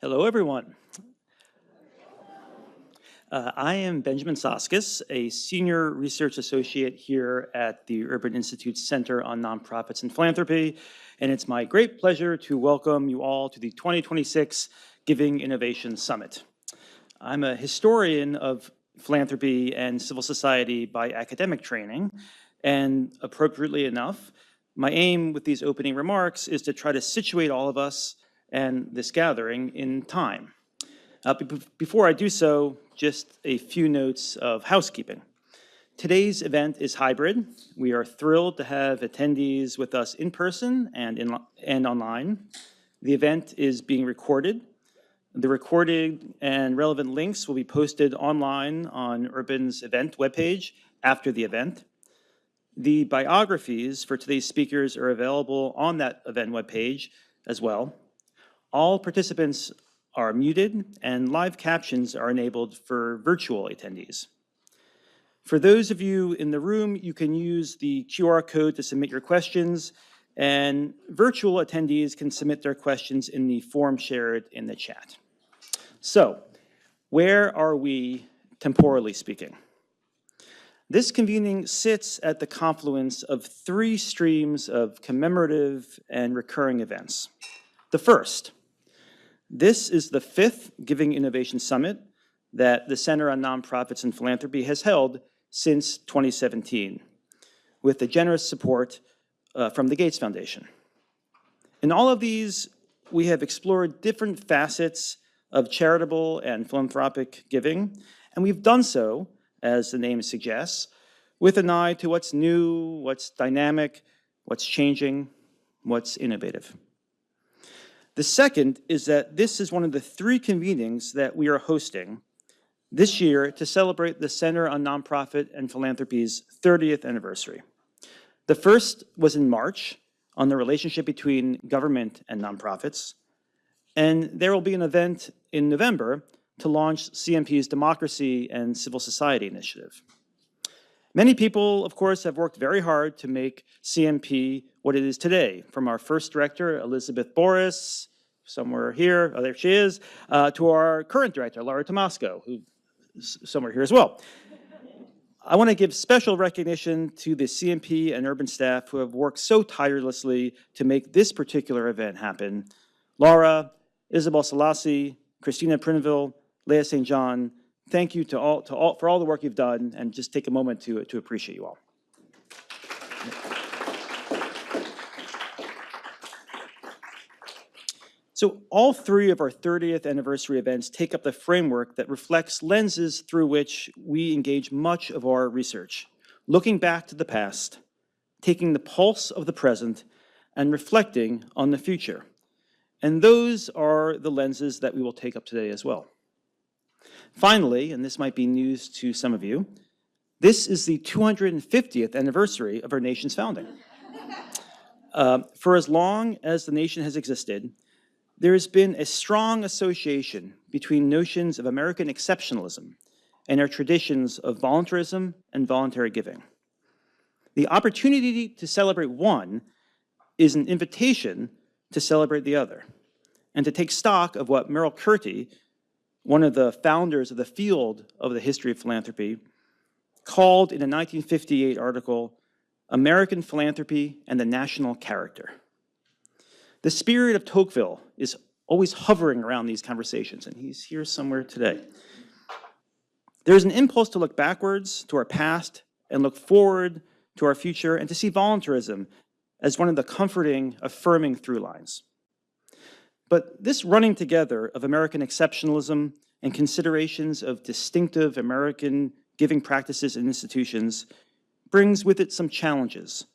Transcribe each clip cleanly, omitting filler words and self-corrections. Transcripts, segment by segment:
Hello, everyone. I am Benjamin Soskis, a senior research associate here at the Urban Institute's Center on Nonprofits and Philanthropy, and it's my great pleasure to welcome you all to the 2026 Giving Innovation Summit. I'm a historian of philanthropy and civil society by academic training, and appropriately enough, my aim with these opening remarks is to try to situate all of us and this gathering in time. Before I do so, just a few notes of housekeeping. Today's event is hybrid. We are thrilled to have attendees with us in person and online. The event is being recorded. The recorded and relevant links will be posted online on Urban's event webpage after the event. The biographies for today's speakers are available on that event webpage as well. All participants are muted and live captions are enabled for virtual attendees. For those of you in the room, you can use the QR code to submit your questions, and virtual attendees can submit their questions in the form shared in the chat. So, where are we temporally speaking? This convening sits at the confluence of three streams of commemorative and recurring events. The first, this is the fifth Giving Innovation Summit that the Center on Nonprofits and Philanthropy has held since 2017, with the generous support from the Gates Foundation. In all of these, we have explored different facets of charitable and philanthropic giving, and we've done so, as the name suggests, with an eye to what's new, what's dynamic, what's changing, what's innovative. The second is that this is one of the three convenings that we are hosting this year to celebrate the Center on Nonprofit and Philanthropy's 30th anniversary. The first was in March on the relationship between government and nonprofits, and there will be an event in November to launch CNP's Democracy and Civil Society Initiative. Many people, of course, have worked very hard to make CNP what it is today, from our first director, Elizabeth Boris, somewhere here, oh, there she is, to our current director, Laura Tomasco, who's somewhere here as well. I want to give special recognition to the CNP and Urban staff who have worked so tirelessly to make this particular event happen. Laura, Isabel Selassie, Christina Prinville, Leah St. John, thank you for all the work you've done, and just take a moment to appreciate you all. So all three of our 30th anniversary events take up the framework that reflects lenses through which we engage much of our research, looking back to the past, taking the pulse of the present, and reflecting on the future. And those are the lenses that we will take up today as well. Finally, and this might be news to some of you, this is the 250th anniversary of our nation's founding. For as long as the nation has existed, there has been a strong association between notions of American exceptionalism and our traditions of voluntarism and voluntary giving. The opportunity to celebrate one is an invitation to celebrate the other, and to take stock of what Merrill Curti, one of the founders of the field of the history of philanthropy, called in a 1958 article, American Philanthropy and the National Character. The spirit of Tocqueville is always hovering around these conversations, and he's here somewhere today. There's an impulse to look backwards to our past and look forward to our future, and to see voluntarism as one of the comforting, affirming through lines. But this running together of American exceptionalism and considerations of distinctive American giving practices and institutions brings with it some challenges.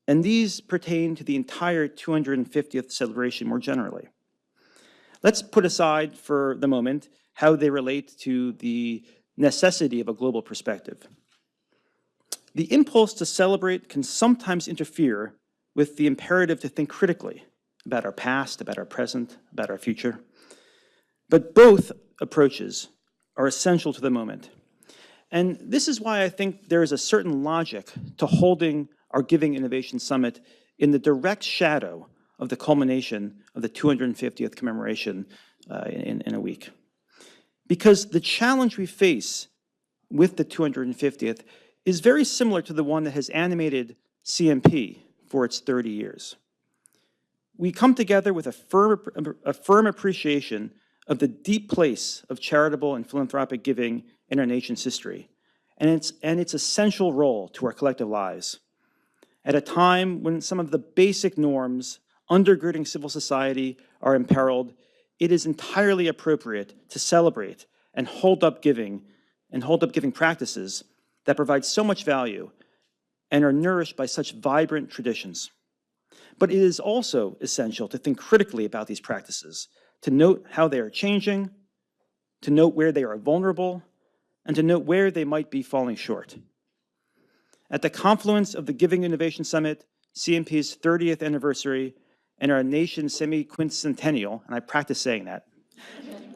And these pertain to the entire 250th celebration more generally. Let's put aside for the moment how they relate to the necessity of a global perspective. The impulse to celebrate can sometimes interfere with the imperative to think critically about our past, about our present, about our future. But both approaches are essential to the moment. And this is why I think there is a certain logic to holding our Giving Innovation Summit in the direct shadow of the culmination of the 250th commemoration in a week. Because the challenge we face with the 250th is very similar to the one that has animated CMP for its 30 years. We come together with a firm appreciation of the deep place of charitable and philanthropic giving in our nation's history, and its essential role to our collective lives. At a time when some of the basic norms undergirding civil society are imperiled, it is entirely appropriate to celebrate and hold up giving practices that provide so much value and are nourished by such vibrant traditions. But it is also essential to think critically about these practices, to note how they are changing, to note where they are vulnerable, and to note where they might be falling short. At the confluence of the Giving Innovation Summit, CMP's 30th anniversary, and our nation's semi-quincentennial, and I practice saying that,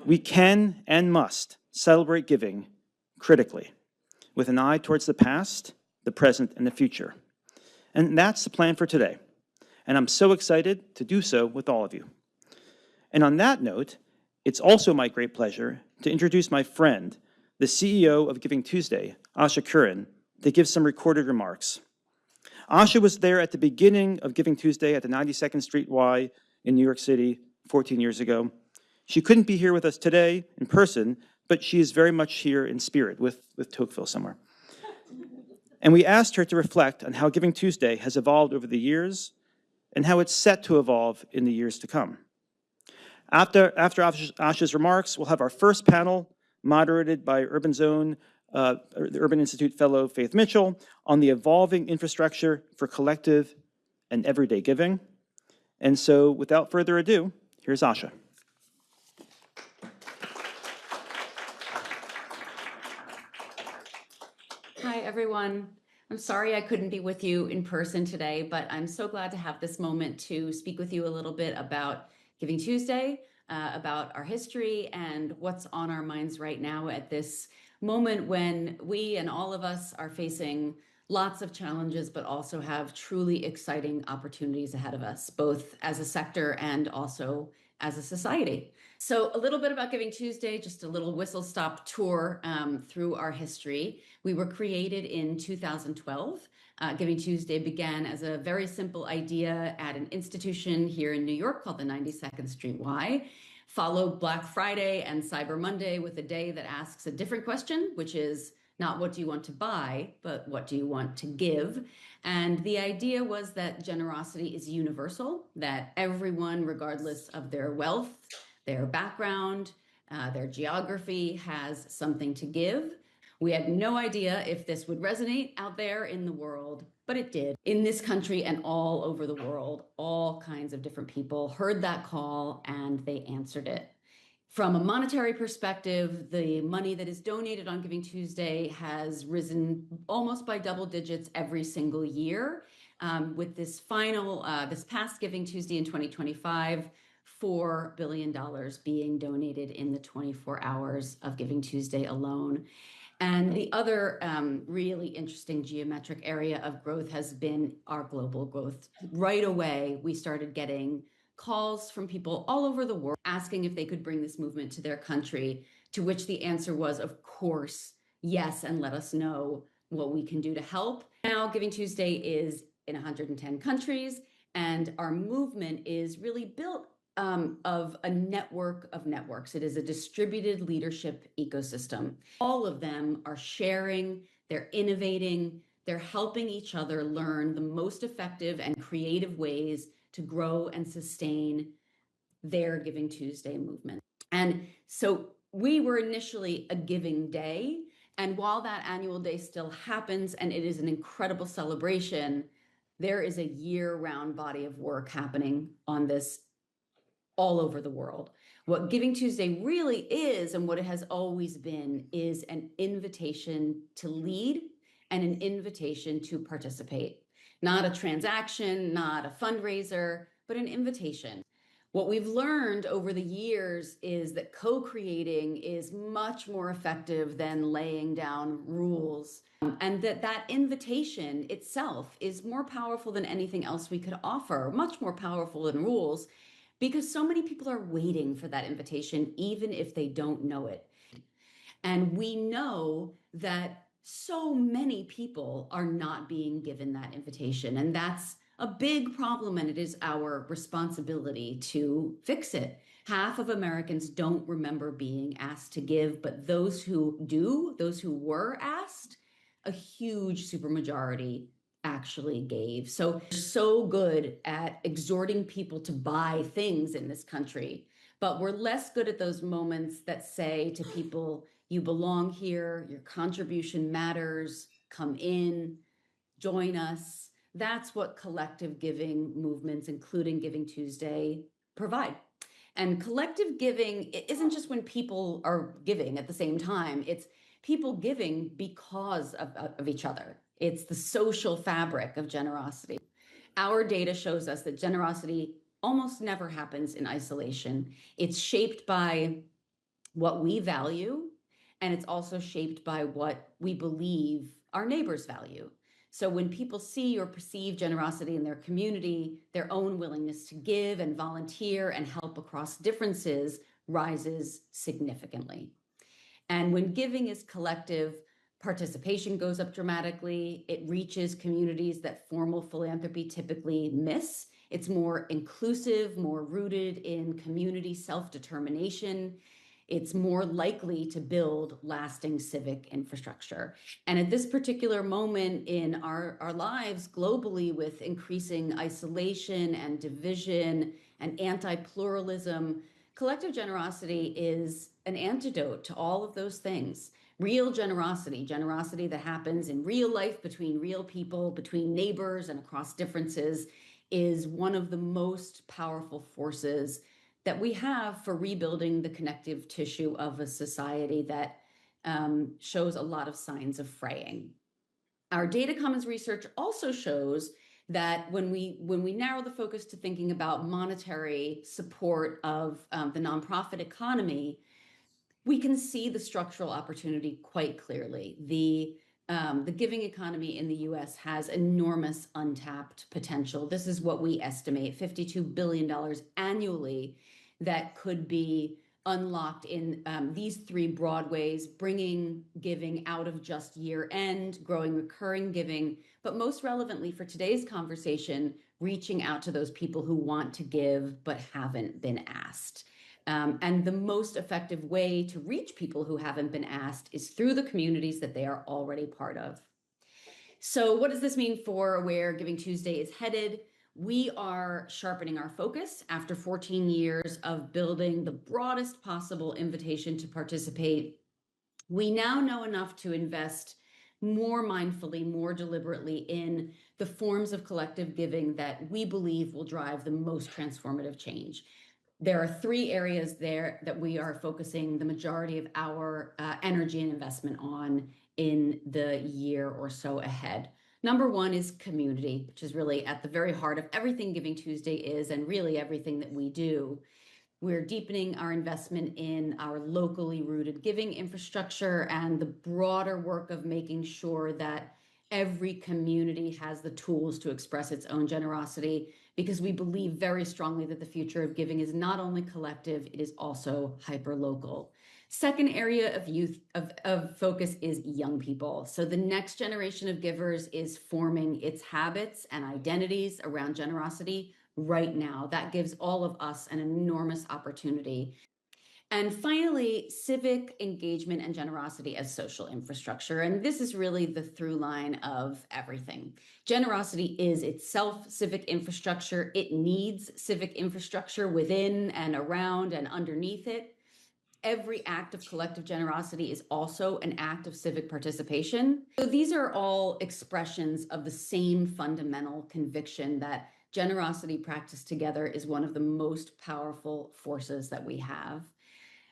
we can and must celebrate giving critically, with an eye towards the past, the present, and the future. And that's the plan for today. And I'm so excited to do so with all of you. And on that note, it's also my great pleasure to introduce my friend, the CEO of Giving Tuesday, Asha Curran, to give some recorded remarks. Asha was there at the beginning of Giving Tuesday at the 92nd Street Y in New York City 14 years ago. She couldn't be here with us today in person, but she is very much here in spirit with Tocqueville somewhere. And we asked her to reflect on how Giving Tuesday has evolved over the years and how it's set to evolve in the years to come. After Asha's remarks, we'll have our first panel moderated by Urban's own, the Urban Institute fellow Faith Mitchell, on the evolving infrastructure for collective and everyday giving. And so without further ado, here's Asha. Hi, everyone. I'm sorry I couldn't be with you in person today, but I'm so glad to have this moment to speak with you a little bit about Giving Tuesday, about our history, and what's on our minds right now at this moment when we and all of us are facing lots of challenges, but also have truly exciting opportunities ahead of us, both as a sector and also as a society. So a little bit about Giving Tuesday, just a little whistle-stop tour through our history. We were created in 2012. Giving Tuesday began as a very simple idea at an institution here in New York called the 92nd Street Y. Followed Black Friday and Cyber Monday with a day that asks a different question, which is not what do you want to buy, but what do you want to give? And the idea was that generosity is universal, that everyone, regardless of their wealth, their background, their geography, has something to give. We had no idea if this would resonate out there in the world, but it did. In this country and all over the world, all kinds of different people heard that call and they answered it. From a monetary perspective, the money that is donated on Giving Tuesday has risen almost by double digits every single year. With this past Giving Tuesday in 2025, $4 billion being donated in the 24 hours of Giving Tuesday alone. And the other really interesting geometric area of growth has been our global growth. Right away, we started getting calls from people all over the world asking if they could bring this movement to their country, to which the answer was, of course, yes, and let us know what we can do to help. Now, Giving Tuesday is in 110 countries, and our movement is really built of a network of networks. It is a distributed leadership ecosystem. All of them are sharing, they're innovating, they're helping each other learn the most effective and creative ways to grow and sustain their Giving Tuesday movement. And so we were initially a giving day. And while that annual day still happens and it is an incredible celebration, there is a year-round body of work happening on this all over the world. What Giving Tuesday really is, and what it has always been, is an invitation to lead and an invitation to participate. Not a transaction, not a fundraiser, but an invitation. What we've learned over the years is that co-creating is much more effective than laying down rules, and that invitation itself is more powerful than anything else we could offer, much more powerful than rules, because so many people are waiting for that invitation, even if they don't know it. And we know that so many people are not being given that invitation. And that's a big problem. And it is our responsibility to fix it. Half of Americans don't remember being asked to give, but those who do, those who were asked, a huge supermajority actually gave. So, so good at exhorting people to buy things in this country, but we're less good at those moments that say to people, you belong here, your contribution matters, come in, join us. That's what collective giving movements, including Giving Tuesday, provide. And collective giving isn't just when people are giving at the same time, it's people giving because of each other. It's the social fabric of generosity. Our data shows us that generosity almost never happens in isolation. It's shaped by what we value, and it's also shaped by what we believe our neighbors value. So when people see or perceive generosity in their community, their own willingness to give and volunteer and help across differences rises significantly. And when giving is collective, participation goes up dramatically. It reaches communities that formal philanthropy typically miss. It's more inclusive, more rooted in community self-determination. It's more likely to build lasting civic infrastructure. And at this particular moment in our lives globally, with increasing isolation and division and anti-pluralism, collective generosity is an antidote to all of those things. Real generosity, generosity that happens in real life between real people, between neighbors and across differences, is one of the most powerful forces that we have for rebuilding the connective tissue of a society that shows a lot of signs of fraying. Our data commons research also shows that when we narrow the focus to thinking about monetary support of the nonprofit economy, we can see the structural opportunity quite clearly. The giving economy in the US has enormous untapped potential. This is what we estimate, $52 billion annually, that could be unlocked in these three broad ways: bringing giving out of just year end, growing recurring giving, but most relevantly for today's conversation, reaching out to those people who want to give but haven't been asked. And the most effective way to reach people who haven't been asked is through the communities that they are already part of. So what does this mean for where Giving Tuesday is headed? We are sharpening our focus after 14 years of building the broadest possible invitation to participate. We now know enough to invest more mindfully, more deliberately in the forms of collective giving that we believe will drive the most transformative change. There are three areas there that we are focusing the majority of our energy and investment on in the year or so ahead. Number one is community, which is really at the very heart of everything Giving Tuesday is, and really everything that we do. We're deepening our investment in our locally rooted giving infrastructure and the broader work of making sure that every community has the tools to express its own generosity, because we believe very strongly that the future of giving is not only collective, it is also hyper-local. Second area of focus is young people. So the next generation of givers is forming its habits and identities around generosity right now. That gives all of us an enormous opportunity. And finally, civic engagement and generosity as social infrastructure. And this is really the through line of everything. Generosity is itself civic infrastructure. It needs civic infrastructure within and around and underneath it. Every act of collective generosity is also an act of civic participation. So these are all expressions of the same fundamental conviction that generosity practiced together is one of the most powerful forces that we have.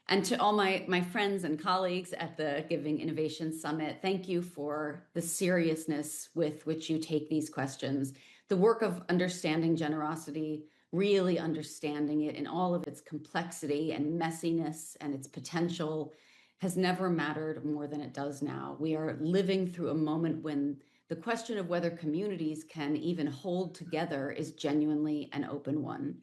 And to all my friends and colleagues at the Giving Innovation Summit, thank you for the seriousness with which you take these questions. The work of understanding generosity, really understanding it in all of its complexity and messiness and its potential, has never mattered more than it does now. We are living through a moment when the question of whether communities can even hold together is genuinely an open one.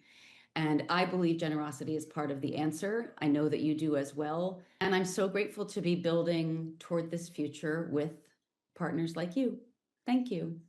And I believe generosity is part of the answer. I know that you do as well. And I'm so grateful to be building toward this future with partners like you. Thank you.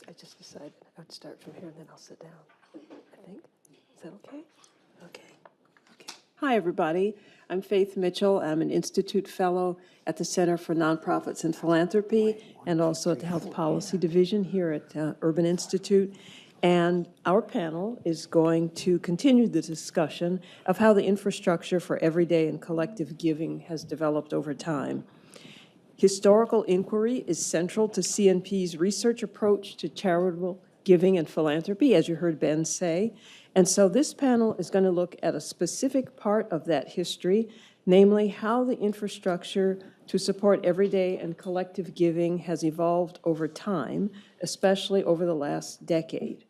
I just decided I would start from here and then I'll sit down, I think. Is that okay? Okay. Okay. Hi, everybody. I'm Faith Mitchell. I'm an Institute Fellow at the Center for Nonprofits and Philanthropy and also at the Health Policy Division here at Urban Institute. And our panel is going to continue the discussion of how the infrastructure for everyday and collective giving has developed over time. Historical inquiry is central to CNP's research approach to charitable giving and philanthropy, as you heard Ben say. And so this panel is going to look at a specific part of that history, namely how the infrastructure to support everyday and collective giving has evolved over time, especially over the last decade.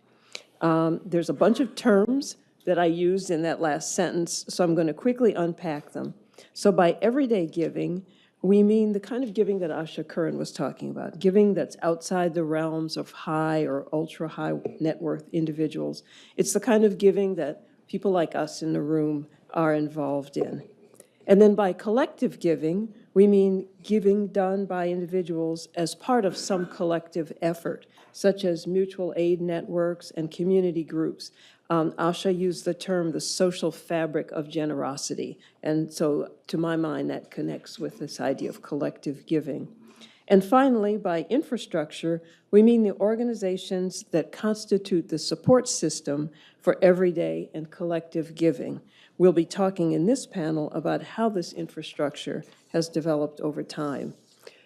There's a bunch of terms that I used in that last sentence, so I'm going to quickly unpack them. So by everyday giving, we mean the kind of giving that Asha Curran was talking about, giving that's outside the realms of high or ultra-high net worth individuals. It's the kind of giving that people like us in the room are involved in. And then by collective giving, we mean giving done by individuals as part of some collective effort, such as mutual aid networks and community groups. Asha used the term the social fabric of generosity. And so to my mind, that connects with this idea of collective giving. And finally, by infrastructure, we mean the organizations that constitute the support system for everyday and collective giving. We'll be talking in this panel about how this infrastructure has developed over time.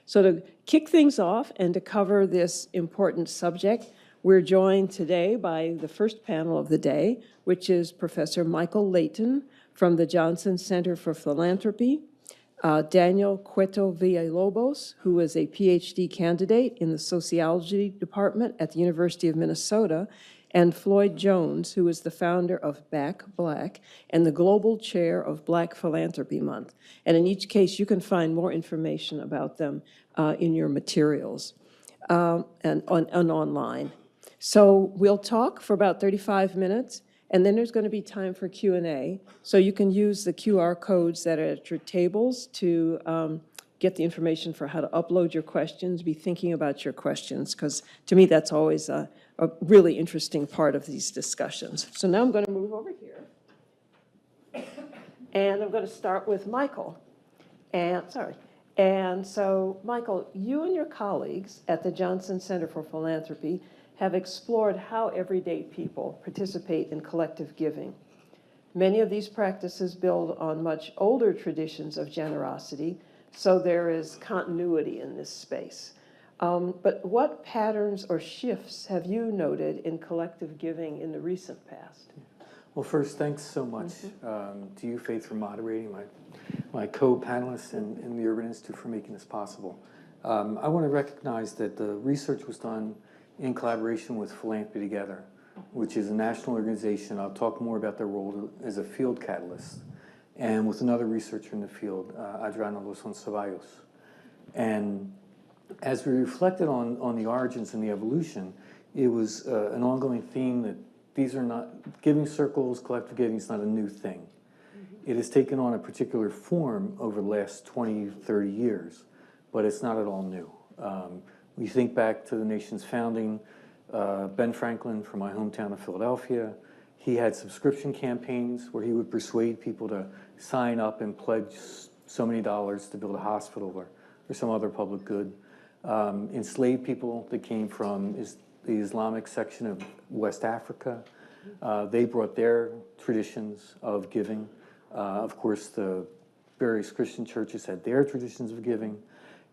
So to kick things off and to cover this important subject, we're joined today by the first panel of the day, which is Professor Michael Layton from the Johnson Center for Philanthropy, Daniel Cueto Villalobos, who is a PhD candidate in the sociology department at the University of Minnesota, and Floyd Jones, who is the founder of Back Black and the global chair of Black Philanthropy Month. And in each case, you can find more information about them in your materials and online. So we'll talk for about 35 minutes, and then there's going to be time for Q&A. So you can use the QR codes that are at your tables to get the information for how to upload your questions, be thinking about your questions, because to me that's always a really interesting part of these discussions. So now I'm going to move over here, and I'm going to start with Michael. And so, Michael, you and your colleagues at the Johnson Center for Philanthropy have explored how everyday people participate in collective giving. Many of these practices build on much older traditions of generosity, so there is continuity in this space. But what patterns or shifts have you noted in collective giving in the recent past? Well, first, thanks so much to you, Faith, for moderating, my co-panelists and the Urban Institute for making this possible. I want to recognize that the research was done in collaboration with Philanthropy Together, which is a national organization. I'll talk more about their role as a field catalyst, and with another researcher in the field, Adriana Lozon Ceballos. And as we reflected on the origins and the evolution, it was an ongoing theme that these are not, giving circles, collective giving is not a new thing. It has taken on a particular form over the last 20, 30 years, but it's not at all new. We think back to the nation's founding, Ben Franklin from my hometown of Philadelphia, he had subscription campaigns where he would persuade people to sign up and pledge so many dollars to build a hospital or some other public good. Enslaved people that came from the Islamic section of West Africa, they brought their traditions of giving. Of course, the various Christian churches had their traditions of giving.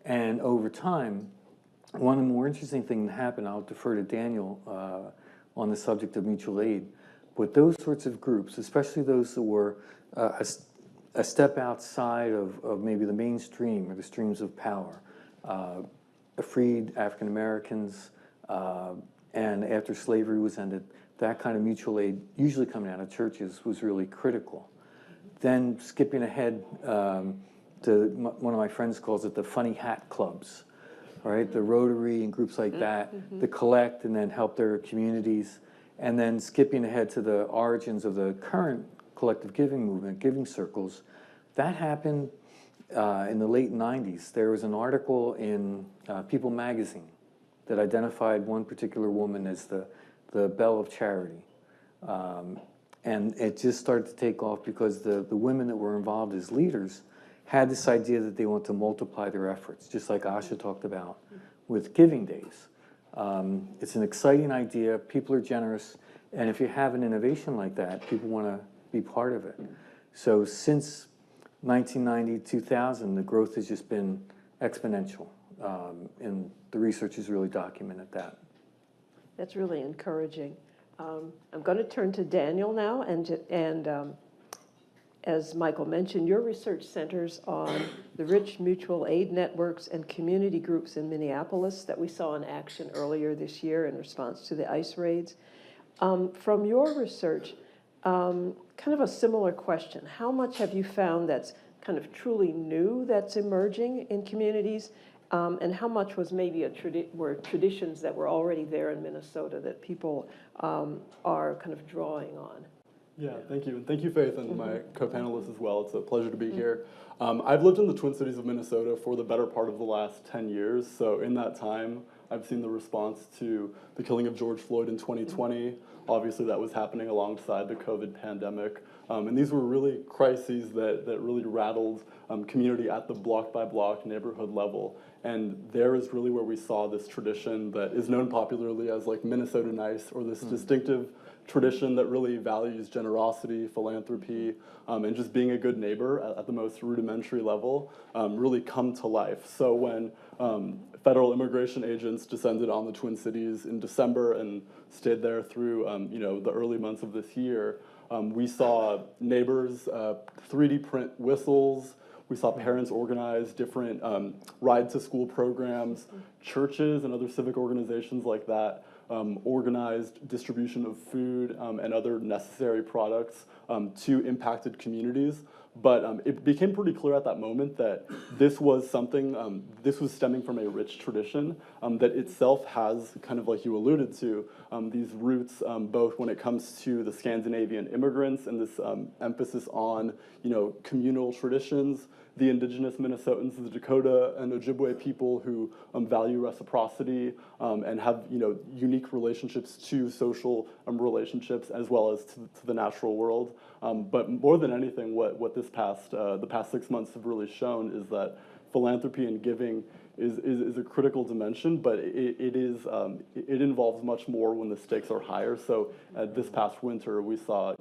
And over time, one of the more interesting things that happened, I'll defer to Daniel on the subject of mutual aid. But those sorts of groups, especially those that were a step outside of maybe the mainstream or the streams of power, freed African Americans, and after slavery was ended, that kind of mutual aid, usually coming out of churches, was really critical. Then skipping ahead to one of my friends calls it the funny hat clubs, right? The Rotary and groups like that, that collect and then help their communities. And then skipping ahead to the origins of the current collective giving movement, giving circles, that happened in the late 90s. There was an article in People magazine that identified one particular woman as the belle of charity. And it just started to take off because the women that were involved as leaders had this idea that they want to multiply their efforts, just like Asha talked about with Giving Days. It's an exciting idea, people are generous, and if you have an innovation like that, people want to be part of it. So since 1990, 2000, the growth has just been exponential, and the research has really documented that. That's really encouraging. I'm going to turn to Daniel now, and as Michael mentioned, your research centers on the rich mutual aid networks and community groups in Minneapolis that we saw in action earlier this year in response to the ICE raids. From your research, kind of a similar question. How much have you found that's kind of truly new that's emerging in communities? And how much was maybe were traditions that were already there in Minnesota that people are kind of drawing on? Yeah, thank you. And thank you, Faith, and my co-panelists as well. It's a pleasure to be here. I've lived in the Twin Cities of Minnesota for the better part of the last 10 years. So in that time, I've seen the response to the killing of George Floyd in 2020. Obviously, that was happening alongside the COVID pandemic. And these were really crises that really rattled community at the block-by-block neighborhood level. And there is really where we saw this tradition that is known popularly as like Minnesota Nice, or this distinctive tradition that really values generosity, philanthropy, and just being a good neighbor at the most rudimentary level, really come to life. So when federal immigration agents descended on the Twin Cities in December and stayed there through the early months of this year, we saw neighbors 3D print whistles. We saw parents organize different ride-to-school programs, churches and other civic organizations like that organized distribution of food and other necessary products to impacted communities. But it became pretty clear at that moment that this was something, this was stemming from a rich tradition that itself has, kind of like you alluded to, these roots, both when it comes to the Scandinavian immigrants and this emphasis on, communal traditions, the indigenous Minnesotans, the Dakota and Ojibwe people who value reciprocity and have, unique relationships to social relationships as well as to the natural world. But more than anything, what the past 6 months have really shown is that philanthropy and giving is a critical dimension, but it involves much more when the stakes are higher. So this past winter, we saw,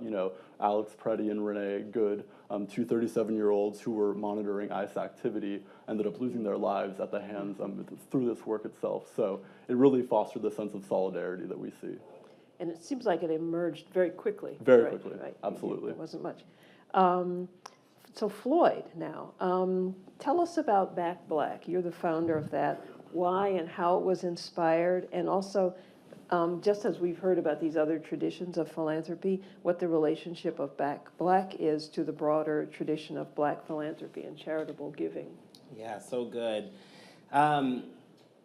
Alex Preddy and Renee Good, two 37-year-olds who were monitoring ICE activity, ended up losing their lives at the hands through this work itself. So it really fostered the sense of solidarity that we see. And it seems like it emerged very quickly. Very quickly, right. absolutely. It wasn't much. So Floyd now, tell us about Back Black. You're the founder of that. Why and how it was inspired, and also, just as we've heard about these other traditions of philanthropy, what the relationship of Back Black is to the broader tradition of Black philanthropy and charitable giving. Yeah, so good.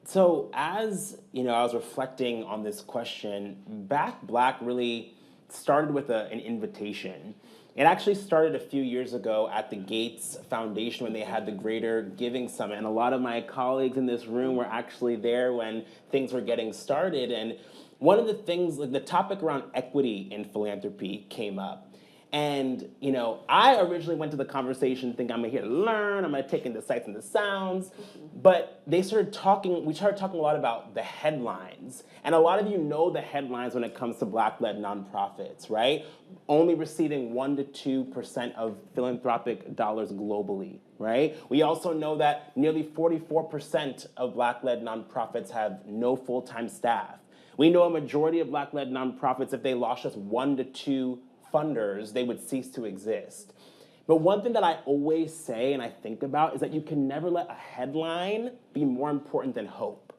So as I was reflecting on this question, Back Black really started with an invitation. It actually started a few years ago at the Gates Foundation when they had the Greater Giving Summit, and a lot of my colleagues in this room were actually there when things were getting started. And one of the things, like the topic around equity in philanthropy came up. And, I originally went to the conversation thinking I'm here to learn, I'm going to take in the sights and the sounds. But we started talking a lot about the headlines. And a lot of you know the headlines when it comes to Black-led nonprofits, right? Only receiving 1% to 2% of philanthropic dollars globally, right? We also know that nearly 44% of Black-led nonprofits have no full-time staff. We know a majority of Black-led nonprofits, if they lost just 1 to 2 funders, they would cease to exist. But one thing that I always say and I think about is that you can never let a headline be more important than hope.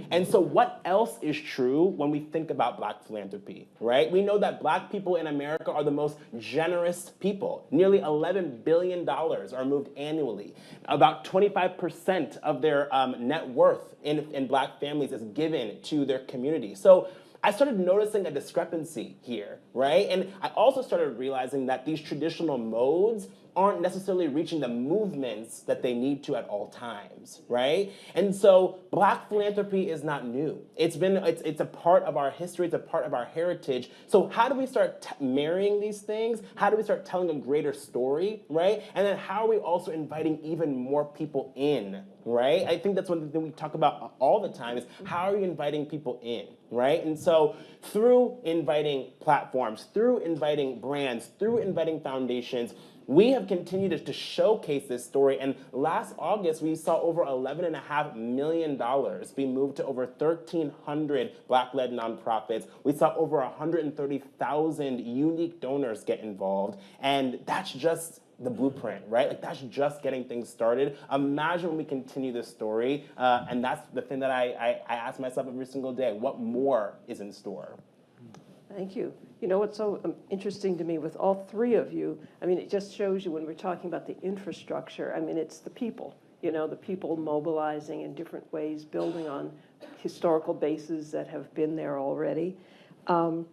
And so what else is true when we think about Black philanthropy, right? We know that Black people in America are the most generous people. Nearly $11 billion are moved annually. About 25% of their net worth in Black families is given to their community. So I started noticing a discrepancy here, right? And I also started realizing that these traditional modes aren't necessarily reaching the movements that they need to at all times, right? And so Black philanthropy is not new. It's a part of our history, it's a part of our heritage. So how do we start marrying these things? How do we start telling a greater story, right? And then how are we also inviting even more people in, right? I think that's one thing we talk about all the time is how are you inviting people in, right? And so through inviting platforms, through inviting brands, through inviting foundations, we have continued to showcase this story, and last August we saw over $11.5 million be moved to over 1,300 Black-led nonprofits. We saw over 130,000 unique donors get involved, and that's just the blueprint, right? Like that's just getting things started. Imagine when we continue this story, and that's the thing that I ask myself every single day, what more is in store? Thank you. You know what's so interesting to me with all three of you, I mean, it just shows you when we're talking about the infrastructure, I mean, it's the people, you know, the people mobilizing in different ways, building on historical bases that have been there already. And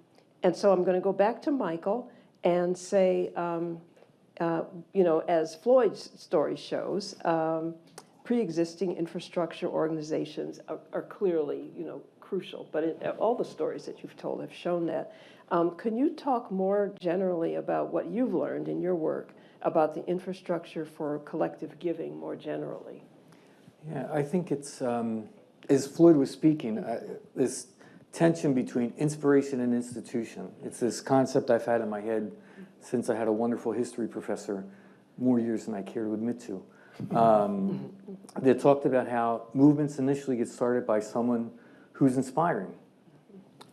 so I'm going to go back to Michael and say, you know, as Floyd's story shows, pre-existing infrastructure organizations are clearly, you know, crucial, but all the stories that you've told have shown that. Can you talk more generally about what you've learned in your work about the infrastructure for collective giving more generally? Yeah, I think it's, as Floyd was speaking, this tension between inspiration and institution. It's this concept I've had in my head since I had a wonderful history professor, more years than I care to admit to, that talked about how movements initially get started by someone who's inspiring.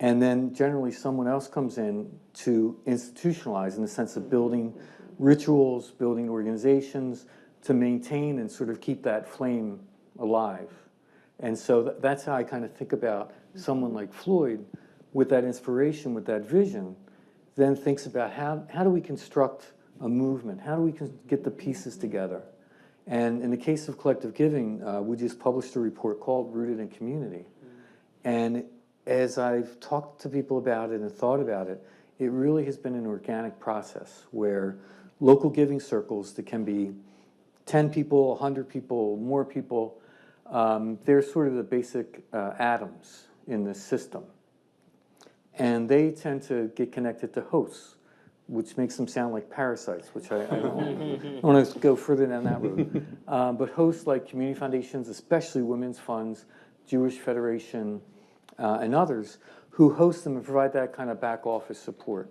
And then generally someone else comes in to institutionalize in the sense of building rituals, building organizations to maintain and sort of keep that flame alive. And so that's how I kind of think about someone like Floyd with that inspiration, with that vision, then thinks about how do we construct a movement? How do we get the pieces together? And in the case of collective giving, we just published a report called Rooted in Community. And as I've talked to people about it and thought about it, it really has been an organic process where local giving circles that can be 10 people, 100 people, more people, they're sort of the basic atoms in this system. And they tend to get connected to hosts, which makes them sound like parasites, which I don't want to go further down that road. But hosts like community foundations, especially women's funds, Jewish Federation, and others who host them and provide that kind of back office support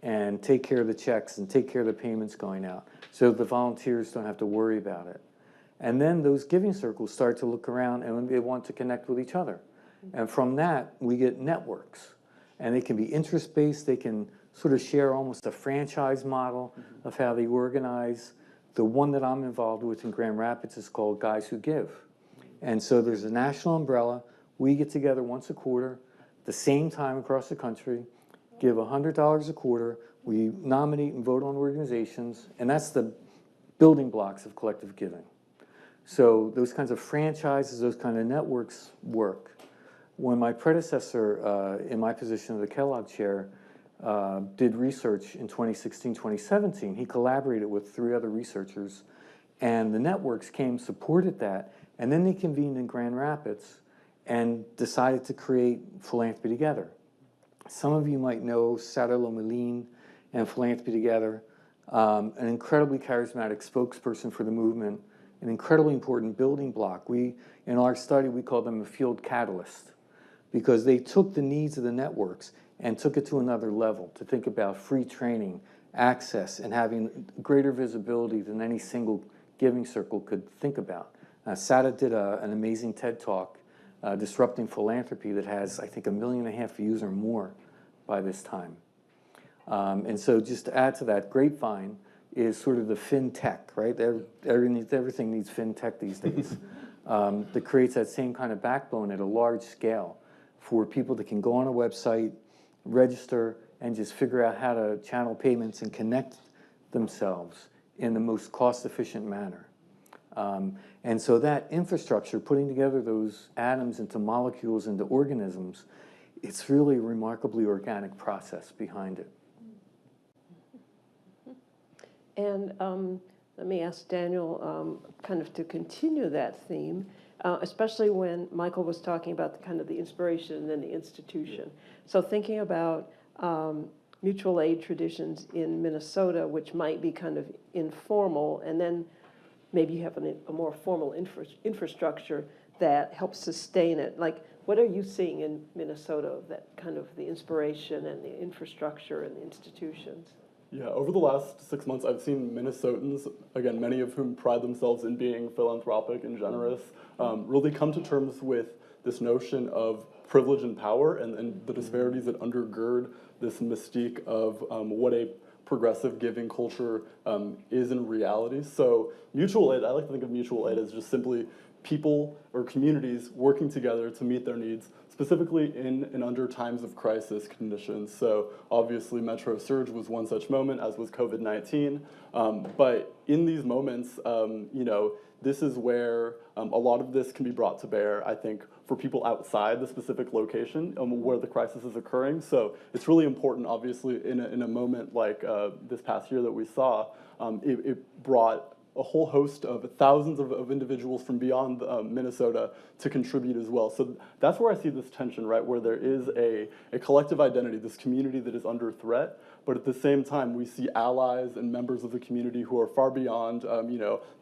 and take care of the checks and take care of the payments going out so the volunteers don't have to worry about it. And then those giving circles start to look around and they want to connect with each other. And from that, we get networks. And they can be interest-based. They can sort of share almost a franchise model of how they organize. The one that I'm involved with in Grand Rapids is called Guys Who Give. And so there's a national umbrella. We get together once a quarter, the same time across the country, give $100 a quarter. We nominate and vote on organizations, and that's the building blocks of collective giving. So those kinds of franchises, those kind of networks work. When my predecessor in my position of the Kellogg Chair did research in 2016, 2017, he collaborated with 3 other researchers, and the networks supported that, and then they convened in Grand Rapids and decided to create Philanthropy Together. Some of you might know Sarah Lomelin and Philanthropy Together, an incredibly charismatic spokesperson for the movement, an incredibly important building block. In our study, we call them a field catalyst because they took the needs of the networks and took it to another level to think about free training, access, and having greater visibility than any single giving circle could think about. Sada did an amazing TED Talk Disrupting Philanthropy, that has, I think, 1.5 million views or more by this time. And so just to add to that, Grapevine is sort of the fintech, right? Everything needs fintech these days. That creates that same kind of backbone at a large scale for people that can go on a website, register, and just figure out how to channel payments and connect themselves in the most cost-efficient manner. And so that infrastructure, putting together those atoms into molecules, into organisms, it's really a remarkably organic process behind it. And let me ask Daniel, kind of to continue that theme, especially when Michael was talking about the inspiration and then the institution. So thinking about mutual aid traditions in Minnesota, which might be kind of informal, and then maybe you have a more formal infrastructure that helps sustain it. Like, what are you seeing in Minnesota, that kind of the inspiration and the infrastructure and the institutions? Yeah, over the last 6 months, I've seen Minnesotans, again, many of whom pride themselves in being philanthropic and generous, really come to terms with this notion of privilege and power and the disparities that undergird this mystique of what a progressive giving culture is in reality. So mutual aid, I like to think of mutual aid as just simply people or communities working together to meet their needs, specifically in and under times of crisis conditions. So obviously Metro Surge was one such moment, as was COVID-19. But in these moments, this is where a lot of this can be brought to bear, I think, for people outside the specific location where the crisis is occurring. So it's really important, obviously, in a moment like this past year that we saw, it brought a whole host of thousands of individuals from beyond Minnesota to contribute as well. So that's where I see this tension, right, where there is a collective identity, this community that is under threat, but at the same time we see allies and members of the community who are far beyond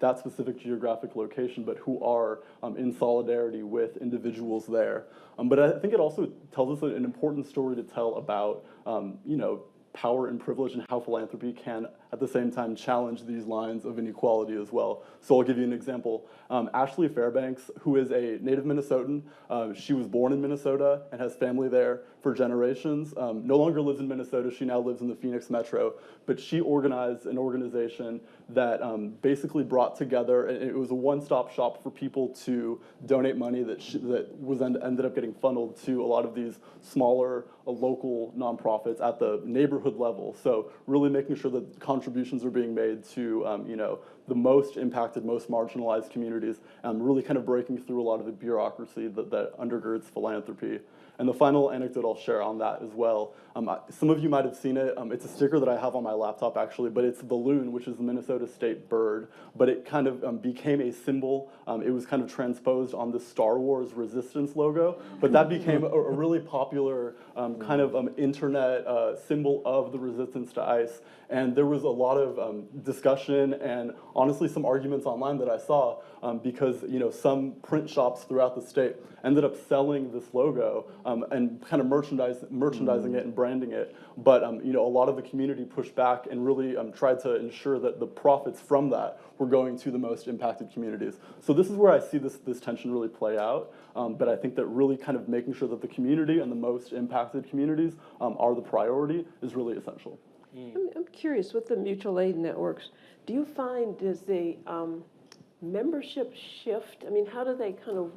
that specific geographic location, but who are in solidarity with individuals there. But I think it also tells us an important story to tell about power and privilege and how philanthropy can, at the same time, challenge these lines of inequality as well. So I'll give you an example. Ashley Fairbanks, who is a native Minnesotan, she was born in Minnesota and has family there for generations, no longer lives in Minnesota. She now lives in the Phoenix metro, but she organized an organization that basically brought together, and it was a one-stop shop for people to donate money that ended up getting funneled to a lot of these smaller local nonprofits at the neighborhood level. So really making sure that contributions are being made to the most impacted, most marginalized communities, really kind of breaking through a lot of the bureaucracy that undergirds philanthropy. And the final anecdote I'll share on that as well, some of you might have seen it. It's a sticker that I have on my laptop, actually, but it's the loon, which is the Minnesota state bird. But it kind of became a symbol. It was kind of transposed on the Star Wars Resistance logo, but that became a really popular kind of internet symbol of the resistance to ICE. And there was a lot of discussion and honestly some arguments online that I saw because some print shops throughout the state ended up selling this logo and kind of merchandising it and branding it. But a lot of the community pushed back and really tried to ensure that the profits from that were going to the most impacted communities. So this is where I see this tension really play out. But I think that really kind of making sure that the community and the most impacted communities are the priority is really essential. I'm curious, with the mutual aid networks, do you find, does the membership shift? I mean, how do they kind of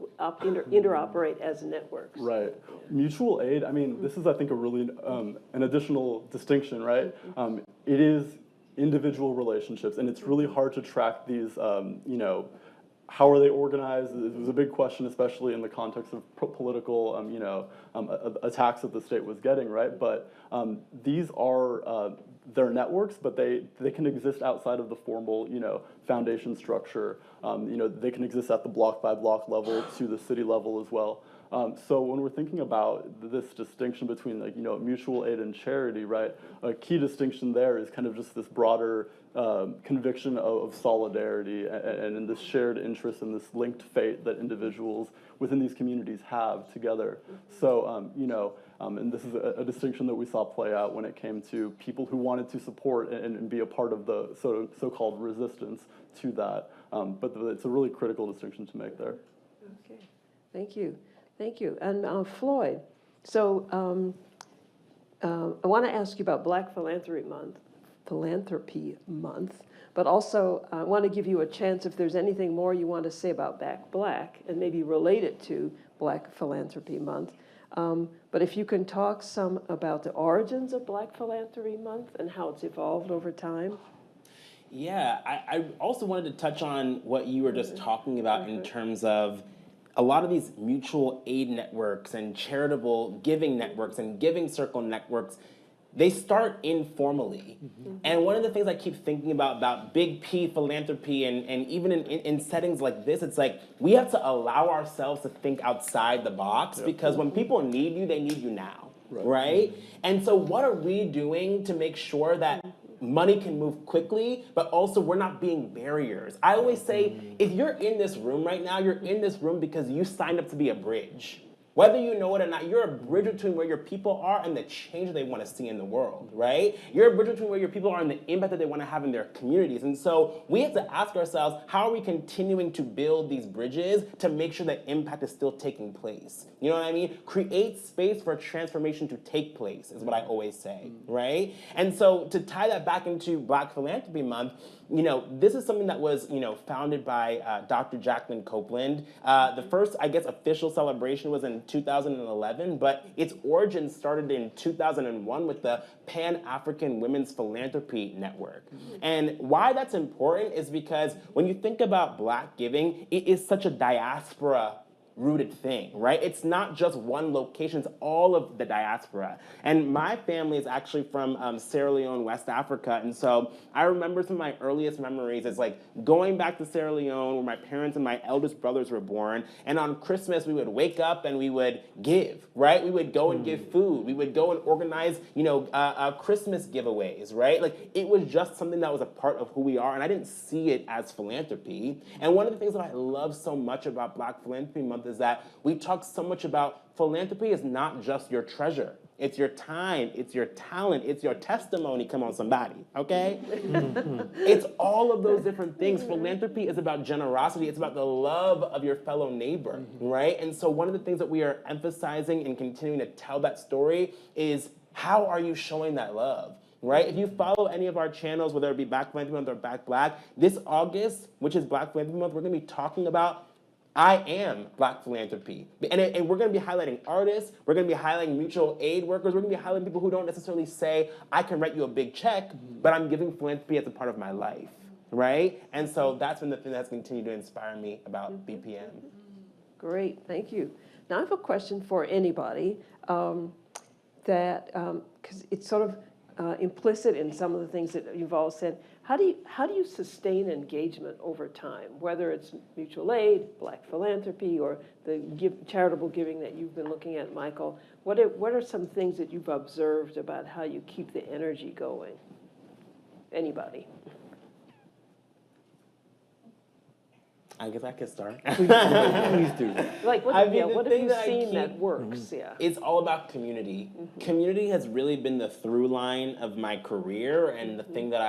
interoperate as networks? Right. Mutual aid, I mean, this is, I think, a really, an additional distinction, right? It is individual relationships, and it's really hard to track these, how are they organized? It was a big question, especially in the context of political, attacks that the state was getting, right? But these are their networks, but they can exist outside of the formal, foundation structure. They can exist at the block by block level to the city level as well. So when we're thinking about this distinction between mutual aid and charity, right? A key distinction there is kind of just this broader conviction of solidarity and this shared interest and this linked fate that individuals within these communities have together. So, and this is a distinction that we saw play out when it came to people who wanted to support and be a part of the so-called resistance to that. But it's a really critical distinction to make there. Okay, thank you. Thank you. And Floyd, so I want to ask you about Black Philanthropy Month, but also I want to give you a chance if there's anything more you want to say about Black and maybe relate it to Black Philanthropy Month. But if you can talk some about the origins of Black Philanthropy Month and how it's evolved over time. Yeah, I also wanted to touch on what you were just talking about in terms of a lot of these mutual aid networks and charitable giving networks and giving circle networks. They start informally. And one of the things I keep thinking about big P philanthropy and even in settings like this, it's like we have to allow ourselves to think outside the box because when people need you, they need you now, right? And so what are we doing to make sure that money can move quickly, but also we're not being barriers? I always say, if you're in this room right now, you're in this room because you signed up to be a bridge. Whether you know it or not, you're a bridge between where your people are and the change they want to see in the world, right? You're a bridge between where your people are and the impact that they want to have in their communities. And so we have to ask ourselves, how are we continuing to build these bridges to make sure that impact is still taking place? You know what I mean? Create space for transformation to take place is what I always say, right? And so to tie that back into Black Philanthropy Month, you know, this is something that was, you know, founded by Dr. Jacqueline Copeland. The first, I guess, official celebration was in 2011, but its origins started in 2001 with the Pan-African Women's Philanthropy Network. And why that's important is because when you think about Black giving, it is such a diaspora rooted thing, right? It's not just one location, it's all of the diaspora. And my family is actually from Sierra Leone, West Africa. And so I remember some of my earliest memories is like going back to Sierra Leone where my parents and my eldest brothers were born. And on Christmas, we would wake up and we would give, right? We would go and give food. We would go and organize, you know, Christmas giveaways, right? Like it was just something that was a part of who we are. And I didn't see it as philanthropy. And one of the things that I love so much about Black Philanthropy Month is that we talk so much about philanthropy is not just your treasure. It's your time, it's your talent, it's your testimony. Come on, somebody, okay? It's all of those different things. Philanthropy is about generosity. It's about the love of your fellow neighbor, right? And so one of the things that we are emphasizing and continuing to tell that story is how are you showing that love? Right? If you follow any of our channels, whether it be Black Philanthropy Month or Back Black, this August, which is Black Philanthropy Month, we're going to be talking about I am Black philanthropy. And we're going to be highlighting artists, we're going to be highlighting mutual aid workers, we're going to be highlighting people who don't necessarily say, I can write you a big check, but I'm giving philanthropy as a part of my life, right? And so that's been the thing that's continued to inspire me about BPM. Great, thank you. Now I have a question for anybody because it's sort of implicit in some of the things that you've all said. How do you sustain engagement over time, whether it's mutual aid, Black philanthropy, or the charitable giving that you've been looking at, Michael? What are some things that you've observed about how you keep the energy going? Anybody? I guess I could start. Please do. Like, what, I mean, what the have thing you that I seen keep- that works? Yeah. It's all about community. Community has really been the through line of my career and the thing that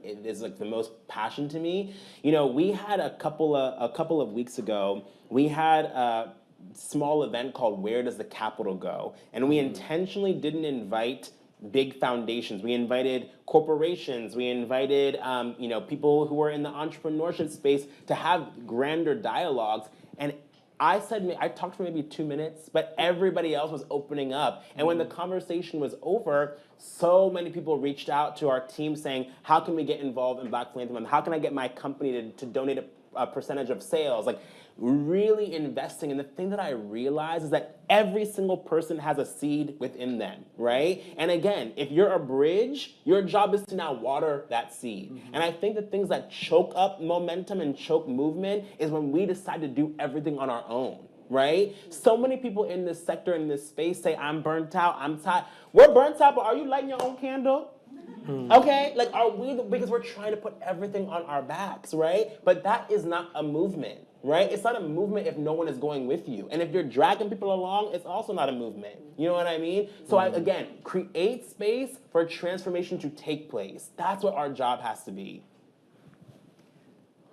it is like the most passion to me. You know, we had a couple of weeks ago, we had a small event called Where Does the Capital Go? And we intentionally didn't invite big foundations. We invited corporations. We invited you know, people who are in the entrepreneurship space to have grander dialogues. And I talked for maybe 2 minutes, but everybody else was opening up. And when the conversation was over, so many people reached out to our team saying, how can we get involved in Black Philanthropy Month? How can I get my company to donate a percentage of sales? Like, really investing. And the thing that I realized is that every single person has a seed within them, right? And again, if you're a bridge, your job is to now water that seed. And I think the things that choke up momentum and choke movement is when we decide to do everything on our own, right? So many people in this sector, in this space say, I'm burnt out, I'm tired. We're burnt out, but are you lighting your own candle? Okay, like are we, because we're trying to put everything on our backs, right? But that is not a movement, right? It's not a movement if no one is going with you. And if you're dragging people along, it's also not a movement. You know what I mean? So again, create space for transformation to take place. That's what our job has to be.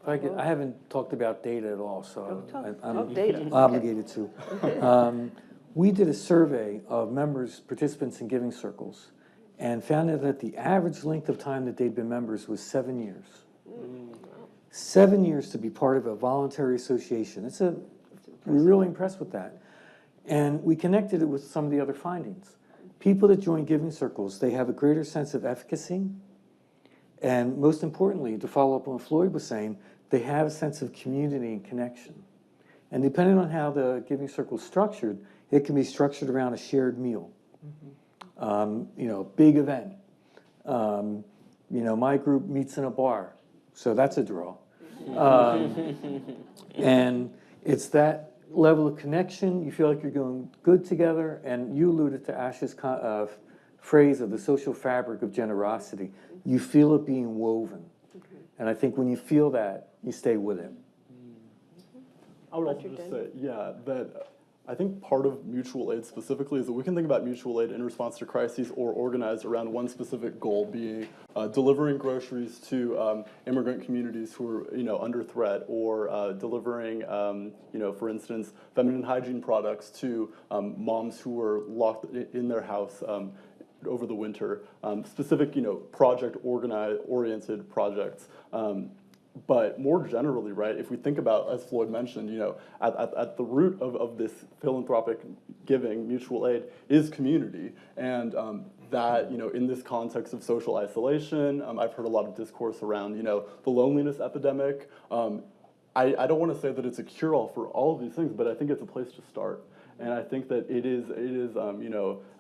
I haven't talked about data at all, so I'm data. Okay. obligated to. We did a survey of members, participants in giving circles, and found out that the average length of time that they'd been members was 7 years. 7 years to be part of a voluntary association. We're really impressed with that. And we connected it with some of the other findings. People that join giving circles, they have a greater sense of efficacy. And most importantly, to follow up on what Floyd was saying, they have a sense of community and connection. And depending on how the giving circle is structured, it can be structured around a shared meal, big event. My group meets in a bar, so that's a draw. And it's that level of connection. You feel like you're going good together, and you alluded to Ash's phrase of the social fabric of generosity. You feel it being woven. And I think when you feel that, you stay with it. I would also just say, that I think part of mutual aid specifically is that we can think about mutual aid in response to crises or organized around one specific goal, being delivering groceries to immigrant communities who are under threat, or delivering for instance feminine hygiene products to moms who are locked in their house over the winter. Specific oriented projects. But more generally, right, if we think about, as Floyd mentioned, at the root of this philanthropic giving, mutual aid, is community. And that, in this context of social isolation, I've heard a lot of discourse around, the loneliness epidemic. I don't want to say that it's a cure-all for all of these things, but I think it's a place to start. And I think that it is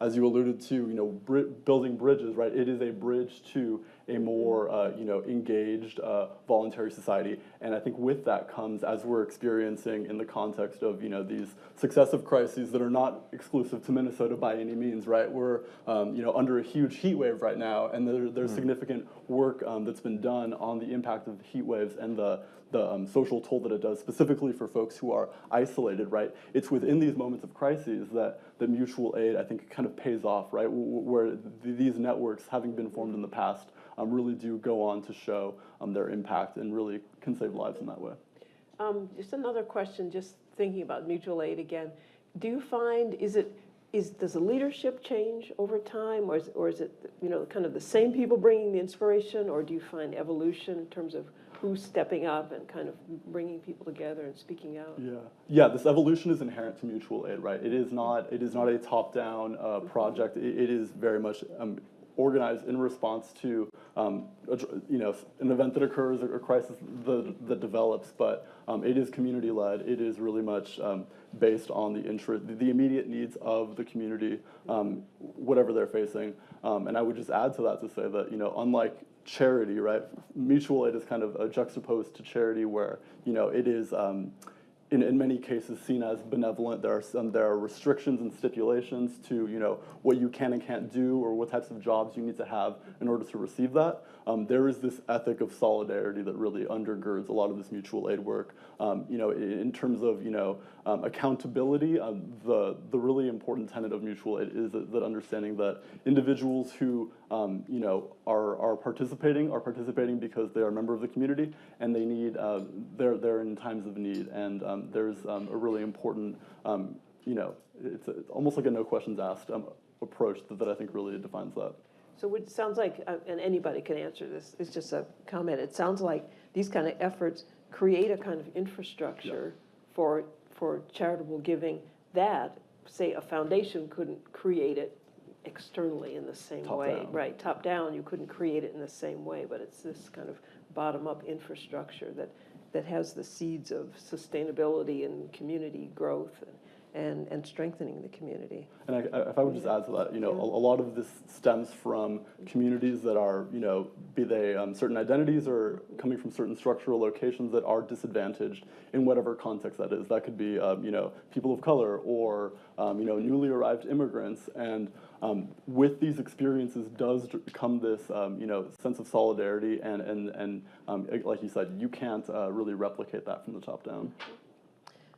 as you alluded to, building bridges, right? It is a bridge to a more, engaged, voluntary society. And I think with that comes, as we're experiencing in the context of, these successive crises that are not exclusive to Minnesota by any means, right? We're, under a huge heat wave right now, and there's significant work that's been done on the impact of the heat waves and the social toll that it does, specifically for folks who are isolated, right? It's within these moments of crises that the mutual aid, I think, kind of pays off, right? Where these networks, having been formed in the past, really do go on to show their impact and really can save lives in that way. Just another question, just thinking about mutual aid again. Do you find, does the leadership change over time, or is it kind of the same people bringing the inspiration, or do you find evolution in terms of who's stepping up and kind of bringing people together and speaking out? Yeah. This evolution is inherent to mutual aid, right? It is not a top-down project. It is very much organized in response to an event that occurs or a crisis that develops. But it is community-led. It is really much based on the immediate needs of the community, whatever they're facing. And I would just add to that to say that unlike charity, right? Mutual aid is kind of juxtaposed to charity, where it is in many cases seen as benevolent. There are restrictions and stipulations to what you can and can't do, or what types of jobs you need to have in order to receive that. There is this ethic of solidarity that really undergirds a lot of this mutual aid work. In terms of accountability, the really important tenet of mutual aid is that understanding that individuals who are participating because they are a member of the community, and they need they're in times of need, and there's a really important it's almost like a no questions asked approach that I think really defines that. So it sounds like, and anybody can answer this, it's just a comment, it sounds like these kind of efforts create a kind of infrastructure for charitable giving that, say, a foundation couldn't create it externally in the same way. Top-down. Right, top down, you couldn't create it in the same way, but it's this kind of bottom-up infrastructure that has the seeds of sustainability and community growth and strengthening the community. And if I would just add to that, a lot of this stems from communities that are, be they certain identities or coming from certain structural locations that are disadvantaged in whatever context that is. That could be, people of color, or, newly arrived immigrants. And with these experiences does come this, sense of solidarity, and like you said, you can't really replicate that from the top down.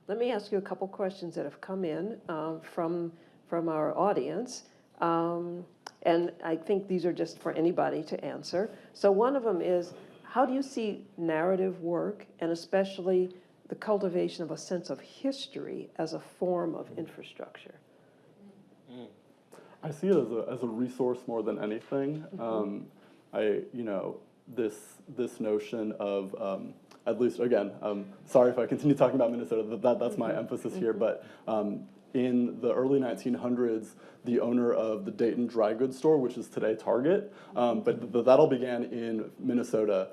Let me ask you a couple questions that have come in from our audience. And I think these are just for anybody to answer. So one of them is, how do you see narrative work, and especially the cultivation of a sense of history as a form of infrastructure? I see it as a resource more than anything. This notion of, at least again, sorry if I continue talking about Minnesota, that's my emphasis here, but in the early 1900s, the owner of the Dayton dry goods store, which is today Target, but that all began in Minnesota.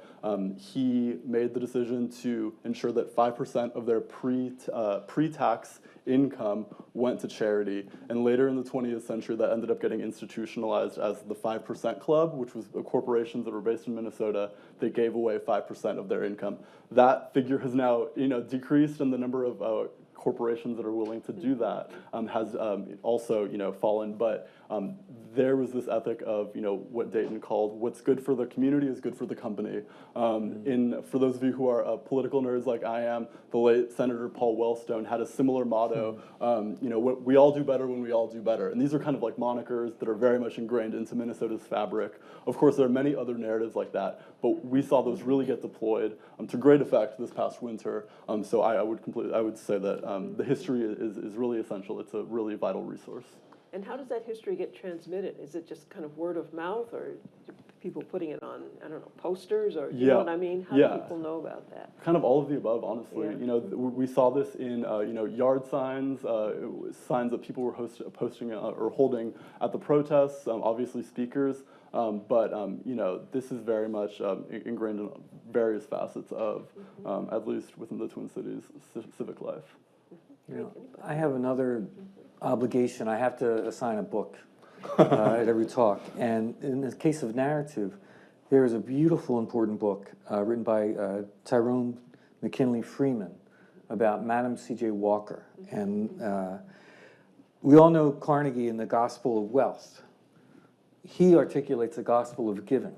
He made the decision to ensure that 5% of their pre-tax income went to charity. And later in the 20th century, that ended up getting institutionalized as the 5% Club, which was corporations that were based in Minnesota. They gave away 5% of their income. That figure has now, decreased, and the number of corporations that are willing to do that has also, fallen. But there was this ethic of, what Dayton called "what's good for the community is good for the company." For those of you who are political nerds like I am, the late Senator Paul Wellstone had a similar motto. We all do better when we all do better. And these are kind of like monikers that are very much ingrained into Minnesota's fabric. Of course, there are many other narratives like that, but we saw those really get deployed to great effect this past winter. So I would say that the history is really essential. It's a really vital resource. And how does that history get transmitted? Is it just kind of word of mouth, or people putting it on, I don't know, posters, or you know what I mean? How do people know about that? Kind of all of the above, honestly. Yeah. We saw this in yard signs, signs that people were posting or holding at the protests. Obviously, speakers, but this is very much ingrained in various facets of, at least within the Twin Cities, civic life. I have another obligation. I have to assign a book at every talk. And in the case of narrative, there is a beautiful, important book written by Tyrone McKinley Freeman about Madam C.J. Walker. And we all know Carnegie in the Gospel of Wealth. He articulates the gospel of giving,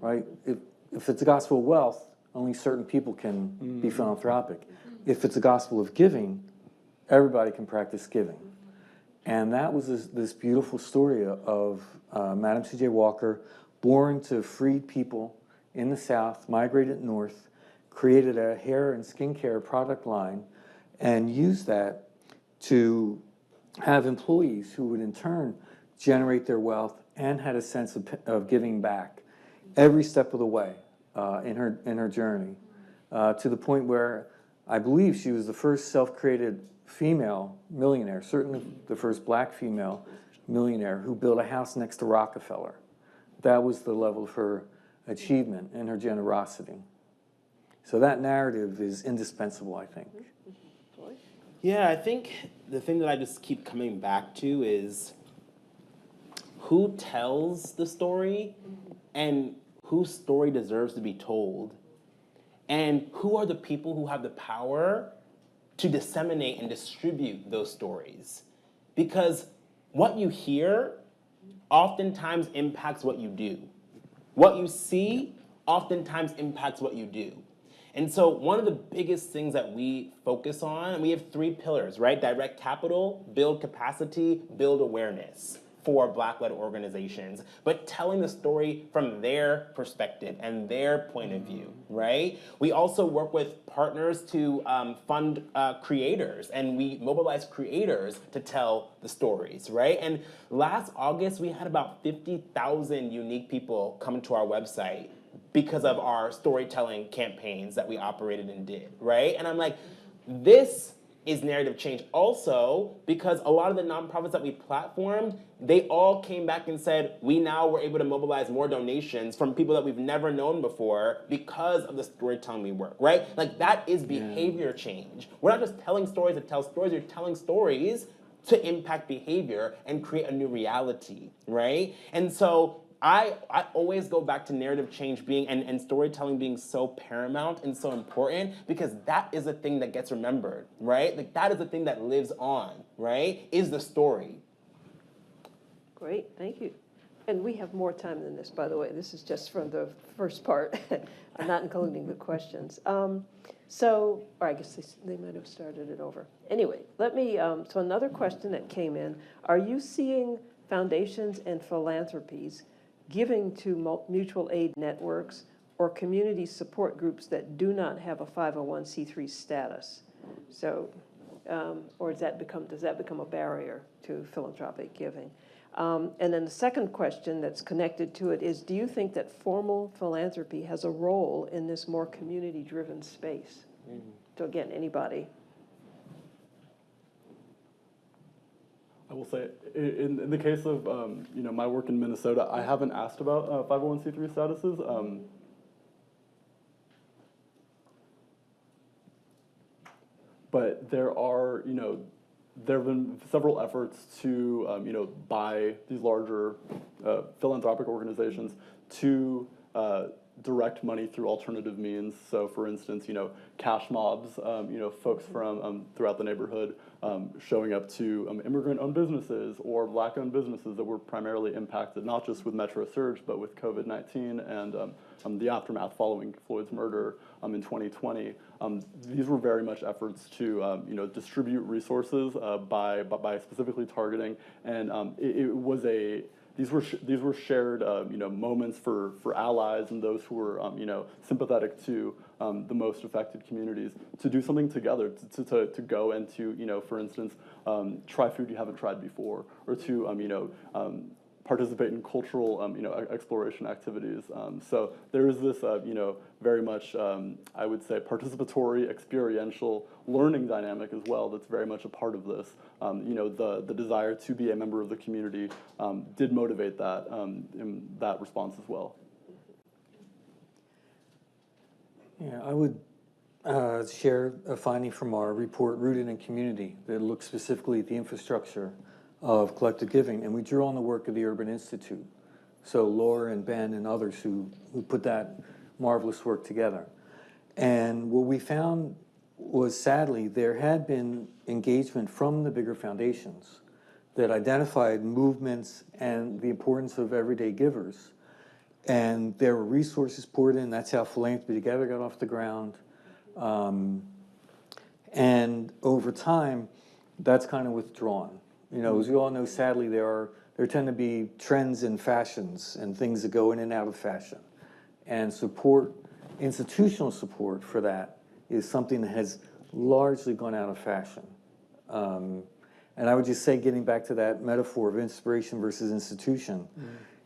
right? If it's a gospel of wealth, only certain people can be philanthropic. If it's a gospel of giving, everybody can practice giving. And that was this beautiful story of Madam C.J. Walker, born to freed people in the South, migrated north, created a hair and skincare product line, and used that to have employees who would in turn generate their wealth and had a sense of giving back every step of the way in her journey, to the point where I believe she was the first self-created female millionaire, certainly the first black female millionaire, who built a house next to Rockefeller. That was the level of her achievement and her generosity. So that narrative is indispensable, I think. Yeah, I think the thing that I just keep coming back to is who tells the story and whose story deserves to be told, and who are the people who have the power to disseminate and distribute those stories. Because what you hear oftentimes impacts what you do. What you see oftentimes impacts what you do. And so one of the biggest things that we focus on, and we have 3 pillars, right? Direct capital, build capacity, build awareness for Black-led organizations, but telling the story from their perspective and their point of view, right? We also work with partners to fund creators, and we mobilize creators to tell the stories, right? And last August, we had about 50,000 unique people come to our website because of our storytelling campaigns that we operated and did, right? And I'm like, this is narrative change also, because a lot of the nonprofits that we platformed, they all came back and said, we now were able to mobilize more donations from people that we've never known before because of the storytelling we work, right? Like, that is behavior change. We're not just telling stories to tell stories, you're telling stories to impact behavior and create a new reality, right? And so I always go back to narrative change being and storytelling being so paramount and so important, because that is the thing that gets remembered, right? Like, that is the thing that lives on, right? Is the story. Great, thank you. And we have more time than this, by the way. This is just from the first part. I'm not including the questions. Or I guess they might have started it over. Anyway, let me, so another question that came in. Are you seeing foundations and philanthropies giving to mutual aid networks or community support groups that do not have a 501c3 status. So, or does that become a barrier to philanthropic giving? And then the second question that's connected to it is, do you think that formal philanthropy has a role in this more community-driven space? So again, anybody. I will say, in the case of my work in Minnesota, I haven't asked about 501c3 statuses. But there are, there have been several efforts to, by these larger philanthropic organizations to direct money through alternative means. So, for instance, cash mobs, folks from throughout the neighborhood showing up to immigrant-owned businesses or Black-owned businesses that were primarily impacted not just with Metro Surge, but with COVID-19 and the aftermath following Floyd's murder in 2020. These were very much efforts to distribute resources by specifically targeting, and it was a these were shared moments for allies and those who were sympathetic to the most affected communities to do something together, to go and to for instance try food you haven't tried before, or to participate in cultural exploration activities. So there is this very much I would say participatory, experiential learning dynamic as well that's very much a part of this. The desire to be a member of the community did motivate that in that response as well. Yeah, I would share a finding from our report, Rooted in Community, that looks specifically at the infrastructure of collective giving, and we drew on the work of the Urban Institute. So Laura and Ben and others who put that marvelous work together. And what we found was, sadly, there had been engagement from the bigger foundations that identified movements and the importance of everyday givers. And there were resources poured in. That's how Philanthropy Together got off the ground. And over time, that's kind of withdrawn. As we all know, sadly, there tend to be trends in fashions and things that go in and out of fashion. And support, institutional support for that, is something that has largely gone out of fashion. And I would just say, getting back to that metaphor of inspiration versus institution,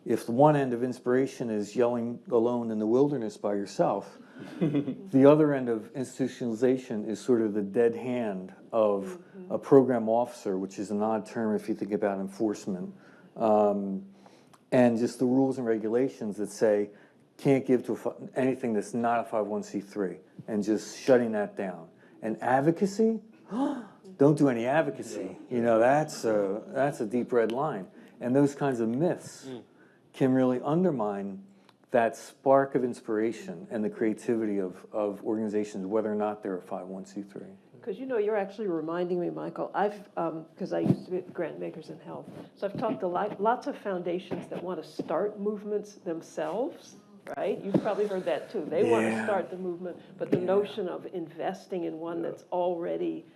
if the one end of inspiration is yelling alone in the wilderness by yourself, the other end of institutionalization is sort of the dead hand of a program officer, which is an odd term if you think about enforcement, and just the rules and regulations that say can't give to anything that's not a 501c3, and just shutting that down. And advocacy, don't do any advocacy. That's a deep red line. And those kinds of myths can really undermine that spark of inspiration and the creativity of organizations, whether or not they're a 501c3. Because you're actually reminding me, Michael, because I used to be at Grant Makers in Health, so I've talked to lots of foundations that want to start movements themselves, right? You've probably heard that too. They want to start the movement, but the notion of investing in one that's already,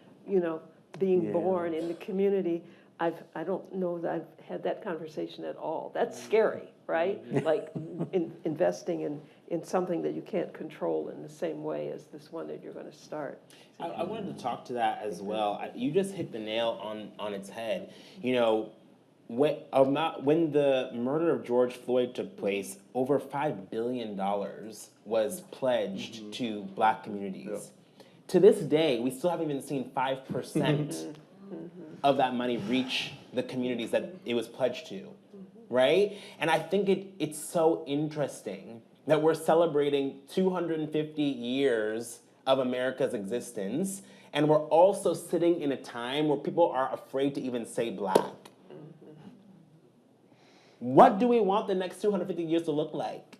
being born in the community, I don't know that I've had that conversation at all. That's scary, right? Like investing in something that you can't control in the same way as this one that you're going to start. I wanted to talk to that as well. You just hit the nail on its head. When the murder of George Floyd took place, over $5 billion was pledged to Black communities. Yep. To this day, we still haven't even seen 5% of that money reach the communities that it was pledged to, right? And I think it's so interesting that we're celebrating 250 years of America's existence, and we're also sitting in a time where people are afraid to even say Black. What do we want the next 250 years to look like?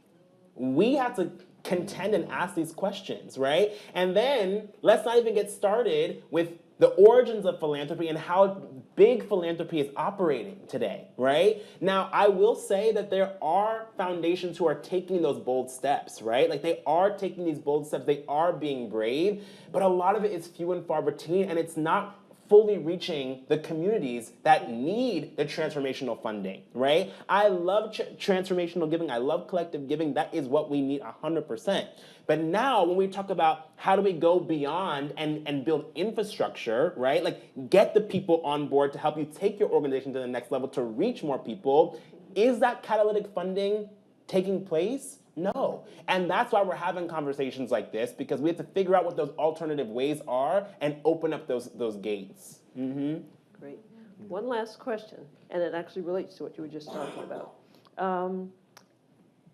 We have to contend and ask these questions, right? And then let's not even get started with the origins of philanthropy and how big philanthropy is operating today, right? Now, I will say that there are foundations who are taking those bold steps, right? Like, they are taking these bold steps, they are being brave, but a lot of it is few and far between, and it's not fully reaching the communities that need the transformational funding, right? I love transformational giving. I love collective giving. That is what we need 100%. But now when we talk about how do we go beyond and build infrastructure, right? Like get the people on board to help you take your organization to the next level to reach more people, is that catalytic funding taking place? No. And that's why we're having conversations like this, because we have to figure out what those alternative ways are and open up those gates. Mm-hmm. Great. One last question, and it actually relates to what you were just talking about.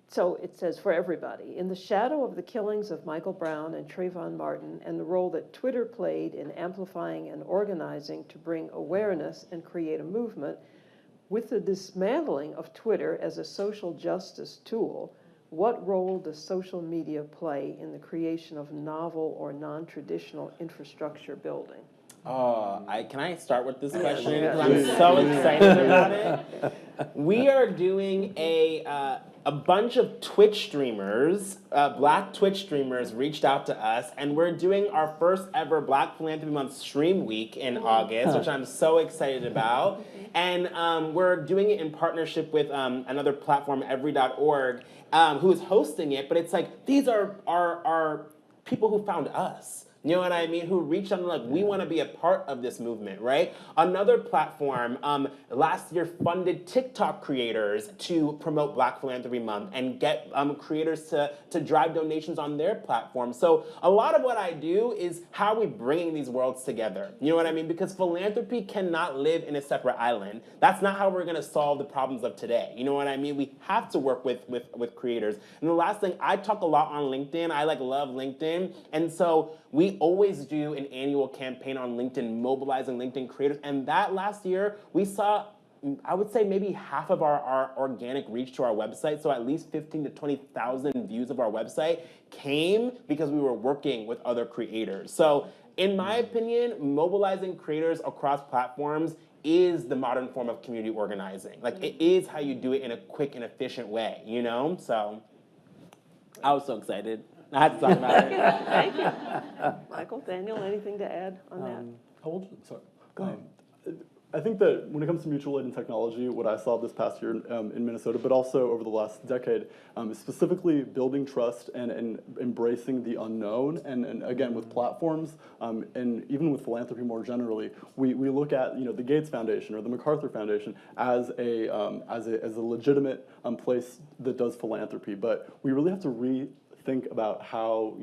So it says, for everybody, in the shadow of the killings of Michael Brown and Trayvon Martin and the role that Twitter played in amplifying and organizing to bring awareness and create a movement, with the dismantling of Twitter as a social justice tool, what role does social media play in the creation of novel or non-traditional infrastructure building? Can I start with this question? Because I'm so excited about it. We are doing a bunch of Twitch streamers, Black Twitch streamers reached out to us, and we're doing our first ever Black Philanthropy Month stream week in August, which I'm so excited about. And we're doing it in partnership with another platform, every.org, who is hosting it. But it's like, these are people who found us. You know what I mean? Who reached out and like, we want to be a part of this movement, right? Another platform last year funded TikTok creators to promote Black Philanthropy Month and get creators to drive donations on their platform. So a lot of what I do is how are we bringing these worlds together? You know what I mean? Because philanthropy cannot live in a separate island. That's not how we're going to solve the problems of today. You know what I mean? We have to work with creators. And the last thing, I talk a lot on LinkedIn. I love LinkedIn. And so we always do an annual campaign on LinkedIn, mobilizing LinkedIn creators. And that last year, we saw, I would say maybe half of our organic reach to our website, so at least 15 to 20,000 views of our website came because we were working with other creators. So in my opinion, mobilizing creators across platforms is the modern form of community organizing. Like it is how you do it in a quick and efficient way, you know? So I was so excited. I had to talk about it. Thank you. Michael, Daniel, anything to add on that? Sorry. Go ahead. I think that when it comes to mutual aid and technology, what I saw this past year in Minnesota, but also over the last decade, is specifically building trust and embracing the unknown. And again, with platforms and even with philanthropy more generally, we look at the Gates Foundation or the MacArthur Foundation as a legitimate place that does philanthropy. But we really have to think about how,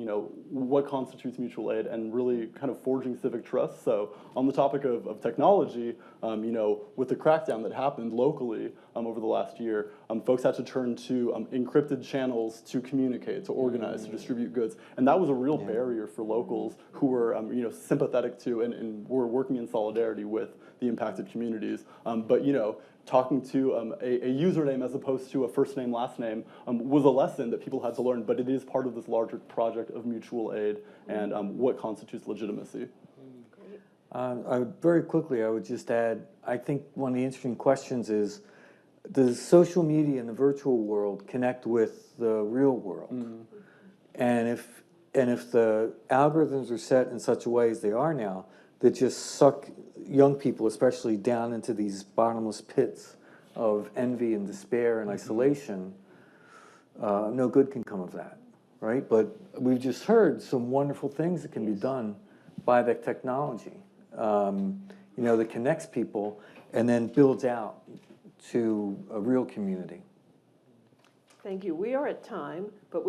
what constitutes mutual aid and really kind of forging civic trust. So on the topic of technology, with the crackdown that happened locally over the last year, folks had to turn to encrypted channels to communicate, to organize, to distribute goods. And that was a real barrier for locals who were sympathetic to and were working in solidarity with the impacted communities. But talking to a username as opposed to a first name, last name was a lesson that people had to learn, but it is part of this larger project of mutual aid and what constitutes legitimacy. Very quickly, I would just add, I think one of the interesting questions is, does social media in the virtual world connect with the real world? And if the algorithms are set in such a way as they are now, that just suck young people, especially, down into these bottomless pits of envy and despair and isolation, no good can come of that, right? But we've just heard some wonderful things that can be done by the technology, that connects people and then builds out to a real community. Thank you. We are at time, but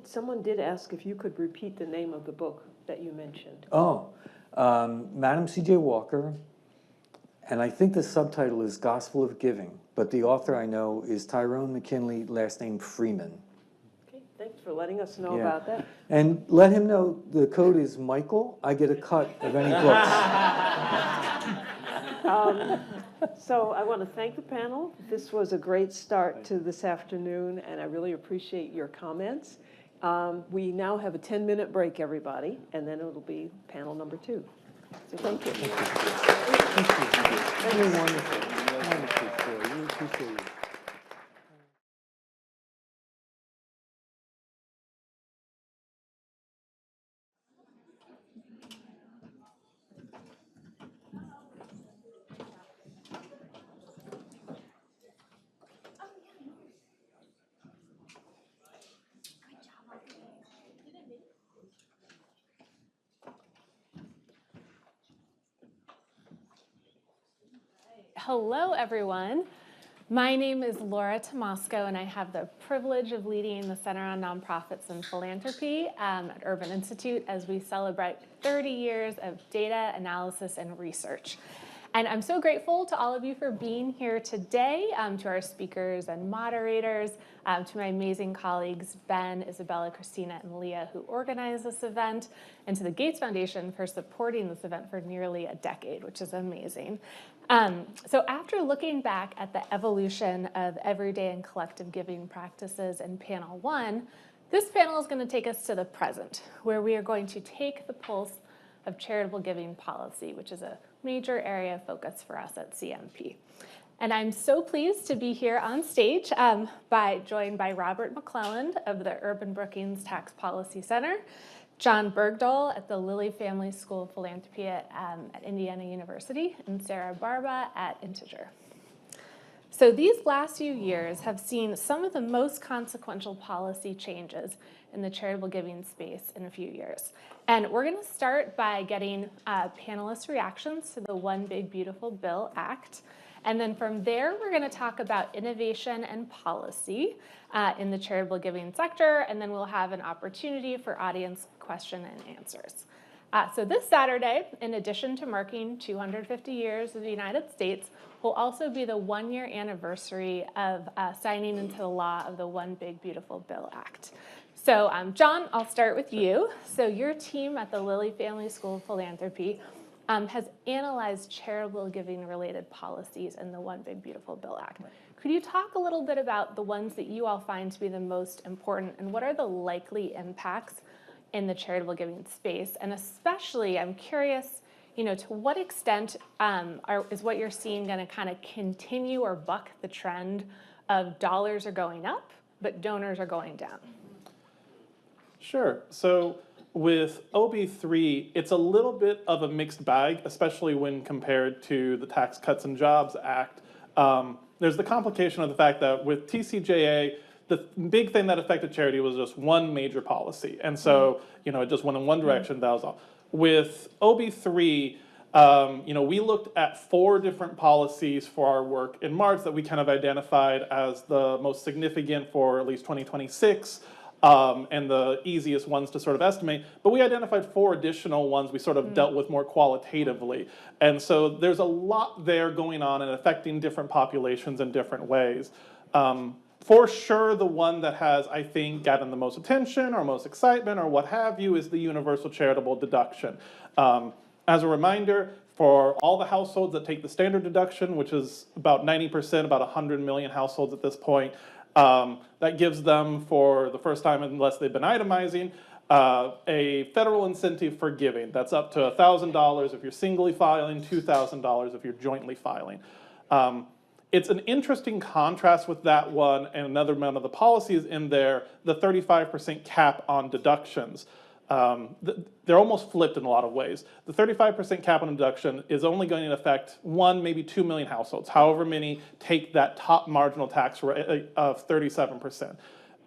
someone did ask if you could repeat the name of the book that you mentioned. Madam C.J. Walker, and I think the subtitle is Gospel of Giving, but the author I know is Tyrone McKinley, last name Freeman. Okay, thanks for letting us know about that. And let him know the code is Michael. I get a cut of any books. So I want to thank the panel. This was a great start to this afternoon, and I really appreciate your comments. We now have a 10-minute break, everybody, and then it'll be panel number 2. So thank you. Thank you. You're wonderful. Wonderful, Troy. We appreciate you. Hello, everyone. My name is Laura Tomasco, and I have the privilege of leading the Center on Nonprofits and Philanthropy at Urban Institute as we celebrate 30 years of data analysis and research. And I'm so grateful to all of you for being here today, to our speakers and moderators, to my amazing colleagues, Ben, Isabella, Christina, and Leah, who organized this event, and to the Gates Foundation for supporting this event for nearly a decade, which is amazing. So after looking back at the evolution of everyday and collective giving practices in panel 1, this panel is going to take us to the present, where we are going to take the pulse of charitable giving policy, which is a major area of focus for us at CNP. And I'm so pleased to be here on stage, joined by Robert McClelland of the Urban Brookings Tax Policy Center, John Bergdahl at the Lilly Family School of Philanthropy at Indiana University, and Sarah Barba at Integer. So these last few years have seen some of the most consequential policy changes in the charitable giving space in a few years. And we're going to start by getting panelists' reactions to the One Big Beautiful Bill Act. And then from there, we're going to talk about innovation and policy in the charitable giving sector. And then we'll have an opportunity for audience question and answers. So this Saturday, in addition to marking 250 years of the United States, will also be the 1-year anniversary of signing into the law of the One Big Beautiful Bill Act. So John, I'll start with you. So your team at the Lilly Family School of Philanthropy has analyzed charitable giving related policies in the One Big Beautiful Bill Act. Could you talk a little bit about the ones that you all find to be the most important, and what are the likely impacts in the charitable giving space? And especially, I'm curious, to what extent is what you're seeing going to kind of continue or buck the trend of dollars are going up, but donors are going down? Sure. So with OB3, it's a little bit of a mixed bag, especially when compared to the Tax Cuts and Jobs Act. There's the complication of the fact that with TCJA, the big thing that affected charity was just one major policy. And so, it just went in one direction, that was all. With OB3, we looked at 4 different policies for our work in March that we kind of identified as the most significant for at least 2026. And the easiest ones to sort of estimate, but we identified 4 additional ones we sort of dealt with more qualitatively. And so there's a lot there going on and affecting different populations in different ways. For sure, the one that has, I think, gotten the most attention or most excitement or what have you is the universal charitable deduction. As a reminder, for all the households that take the standard deduction, which is about 90%, about 100 million households at this point, that gives them, for the first time, unless they've been itemizing, a federal incentive for giving. That's up to $1,000 if you're singly filing, $2,000 if you're jointly filing. It's an interesting contrast with that one and another amount of the policies in there, the 35% cap on deductions. They're almost flipped in a lot of ways. The 35% cap on deduction is only going to affect 1, maybe 2 million households, however many take that top marginal tax rate of 37%.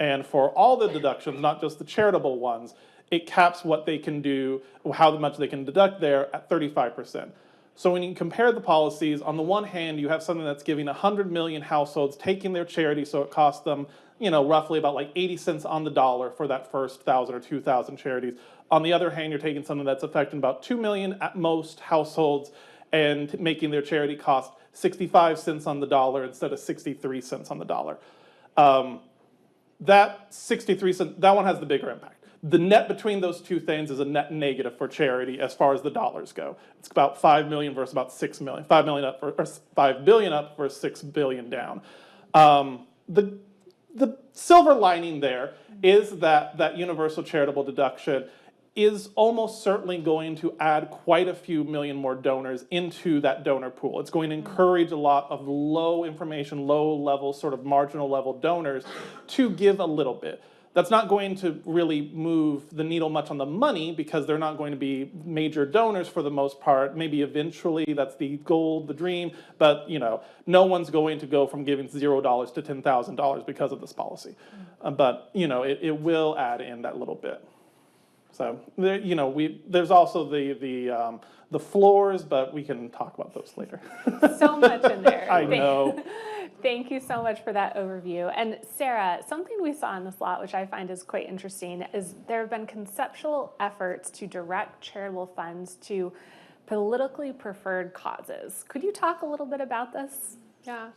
And for all the deductions, not just the charitable ones, it caps what they can do, how much they can deduct there at 35%. So when you compare the policies, on the one hand, you have something that's giving 100 million households taking their charity, so it costs them roughly about like 80 cents on the dollar for that first 1,000 or 2,000 charities. On the other hand, you're taking something that's affecting about 2 million at most households and making their charity cost 65 cents on the dollar instead of 63 cents on the dollar. That 63 cents, that one has the bigger impact. The net between those two things is a net negative for charity as far as the dollars go. It's about 5 million versus about 6 million. 5 million up or 5 billion up versus 6 billion down. The silver lining there is that universal charitable deduction is almost certainly going to add quite a few million more donors into that donor pool. It's going to encourage a lot of low information, low level, sort of marginal level donors to give a little bit. That's not going to really move the needle much on the money because they're not going to be major donors for the most part. Maybe eventually that's the goal, the dream, but no one's going to go from giving $0 to $10,000 because of this policy. But it will add in that little bit. So there, there's also the floors, but we can talk about those later. So much in there. I know. Thank you so much for that overview. And Sarah, something we saw in this lot, which I find is quite interesting, is there have been conceptual efforts to direct charitable funds to politically preferred causes. Could you talk a little bit about this? Yeah.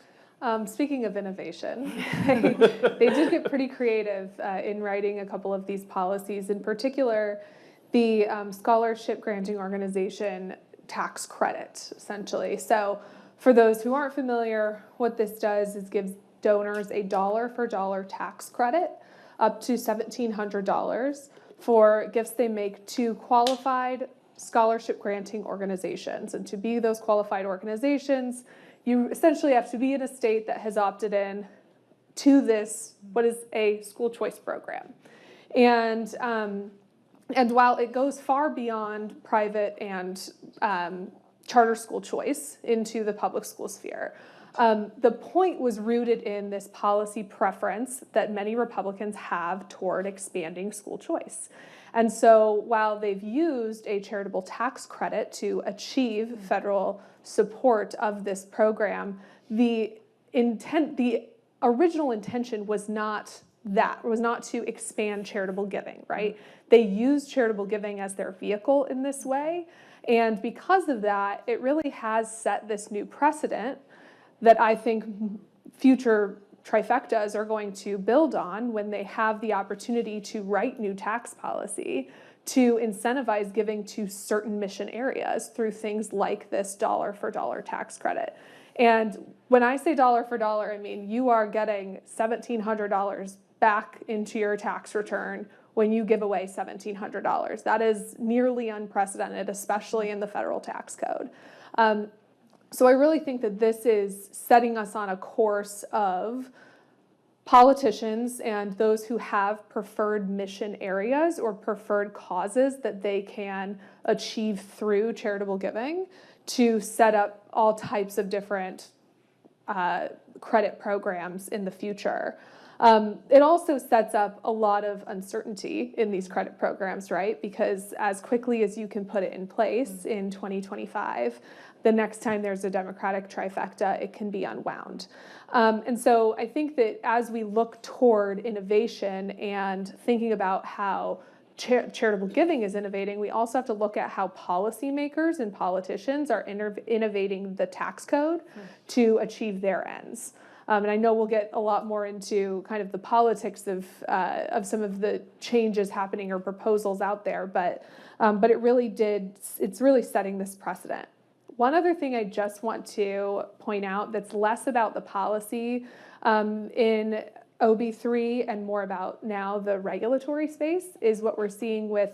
Speaking of innovation, they did get pretty creative in writing a couple of these policies. In particular, the scholarship granting organization tax credit, essentially. So for those who aren't familiar, what this does is gives donors a dollar-for-dollar tax credit up to $1,700 for gifts they make to qualified scholarship granting organizations. And to be those qualified organizations, you essentially have to be in a state that has opted in to this, what is a school choice program. And while it goes far beyond private and charter school choice into the public school sphere, the point was rooted in this policy preference that many Republicans have toward expanding school choice. And so while they've used a charitable tax credit to achieve federal support of this program, the original intention was not to expand charitable giving, right? They used charitable giving as their vehicle in this way. And because of that, it really has set this new precedent that I think future trifectas are going to build on when they have the opportunity to write new tax policy to incentivize giving to certain mission areas through things like this dollar-for-dollar tax credit. And when I say dollar for dollar, I mean you are getting $1,700 back into your tax return when you give away $1,700. That is nearly unprecedented, especially in the federal tax code. So I really think that this is setting us on a course of politicians and those who have preferred mission areas or preferred causes that they can achieve through charitable giving to set up all types of different credit programs in the future. It also sets up a lot of uncertainty in these credit programs, right? Because as quickly as you can put it in place in 2025, the next time there's a Democratic trifecta, it can be unwound. And so I think that as we look toward innovation and thinking about how charitable giving is innovating, we also have to look at how policymakers and politicians are innovating the tax code to achieve their ends. And I know we'll get a lot more into kind of the politics of some of the changes happening or proposals out there, but it's really setting this precedent. One other thing I just want to point out that's less about the policy in OB3 and more about now the regulatory space is what we're seeing with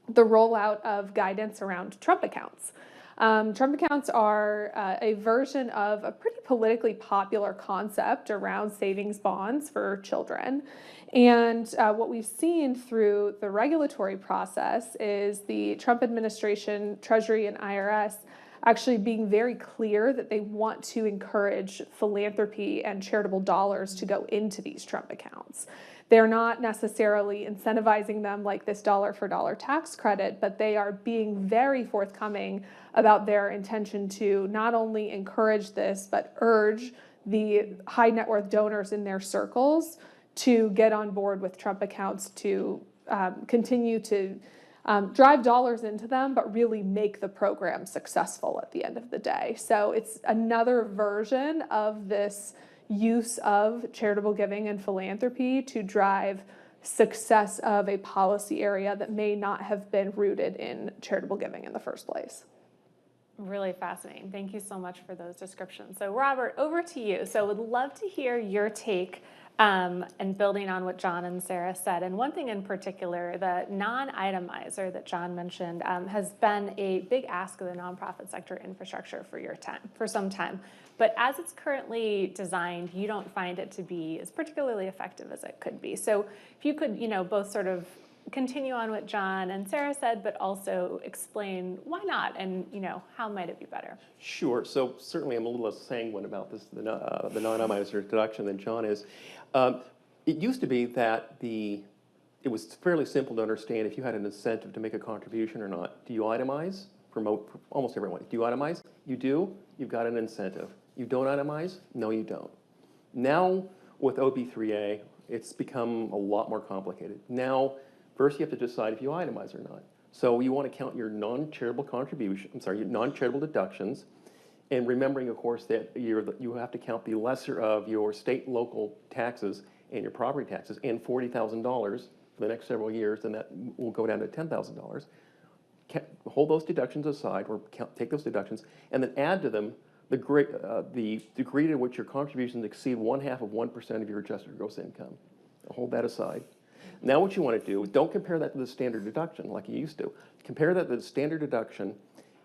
the rollout of guidance around Trump accounts. Trump accounts are a version of a pretty politically popular concept around savings bonds for children. And what we've seen through the regulatory process is the Trump administration, Treasury, and IRS actually being very clear that they want to encourage philanthropy and charitable dollars to go into these Trump accounts. They're not necessarily incentivizing them like this dollar-for-dollar tax credit, but they are being very forthcoming about their intention to not only encourage this, but urge the high net worth donors in their circles to get on board with Trump accounts to continue to drive dollars into them, but really make the program successful at the end of the day. So it's another version of this use of charitable giving and philanthropy to drive success of a policy area that may not have been rooted in charitable giving in the first place. Really fascinating. Thank you so much for those descriptions. So Robert, over to you. So would love to hear your take and building on what John and Sarah said. And one thing in particular, the non-itemizer that John mentioned has been a big ask of the nonprofit sector infrastructure for some time. But as it's currently designed, you don't find it to be as particularly effective as it could be. So if you could, both sort of continue on what John and Sarah said, but also explain why not and, how might it be better? Sure. So certainly I'm a little less sanguine about this, the non-itemizer deduction than John is. It used to be that the it was fairly simple to understand if you had an incentive to make a contribution or not. Do you itemize? For almost everyone. Do you itemize? You do, you've got an incentive. You don't itemize? No, you don't. Now, with OB3A, it's become a lot more complicated. Now, first you have to decide if you itemize or not. So you want to count your non-charitable your non-charitable deductions, and remembering, of course, that you have to count the lesser of your state and local taxes and your property taxes, and $40,000 for the next several years, and that will go down to $10,000. Hold those deductions aside, or take those deductions, and then add to them the degree to which your contributions exceed 1/2 of 1% of your adjusted gross income. Hold that aside. Now what you want to do is don't compare that to the standard deduction like you used to. Compare that to the standard deduction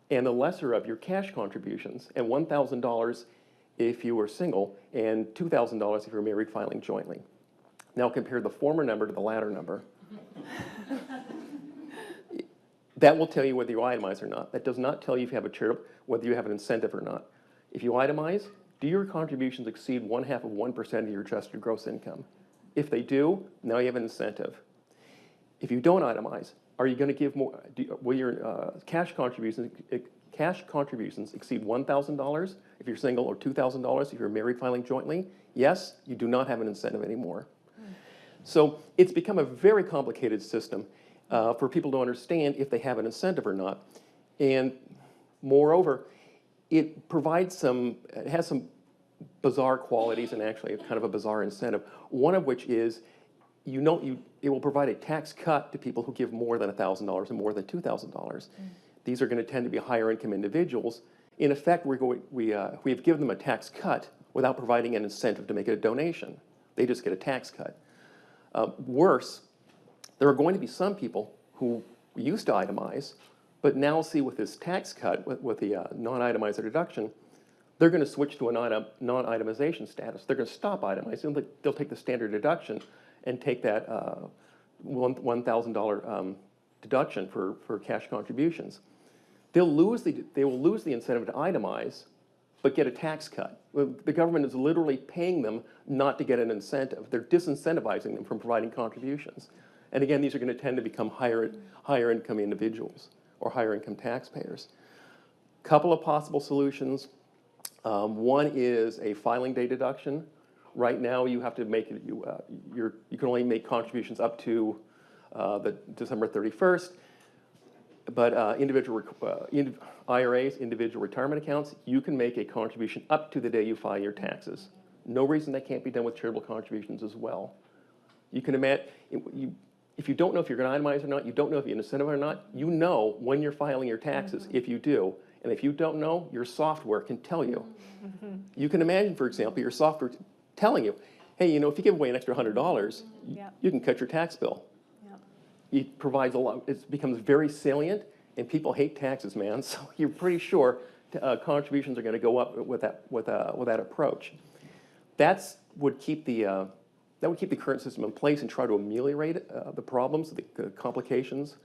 and the lesser of your cash contributions, and $1,000 if you were single, and $2,000 if you're married filing jointly. Now compare the former number to the latter number. That will tell you whether you itemize or not. That does not tell you if you have whether you have an incentive or not. If you itemize, do your contributions exceed 1/2 of 1% of your adjusted gross income? If they do, now you have an incentive. If you don't itemize, are you going to give more? Will your cash contributions exceed $1,000 if you're single, or $2,000 if you're married filing jointly? Yes, you do not have an incentive anymore. So it's become a very complicated system for people to understand if they have an incentive or not. And moreover, it has some bizarre qualities, and actually kind of a bizarre incentive. One of which is, it will provide a tax cut to people who give more than $1,000 and more than $2,000. These are going to tend to be higher income individuals. In effect, we have given them a tax cut without providing an incentive to make a donation. They just get a tax cut. Worse, there are going to be some people who used to itemize, but now see with this tax cut, with the non-itemizer deduction, they're going to switch to a non-itemization status. They're going to stop itemizing. They'll take the standard deduction and take that $1,000 deduction for cash contributions. They will lose the incentive to itemize, but get a tax cut. The government is literally paying them not to get an incentive. They're disincentivizing them from providing contributions. And again, these are going to tend to become higher income individuals or higher income taxpayers. Couple of possible solutions. One is a filing day deduction. Right now, you have to make it. You can only make contributions up to the December 31st. But IRAs, individual retirement accounts, you can make a contribution up to the day you file your taxes. No reason that can't be done with charitable contributions as well. You can imagine, if you don't know if you're going to itemize or not, you don't know if you have an incentive or not, you know when you're filing your taxes, if you do. And if you don't know, your software can tell you. You can imagine, for example, your software telling you, hey, if you give away an extra $100, you can cut your tax bill. It provides a lot. It becomes very salient, and people hate taxes, man. So you're pretty sure contributions are going to go up with that approach. That would keep the current system in place and try to ameliorate the problems, the complications.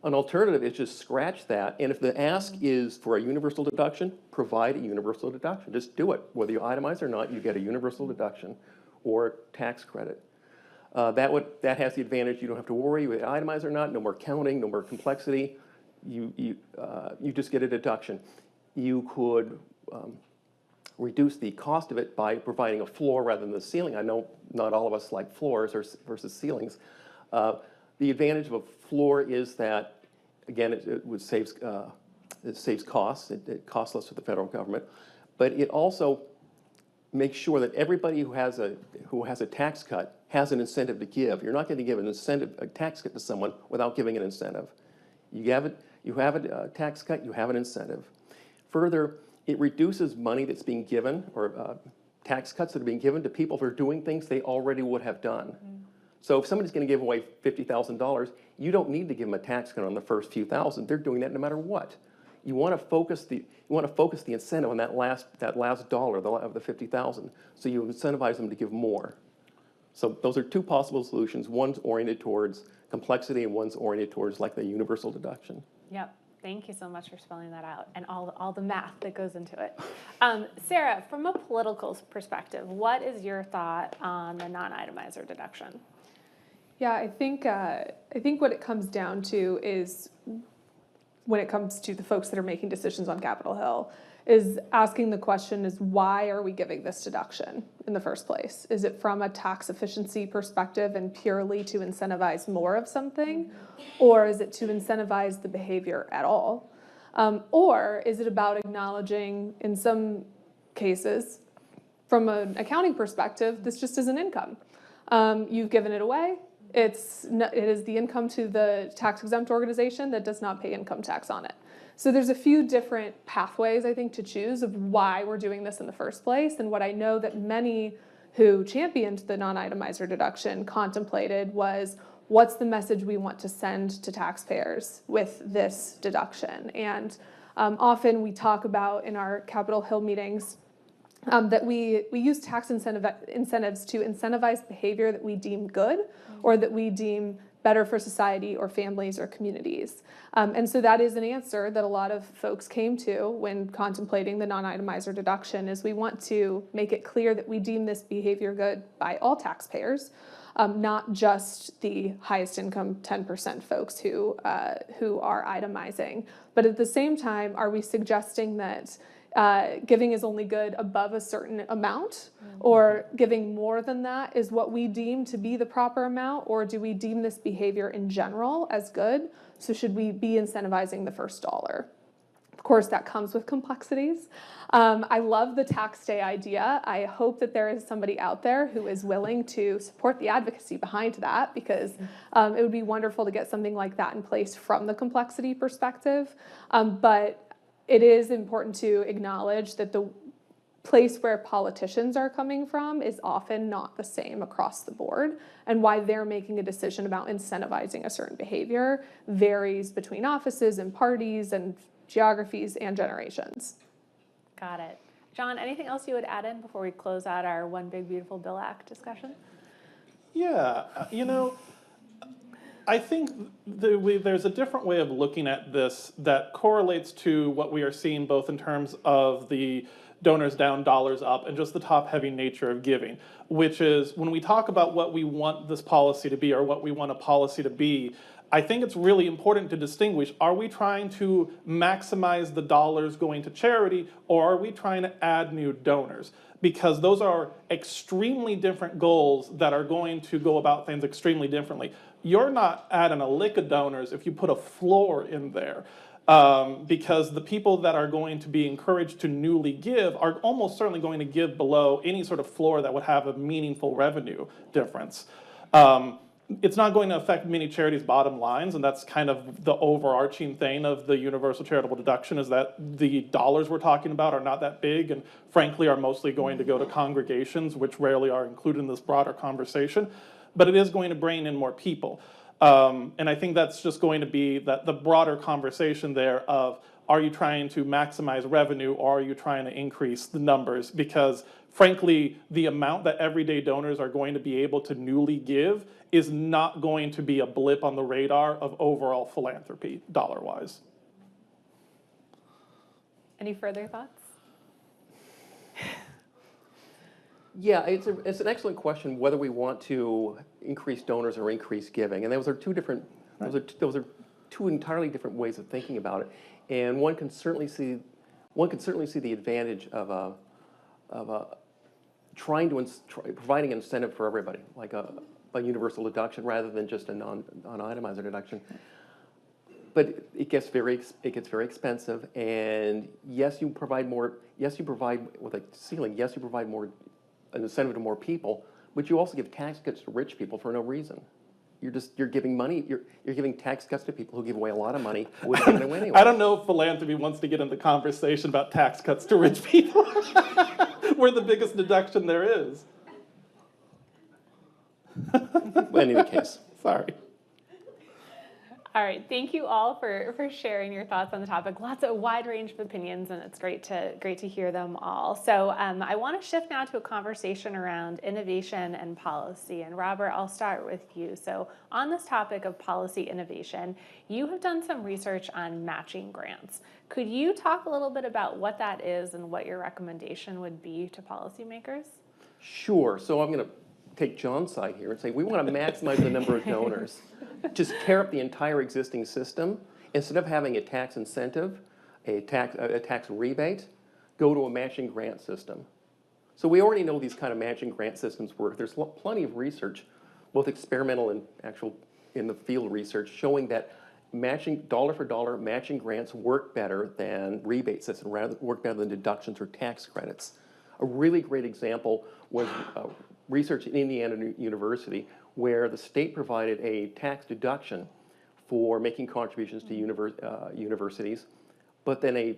An alternative is just scratch that, and if the ask is for a universal deduction, provide a universal deduction. Just do it. Whether you itemize or not, you get a universal deduction or tax credit. That has the advantage, you don't have to worry whether you itemize or not, no more counting, no more complexity. You just get a deduction. You could reduce the cost of it by providing a floor rather than the ceiling. I know not all of us like floors versus ceilings. The advantage of a floor is that, again, it saves costs. It costs less to the federal government, but it also makes sure that everybody who has a tax cut has an incentive to give. You're not going to give a tax cut to someone without giving an incentive. You have a tax cut, you have an incentive. Further, it reduces money that's being given, or tax cuts that are being given to people for doing things they already would have done. So if somebody's going to give away $50,000, you don't need to give them a tax cut on the first few thousand. They're doing that no matter what. You want to focus the incentive on that last dollar of the $50,000. So you incentivize them to give more. So those are two possible solutions. One's oriented towards complexity, and one's oriented towards like the universal deduction. Yep. Thank you so much for spelling that out and all the math that goes into it. Sarah, from a political perspective, what is your thought on the non-itemizer deduction? Yeah, I think what it comes down to is, when it comes to the folks that are making decisions on Capitol Hill, is asking the question is, why are we giving this deduction in the first place? Is it from a tax efficiency perspective and purely to incentivize more of something? Or is it to incentivize the behavior at all? Or is it about acknowledging, in some cases, from an accounting perspective, this just isn't income. You've given it away. It is the income to the tax-exempt organization that does not pay income tax on it. So there's a few different pathways, I think, to choose of why we're doing this in the first place. And what I know that many who championed the non-itemizer deduction contemplated was, what's the message we want to send to taxpayers with this deduction? And often we talk about in our Capitol Hill meetings that we use tax incentives to incentivize behavior that we deem good or that we deem better for society or families or communities. And so that is an answer that a lot of folks came to when contemplating the non-itemizer deduction, is we want to make it clear that we deem this behavior good by all taxpayers, not just the highest income 10% folks who are itemizing. But at the same time, are we suggesting that giving is only good above a certain amount, or giving more than that is what we deem to be the proper amount, or do we deem this behavior in general as good? So should we be incentivizing the first dollar? Of course, that comes with complexities. I love the tax day idea. I hope that there is somebody out there who is willing to support the advocacy behind that, because it would be wonderful to get something like that in place from the complexity perspective. But it is important to acknowledge that the place where politicians are coming from is often not the same across the board, and why they're making a decision about incentivizing a certain behavior varies between offices and parties and geographies and generations. Got it. John, anything else you would add in before we close out our One Big Beautiful Bill Act discussion? Yeah, I think there's a different way of looking at this that correlates to what we are seeing both in terms of the donors down, dollars up, and just the top-heavy nature of giving, which is when we talk about what we want this policy to be or what we want a policy to be, I think it's really important to distinguish, are we trying to maximize the dollars going to charity, or are we trying to add new donors? Because those are extremely different goals that are going to go about things extremely differently. You're not adding a lick of donors if you put a floor in there. Because the people that are going to be encouraged to newly give are almost certainly going to give below any sort of floor that would have a meaningful revenue difference. It's not going to affect many charities' bottom lines, and that's kind of the overarching thing of the universal charitable deduction, is that the dollars we're talking about are not that big, and frankly are mostly going to go to congregations, which rarely are included in this broader conversation, but it is going to bring in more people. And I think that's just going to be the broader conversation there of, are you trying to maximize revenue, or are you trying to increase the numbers? Because frankly, the amount that everyday donors are going to be able to newly give is not going to be a blip on the radar of overall philanthropy, dollar-wise. Any further thoughts? Yeah, it's an excellent question whether we want to increase donors or increase giving, and those are two entirely different ways of thinking about it. And one can certainly see the advantage of providing an incentive for everybody, like a universal deduction rather than just a non-itemizer deduction. But it gets very expensive, and yes, you provide more. Yes, you provide with a ceiling. Yes, you provide more, an incentive to more people, but you also give tax cuts to rich people for no reason. You're giving money. You're giving tax cuts to people who give away a lot of money who wouldn't give it away anyway. I don't know if philanthropy wants to get into conversation about tax cuts to rich people. We're the biggest deduction there is. In any case, sorry. All right, thank you all for sharing your thoughts on the topic. A wide range of opinions, and it's great to hear them all. So I want to shift now to a conversation around innovation and policy. And Robert, I'll start with you. So on this topic of policy innovation, you have done some research on matching grants. Could you talk a little bit about what that is and what your recommendation would be to policymakers? sure. So I'm going to take John's side here and say, we want to maximize the number of donors. Just tear up the entire existing system. Instead of having a tax incentive, a tax rebate, go to a matching grant system. So we already know these kind of matching grant systems work. There's plenty of research, both experimental and actual in the field research, showing that matching dollar for dollar matching grants work better than rebate systems, work better than deductions or tax credits. A really great example was research at Indiana University, where the state provided a tax deduction for making contributions to universities, but then a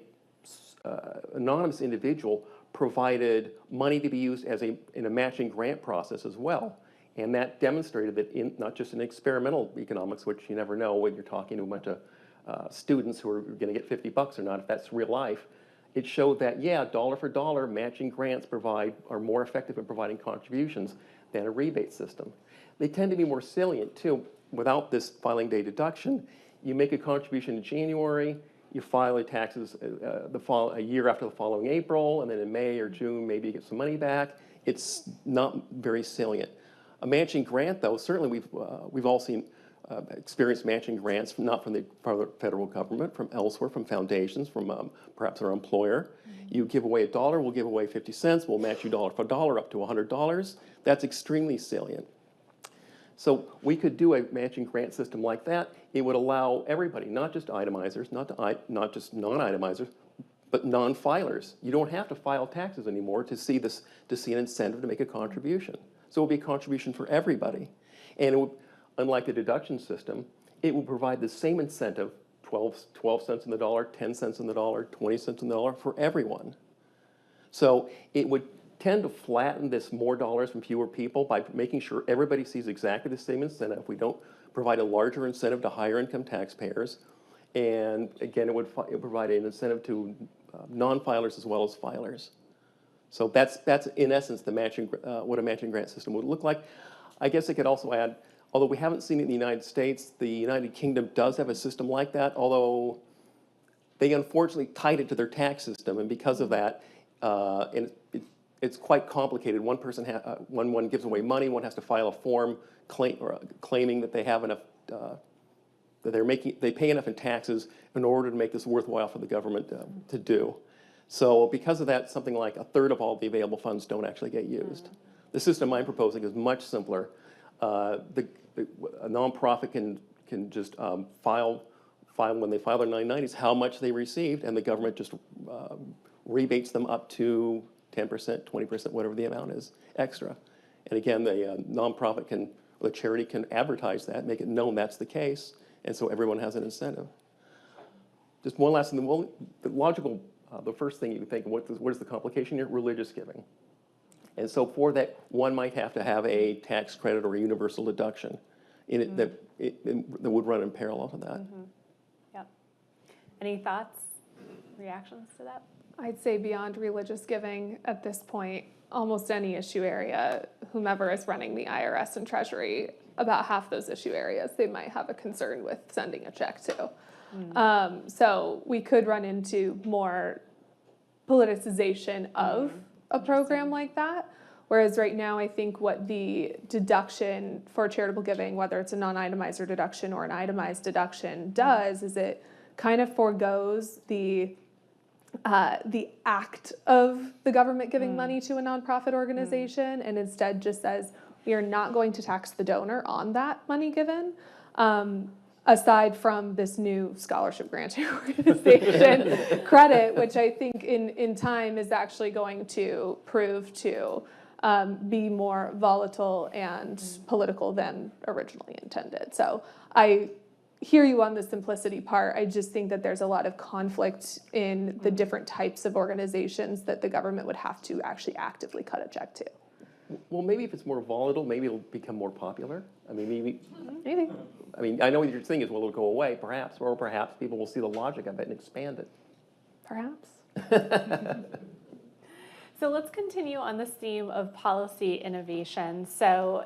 anonymous individual provided money to be used as in a matching grant process as well. And that demonstrated that not just in experimental economics, which you never know when you're talking to a bunch of students who are going to get $50 or not, if that's real life, it showed that, yeah, dollar for dollar, matching grants are more effective in providing contributions than a rebate system. They tend to be more salient, too. Without this filing day deduction, you make a contribution in January, you file your taxes a year after the following April, and then in May or June, maybe you get some money back. It's not very salient. A matching grant, though, certainly we've all seen experienced matching grants, not from the federal government, from elsewhere, from foundations, from perhaps our employer. You give away $1, we'll give away 50 cents, we'll match you dollar for dollar up to $100. That's extremely salient. So we could do a matching grant system like that. It would allow everybody, not just itemizers, not just non-itemizers, but non-filers. You don't have to file taxes anymore to see an incentive to make a contribution. So it will be a contribution for everybody. And it would, unlike the deduction system, it will provide the same incentive, 12 cents on the dollar, 10 cents on the dollar, 20 cents on the dollar for everyone. So it would tend to flatten this more dollars from fewer people by making sure everybody sees exactly the same incentive. We don't provide a larger incentive to higher income taxpayers. And again, it would provide an incentive to non-filers as well as filers. So that's in essence the matching, what a matching grant system would look like. I guess I could also add, although we haven't seen it in the United States, the United Kingdom does have a system like that, although they unfortunately tied it to their tax system, and because of that, it's quite complicated. One person, when one gives away money, one has to file a form claiming that they have enough, that they pay enough in taxes in order to make this worthwhile for the government to do. So because of that, something like a third of all the available funds don't actually get used. The system I'm proposing is much simpler. A nonprofit can just file when they file their 990s how much they received, and the government just rebates them up to 10%, 20%, whatever the amount is extra. And again, the nonprofit the charity can advertise that, make it known that's the case, and so everyone has an incentive. Just one last thing, the first thing you think, what is the complication here? Religious giving. And so for that, one might have to have a tax credit or a universal deduction in it that would run in parallel to that. Yep. Any thoughts, reactions to that? I'd say beyond religious giving at this point, almost any issue area, whomever is running the IRS and Treasury, about half those issue areas, they might have a concern with sending a check to. So we could run into more politicization of a program like that. Whereas right now, I think what the deduction for charitable giving, whether it's a non-itemizer deduction or an itemized deduction, does is it kind of forgoes the act of the government giving money to a nonprofit organization and instead just says, we are not going to tax the donor on that money given, aside from this new scholarship granting organization credit, which I think in time is actually going to prove to be more volatile and political than originally intended. So I hear you on the simplicity part. I just think that there's a lot of conflict in the different types of organizations that the government would have to actually actively cut a check to. Well, maybe if it's more volatile, maybe it'll become more popular. I mean, maybe. I mean, I know what you're saying is, well, it'll go away, perhaps, or perhaps people will see the logic of it and expand it. Perhaps. So let's continue on this theme of policy innovation. So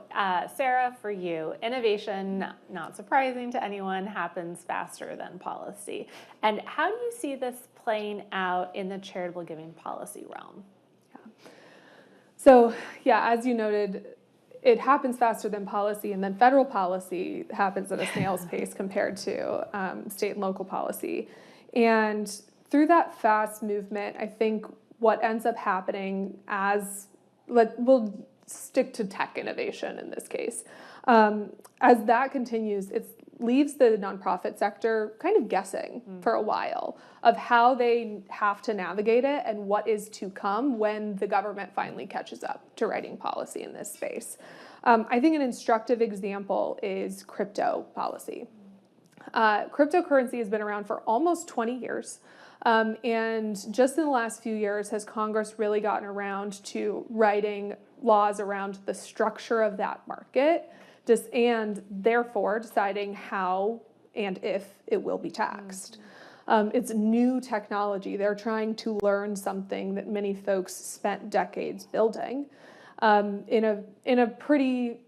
Sarah, for you, innovation, not surprising to anyone, happens faster than policy. And how do you see this playing out in the charitable giving policy realm? So yeah, as you noted, it happens faster than policy, and then federal policy happens at a snail's pace compared to state and local policy. And through that fast movement, I think what ends up happening we'll stick to tech innovation in this case. As that continues, it leaves the nonprofit sector kind of guessing for a while of how they have to navigate it and what is to come when the government finally catches up to writing policy in this space. I think an instructive example is crypto policy. Cryptocurrency has been around for almost 20 years. And just in the last few years has Congress really gotten around to writing laws around the structure of that market, and therefore deciding how and if it will be taxed. It's new technology. They're trying to learn something that many folks spent decades building in a pretty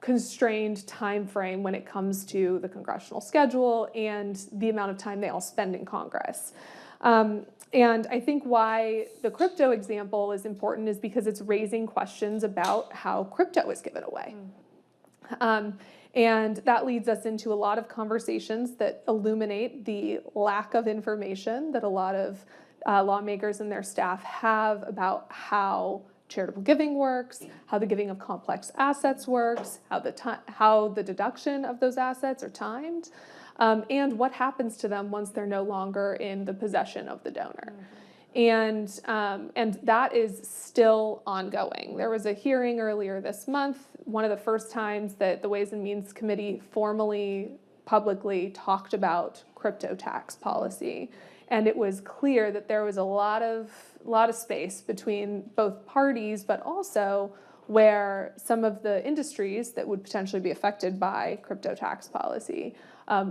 constrained time frame when it comes to the congressional schedule and the amount of time they all spend in Congress. And I think why the crypto example is important is because it's raising questions about how crypto is given away. And that leads us into a lot of conversations that illuminate the lack of information that a lot of lawmakers and their staff have about how charitable giving works, how the giving of complex assets works, how the deduction of those assets are timed, and what happens to them once they're no longer in the possession of the donor. And that is still ongoing. There was a hearing earlier this month, one of the first times that the Ways and Means Committee formally, publicly talked about crypto tax policy. And it was clear that there was a lot of space between both parties, but also where some of the industries that would potentially be affected by crypto tax policy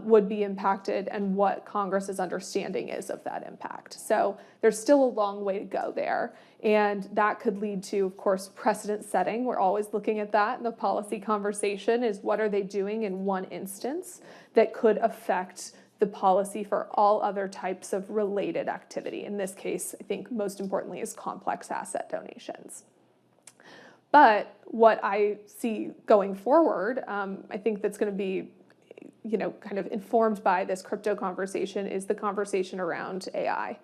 would be impacted and what Congress's understanding is of that impact. So there's still a long way to go there. And that could lead to, of course, precedent setting. We're always looking at that in the policy conversation is what are they doing in one instance that could affect the policy for all other types of related activity. In this case, I think most importantly is complex asset donations. But what I see going forward, I think that's going to be kind of informed by this crypto conversation is the conversation around AI.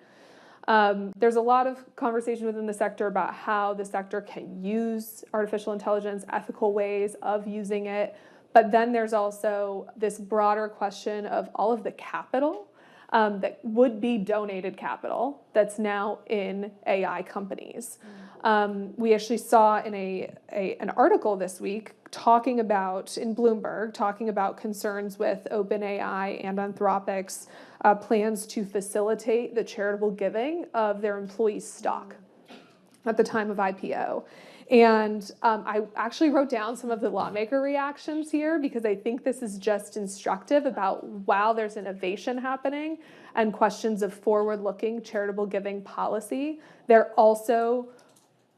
There's a lot of conversation within the sector about how the sector can use artificial intelligence, ethical ways of using it. But then there's also this broader question of all of the capital that would be donated capital that's now in AI companies. We actually saw in an article this week in Bloomberg, talking about concerns with OpenAI and Anthropic's plans to facilitate the charitable giving of their employees' stock at the time of IPO. And I actually wrote down some of the lawmaker reactions here because I think this is just instructive about while there's innovation happening and questions of forward-looking charitable giving policy, they're also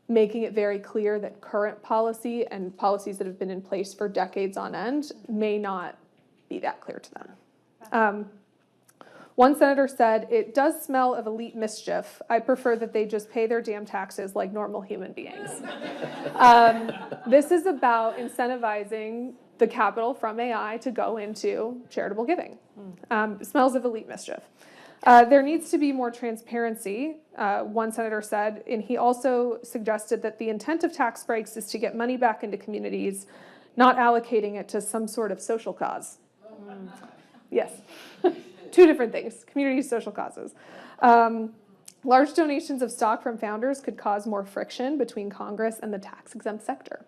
making it very clear that current policy and policies that have been in place for decades on end may not be that clear to them. One senator said, "It does smell of elite mischief. I prefer that they just pay their damn taxes like normal human beings." This is about incentivizing the capital from AI to go into charitable giving. It smells of elite mischief. There needs to be more transparency, one senator said, and he also suggested that the intent of tax breaks is to get money back into communities, not allocating it to some sort of social cause. Yes. Two different things, community social causes. Large donations of stock from founders could cause more friction between Congress and the tax-exempt sector,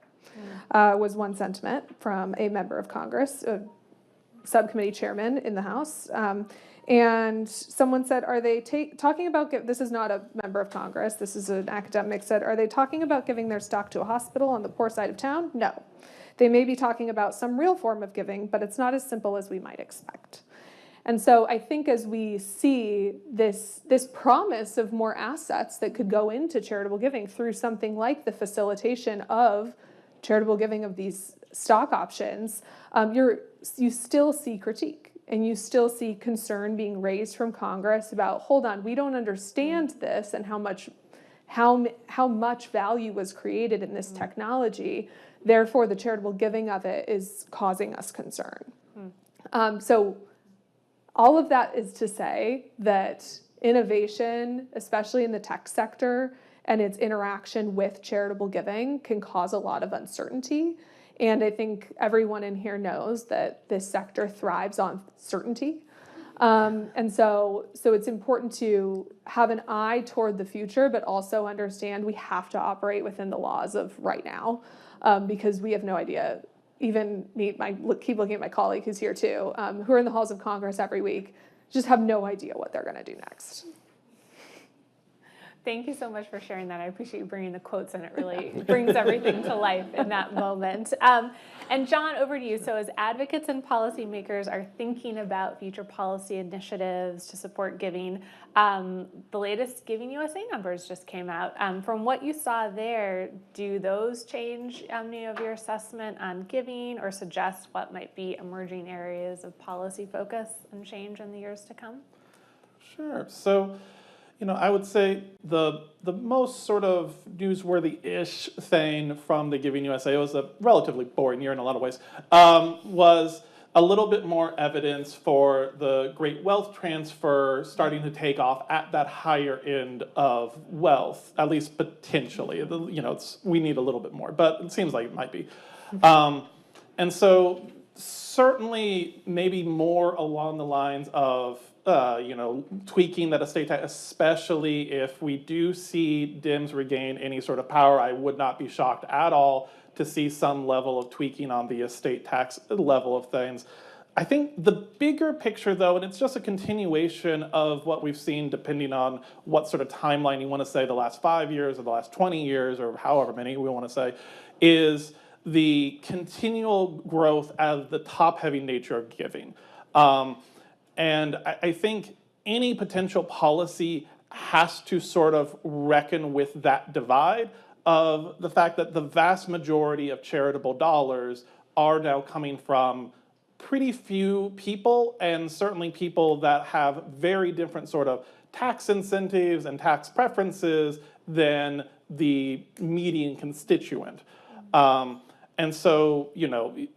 was one sentiment from a member of Congress, a subcommittee chairman in the House. And someone said, are they talking about, this is not a member of Congress, this is an academic, said, are they talking about giving their stock to a hospital on the poor side of town? No. They may be talking about some real form of giving, but it's not as simple as we might expect. And so I think as we see this promise of more assets that could go into charitable giving through something like the facilitation of charitable giving of these stock options, you still see critique and you still see concern being raised from Congress about, hold on, we don't understand this and how how much value was created in this technology. Therefore, the charitable giving of it is causing us concern. So all of that is to say that innovation, especially in the tech sector, and its interaction with charitable giving can cause a lot of uncertainty. And I think everyone in here knows that this sector thrives on certainty. And so it's important to have an eye toward the future, but also understand we have to operate within the laws of right now, because we have no idea. Even me, keep looking at my colleague who's here too, who are in the halls of Congress every week, just have no idea what they're going to do next. Thank you so much for sharing that. I appreciate you bringing the quotes, and it really brings everything to life in that moment. And John, over to you. So as advocates and policymakers are thinking about future policy initiatives to support giving, the latest Giving USA numbers just came out. From what you saw there, do those change any of your assessment on giving or suggest what might be emerging areas of policy focus and change in the years to come? Sure. So, I would say the most sort of newsworthy-ish thing from the Giving USA, it was a relatively boring year in a lot of ways, was a little bit more evidence for the great wealth transfer starting to take off at that higher end of wealth, at least potentially. We need a little bit more, but it seems like it might be. And so certainly maybe more along the lines of tweaking that estate tax, especially if we do see Dems regain any sort of power. I would not be shocked at all to see some level of tweaking on the estate tax level of things. I think the bigger picture, though, and it's just a continuation of what we've seen depending on what sort of timeline you want to say, the last 5 years or the last 20 years or however many we want to say, is the continual growth of the top-heavy nature of giving. And I think any potential policy has to sort of reckon with that divide of the fact that the vast majority of charitable dollars are now coming from pretty few people, and certainly people that have very different sort of tax incentives and tax preferences than the median constituent. And so,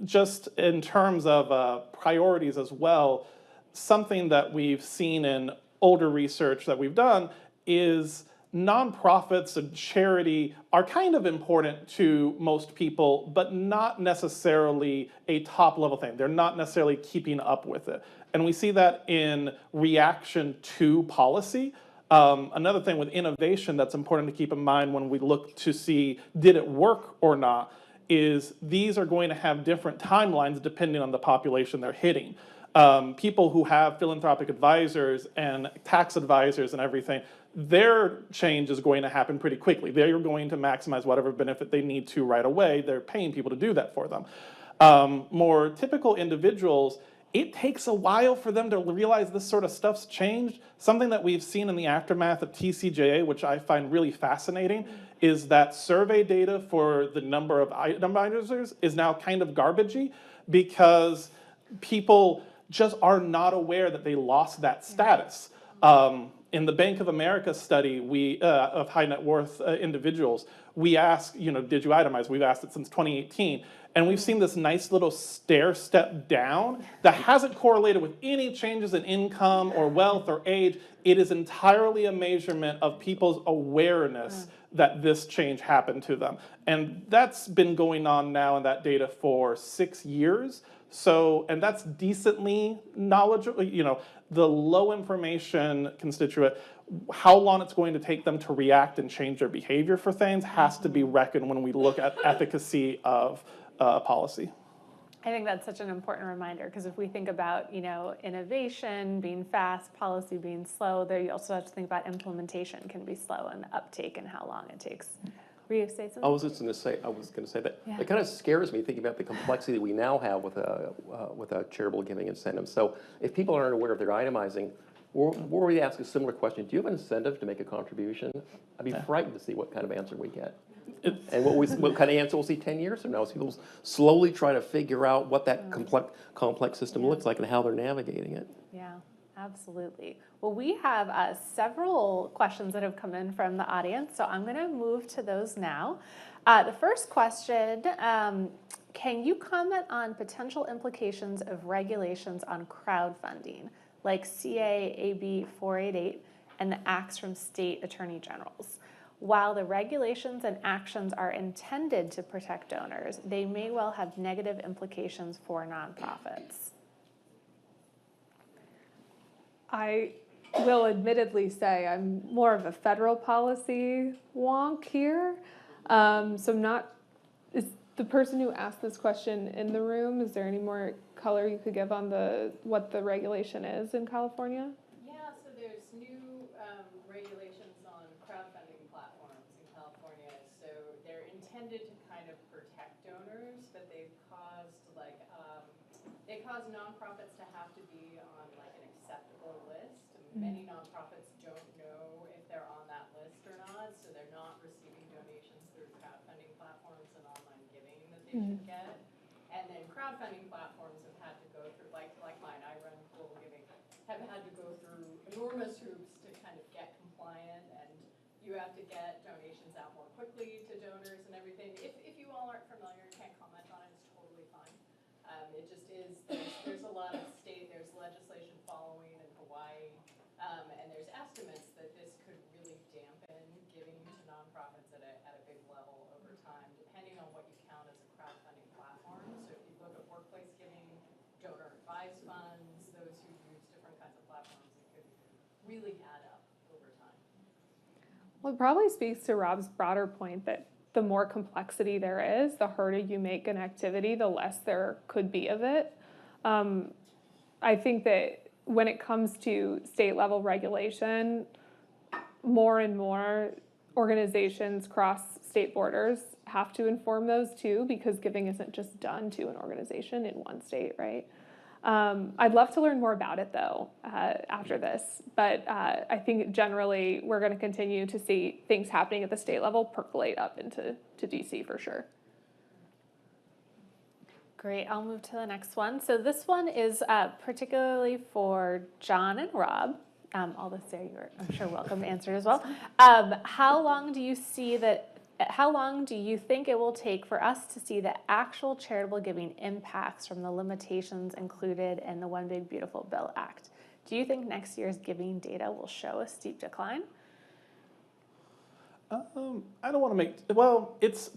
just in terms of priorities as well, something that we've seen in older research that we've done is nonprofits and charity are kind of important to most people, but not necessarily a top level thing. They're not necessarily keeping up with it. And we see that in reaction to policy. Another thing with innovation that's important to keep in mind when we look to see did it work or not is these are going to have different timelines depending on the population they're hitting. People who have philanthropic advisors and tax advisors and everything, their change is going to happen pretty quickly. They're going to maximize whatever benefit they need to right away. They're paying people to do that for them. More typical individuals, it takes a while for them to realize this sort of stuff's changed. Something that we've seen in the aftermath of TCJA, which I find really fascinating, is that survey data for the number of itemizers is now kind of garbagey because people just are not aware that they lost that status. In the Bank of America study of high net worth individuals, we asked, did you itemize? We've asked it since 2018. And we've seen this nice little stair step down that hasn't correlated with any changes in income or wealth or age. It is entirely a measurement of people's awareness that this change happened to them. And that's been going on now in that data for 6 years. So, and that's decently knowledgeable, the low information constituent, how long it's going to take them to react and change their behavior for things has to be reckoned when we look at efficacy of policy. I think that's such an important reminder because if we think about, innovation being fast, policy being slow, there you also have to think about implementation can be slow and the uptake and how long it takes. Were you say something? I was going to say that it kind of scares me thinking about the complexity we now have with a charitable giving incentive. So if people aren't aware of their itemizing, or we ask a similar question, do you have an incentive to make a contribution? I'd be frightened to see what kind of answer we get. And what kind of answer we'll see 10 years from now is people slowly try to figure out what that complex system looks like and how they're navigating it. Yeah, Absolutely. Well, we have several questions that have come in from the audience, so I'm going to move to those now. The first question, can you comment on potential implications of regulations on crowdfunding, like CA AB 488 and the acts from state attorney generals? While the regulations and actions are intended to protect donors, they may well have negative implications for nonprofits. I will admittedly say I'm more of a federal policy wonk here. So I'm not, is the person who asked this question in the room, is there any more color you could give on what the regulation is in California? Yeah, so there's new regulations on crowdfunding platforms in California. So they're intended to kind of protect donors, but they've caused they cause nonprofits to have to be on like an acceptable list. Many nonprofits don't know if they're on that list or not, so they're not receiving donations through crowdfunding platforms and online giving that they should get. And then crowdfunding platforms have had to go through, like mine, I run Global Giving, have had to go through enormous hoops to kind of get compliant, and you have to get donations out more quickly to donors and everything. If you all aren't familiar and can't comment on it, it's totally fine. It just is, there's a lot of there's legislation following in Hawaii, and there's estimates that this could really dampen giving to nonprofits at a big level over time, depending on what you count as a crowdfunding platform. So if you look at workplace giving, donor advised funds, those who use different kinds of platforms, it could really add up over time. Well, it probably speaks to Rob's broader point that the more complexity there is, the harder you make an activity, the less there could be of it. I think that when it comes to state level regulation, more and more organizations cross state borders have to inform those too, because giving isn't just done to an organization in one state, right? I'd love to learn more about it though after this, but I think generally we're going to continue to see things happening at the state level percolate up into DC for sure. Great, I'll move to the next one. So this one is particularly for John and Rob. Although Sarah, you're, I'm sure, welcome to answer as well. How long do you think it will take for us to see the actual charitable giving impacts from the limitations included in the One Big Beautiful Bill Act? Do you think next year's giving data will show a steep decline? I don't want to make, well, it's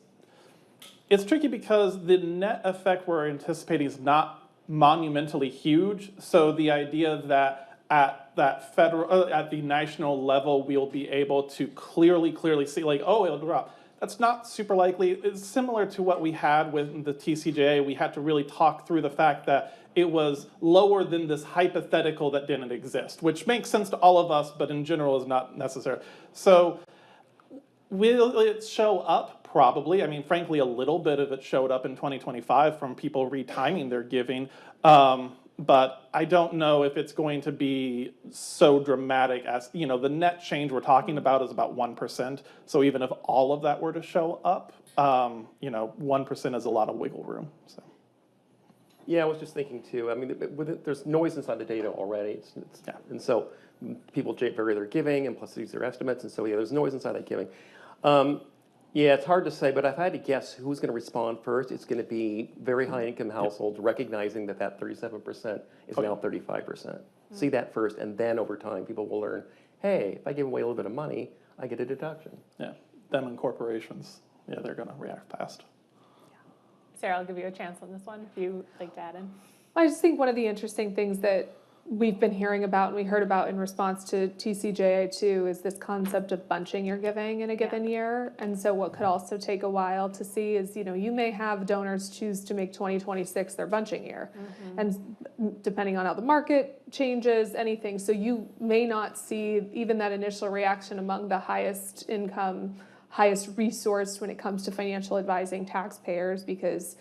tricky because the net effect we're anticipating is not monumentally huge. So the idea that at the national level, we'll be able to clearly see like, oh, it'll drop. That's not super likely. It's similar to what we had with the TCJA. We had to really talk through the fact that it was lower than this hypothetical that didn't exist, which makes sense to all of us, but in general is not necessary. So will it show up? Probably. I mean, frankly, a little bit of it showed up in 2025 from people retiming their giving. But I don't know if it's going to be so dramatic as, you know, the net change we're talking about is about 1%. So even if all of that were to show up, you know, 1% is a lot of wiggle room. So. Yeah, I was just thinking too. I mean, there's noise inside the data already. Yeah. And so people vary their giving and plus these are estimates. And so, yeah, there's noise inside that giving. Yeah, it's hard to say, but if I had to guess who's going to respond first, it's going to be very high-income households recognizing that 37% is now 35%. See that first, and then over time, people will learn, hey, if I give away a little bit of money, I get a deduction. Yeah, them and corporations, yeah, they're going to react fast. Sarah, I'll give you a chance on this one if you'd like to add in. I just think one of the interesting things that we've been hearing about and we heard about in response to TCJA too is this concept of bunching your giving in a given year. And so what could also take a while to see is, you know, you may have donors choose to make 2026 their bunching year. And depending on how the market changes, anything. So you may not see even that initial reaction among the highest income, highest resource when it comes to financial advising taxpayers, because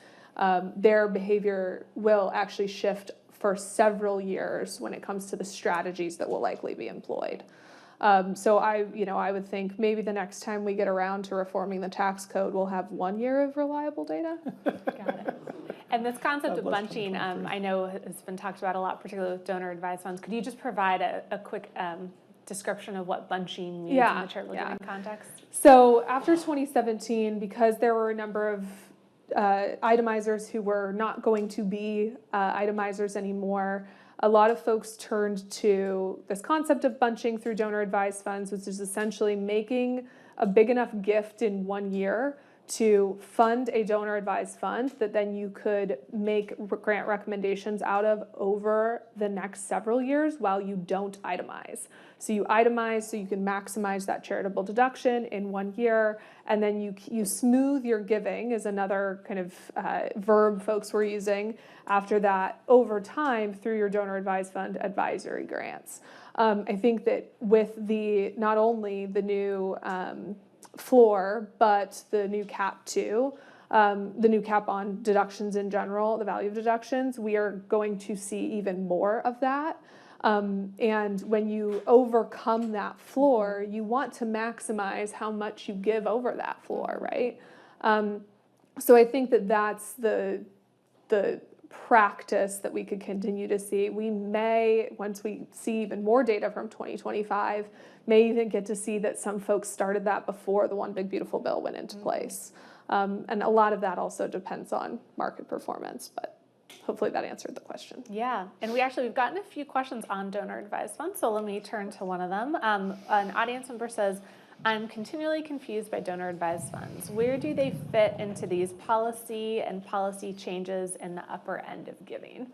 their behavior will actually shift for several years when it comes to the strategies that will likely be employed. So I would think maybe the next time we get around to reforming the tax code, we'll have 1 year of reliable data. Got it. And this concept of bless bunching, 2023. I know has been talked about a lot, particularly with donor advised funds. Could you just provide a quick description of what bunching means in the charitable giving context? So after 2017, because there were a number of itemizers who were not going to be itemizers anymore, a lot of folks turned to this concept of bunching through donor advised funds, which is essentially making a big enough gift in 1 year to fund a donor advised fund that then you could make grant recommendations out of over the next several years while you don't itemize. So you itemize so you can maximize that charitable deduction in 1 year, and then you smooth your giving is another kind of verb folks were using after that over time through your donor advised fund advisory grants. I think that with not only the new floor, but the new cap too, the new cap on deductions in general, the value of deductions, we are going to see even more of that. And when you overcome that floor, you want to maximize how much you give over that floor, right? So I think that that's the practice that we could continue to see. We may, once we see even more data from 2025, may even get to see that some folks started that before the One Big Beautiful Bill went into place. And a lot of that also depends on market performance, but hopefully that answered the question. Yeah, and we've gotten a few questions on donor advised funds, so let me turn to one of them. An audience member says, I'm continually confused by donor advised funds. Where do they fit into these policy changes in the upper end of giving?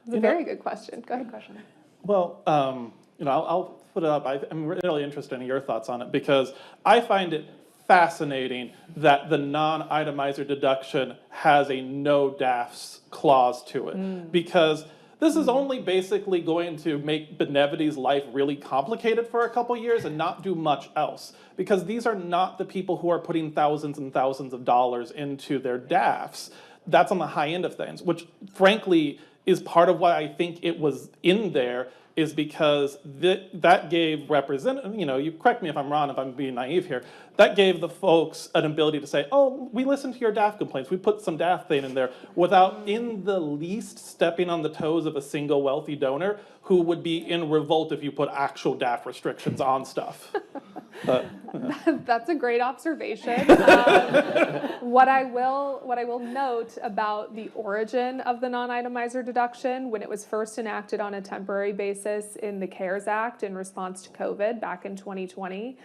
It's a very good question. Go ahead. Well, I'll put it up. I'm really interested in your thoughts on it because I find it fascinating that the non-itemizer deduction has a no DAFs clause to it because this is only basically going to make Benevity's life really complicated for a couple years and not do much else because these are not the people who are putting thousands and thousands of dollars into their DAFs. That's on the high end of things, which frankly is part of why I think it was in there is because that gave you correct me if I'm wrong, if I'm being naive here, that gave the folks an ability to say, oh, we listened to your DAF complaints, we put some DAF thing in there, without in the least stepping on the toes of a single wealthy donor who would be in revolt if you put actual DAF restrictions on stuff. That's a great observation. What I will note about the origin of the non-itemizer deduction, when it was first enacted on a temporary basis in the CARES Act in response to COVID back in 2020,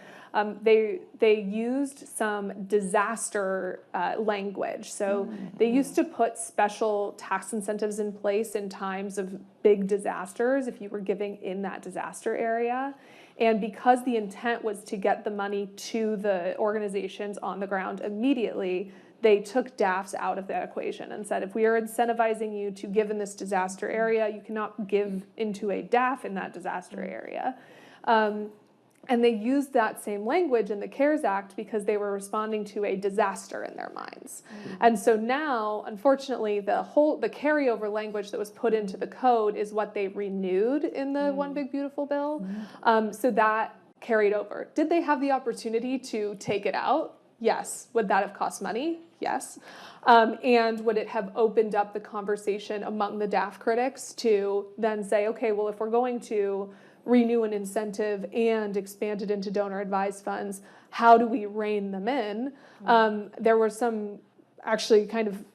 they used some disaster language. So they used to put special tax incentives in place in times of big disasters if you were giving in that disaster area. And because the intent was to get the money to the organizations on the ground immediately, they took DAFs out of that equation and said, if we are incentivizing you to give in this disaster area, you cannot give into a DAF in that disaster area. And they used that same language in the CARES Act because they were responding to a disaster in their minds. And so now, unfortunately, the carryover language that was put into the code is what they renewed in the One Big Beautiful Bill. So that carried over. Did they have the opportunity to take it out? Yes. Would that have cost money? Yes. And would it have opened up the conversation among the DAF critics to then say, okay, well, if we're going to renew an incentive and expand it into donor advised funds, how do we rein them in? There were some actually kind of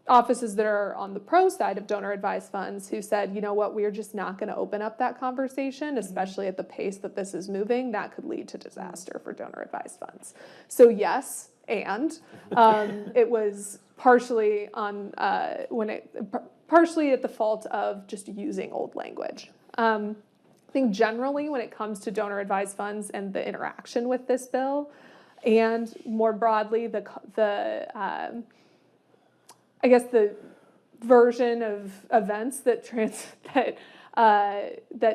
offices that are on the pro side of donor advised funds who said, you know what, we're just not going to open up that conversation, especially at the pace that this is moving. That could lead to disaster for donor advised funds. So yes, and it was partially on partially at the fault of just using old language. I think generally when it comes to donor advised funds and the interaction with this bill, and more broadly the version of events that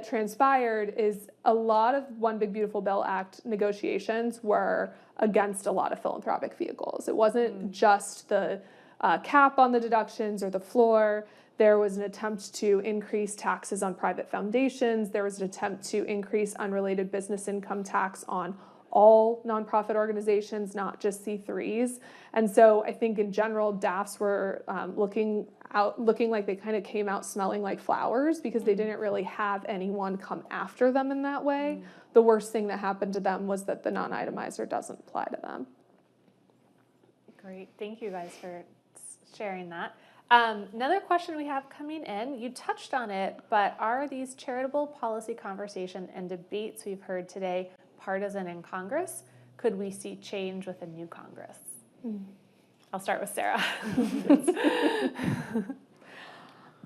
transpired is a lot of One Big Beautiful Bill Act negotiations were against a lot of philanthropic vehicles. It wasn't just the cap on the deductions or the floor. There was an attempt to increase taxes on private foundations. There was an attempt to increase unrelated business income tax on all nonprofit organizations, not just C3s. And so I think in general, DAFs were looking like they kind of came out smelling like flowers because they didn't really have anyone come after them in that way. The worst thing that happened to them was that the non-itemizer doesn't apply to them. Great, thank you guys for sharing that. Another question we have coming in, you touched on it, but are these charitable policy conversation and debates we've heard today partisan in Congress? Could we see change with a new Congress? I'll start with Sarah.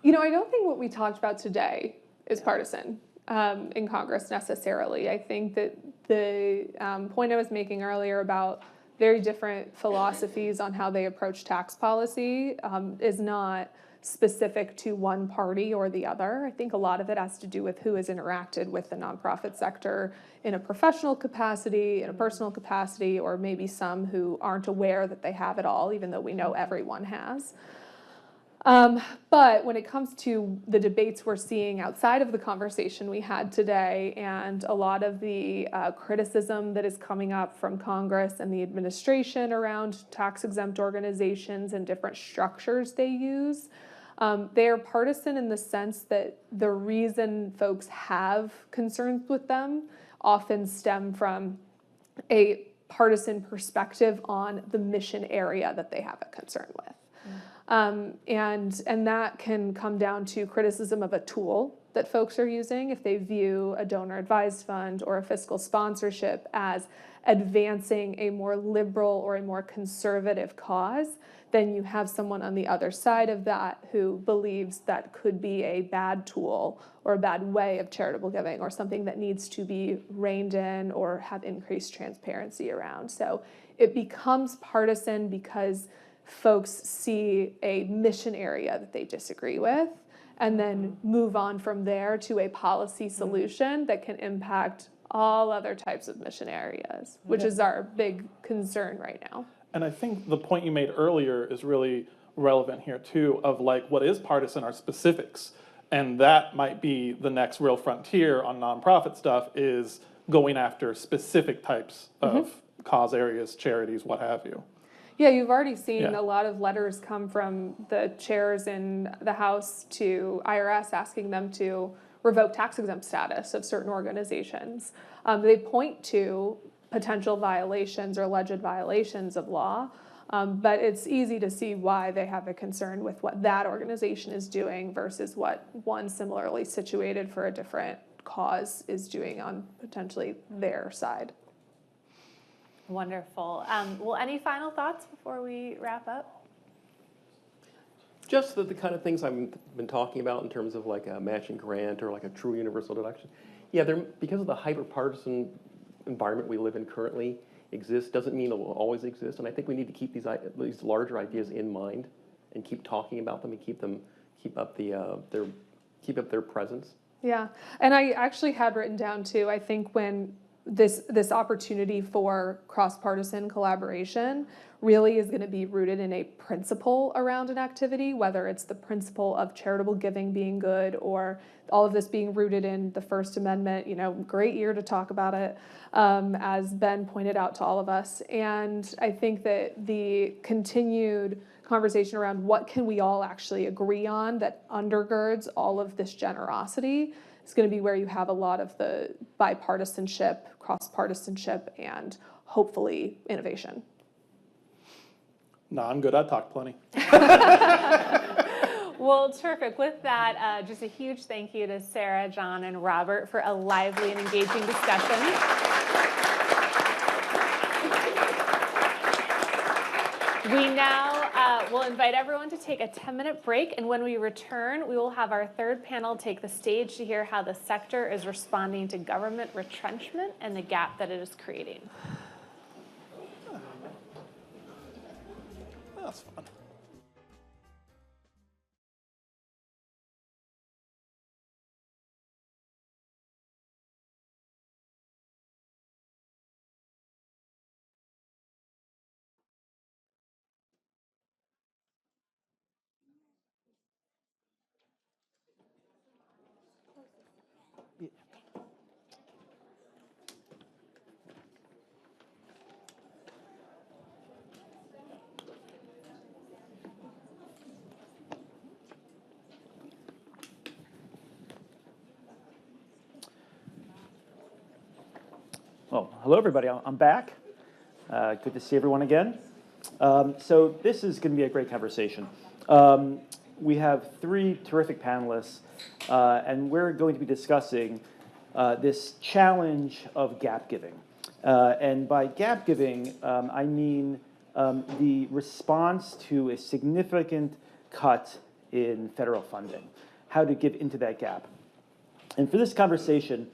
I don't think what we talked about today is partisan in Congress necessarily. I think that the point I was making earlier about very different philosophies on how they approach tax policy is not specific to one party or the other. I think a lot of it has to do with who has interacted with the nonprofit sector in a professional capacity, in a personal capacity, or maybe some who aren't aware that they have it all, even though we know everyone has. But when it comes to the debates we're seeing outside of the conversation we had today and a lot of the criticism that is coming up from Congress and the administration around tax-exempt organizations and different structures they use, they are partisan in the sense that the reason folks have concerns with them often stem from a partisan perspective on the mission area that they have a concern with. And that can come down to criticism of a tool that folks are using. If they view a donor advised fund or a fiscal sponsorship as advancing a more liberal or a more conservative cause, then you have someone on the other side of that who believes that could be a bad tool or a bad way of charitable giving or something that needs to be reined in or have increased transparency around. So it becomes partisan because folks see a mission area that they disagree with and then move on from there to a policy solution that can impact all other types of mission areas, which is our big concern right now. And I think the point you made earlier is really relevant here too, of like what is partisan are specifics. And that might be the next real frontier on nonprofit stuff is going after specific types of cause areas, charities, what have you. Yeah, you've already seen a lot of letters come from the chairs in the House to IRS asking them to revoke tax exempt status of certain organizations. They point to potential violations or alleged violations of law, but it's easy to see why they have a concern with what that organization is doing versus what one similarly situated for a different cause is doing on potentially their side. Wonderful. Well, any final thoughts before we wrap up? Just the kind of things I've been talking about in terms of like a matching grant or like a true universal deduction. Yeah, because of the hyper-partisan environment we live in currently exists, doesn't mean it will always exist. And I think we need to keep these larger ideas in mind and keep talking about them and keep up their presence. Yeah, and I actually had written down too, I think when this opportunity for cross-partisan collaboration really is going to be rooted in a principle around an activity, whether it's the principle of charitable giving being good or all of this being rooted in the First Amendment, great year to talk about it, as Ben pointed out to all of us. And I think that the continued conversation around what can we all actually agree on that undergirds all of this generosity is going to be where you have a lot of the bipartisanship, cross-partisanship, and hopefully innovation. No, I'm good. I talked plenty. Well, terrific. With that, just a huge thank you to Sarah, John, and Robert for a lively and engaging discussion. We now will invite everyone to take a 10-minute break, and when we return, we will have our third panel take the stage to hear how the sector is responding to government retrenchment and the gap that it is creating. That's fun. Well, hello, everybody. I'm back. Good to see everyone again. So this is going to be a great conversation. We have three terrific panelists, and we're going to be discussing this challenge of gap giving. And by gap giving, I mean the response to a significant cut in federal funding, how to give into that gap. And for this conversation,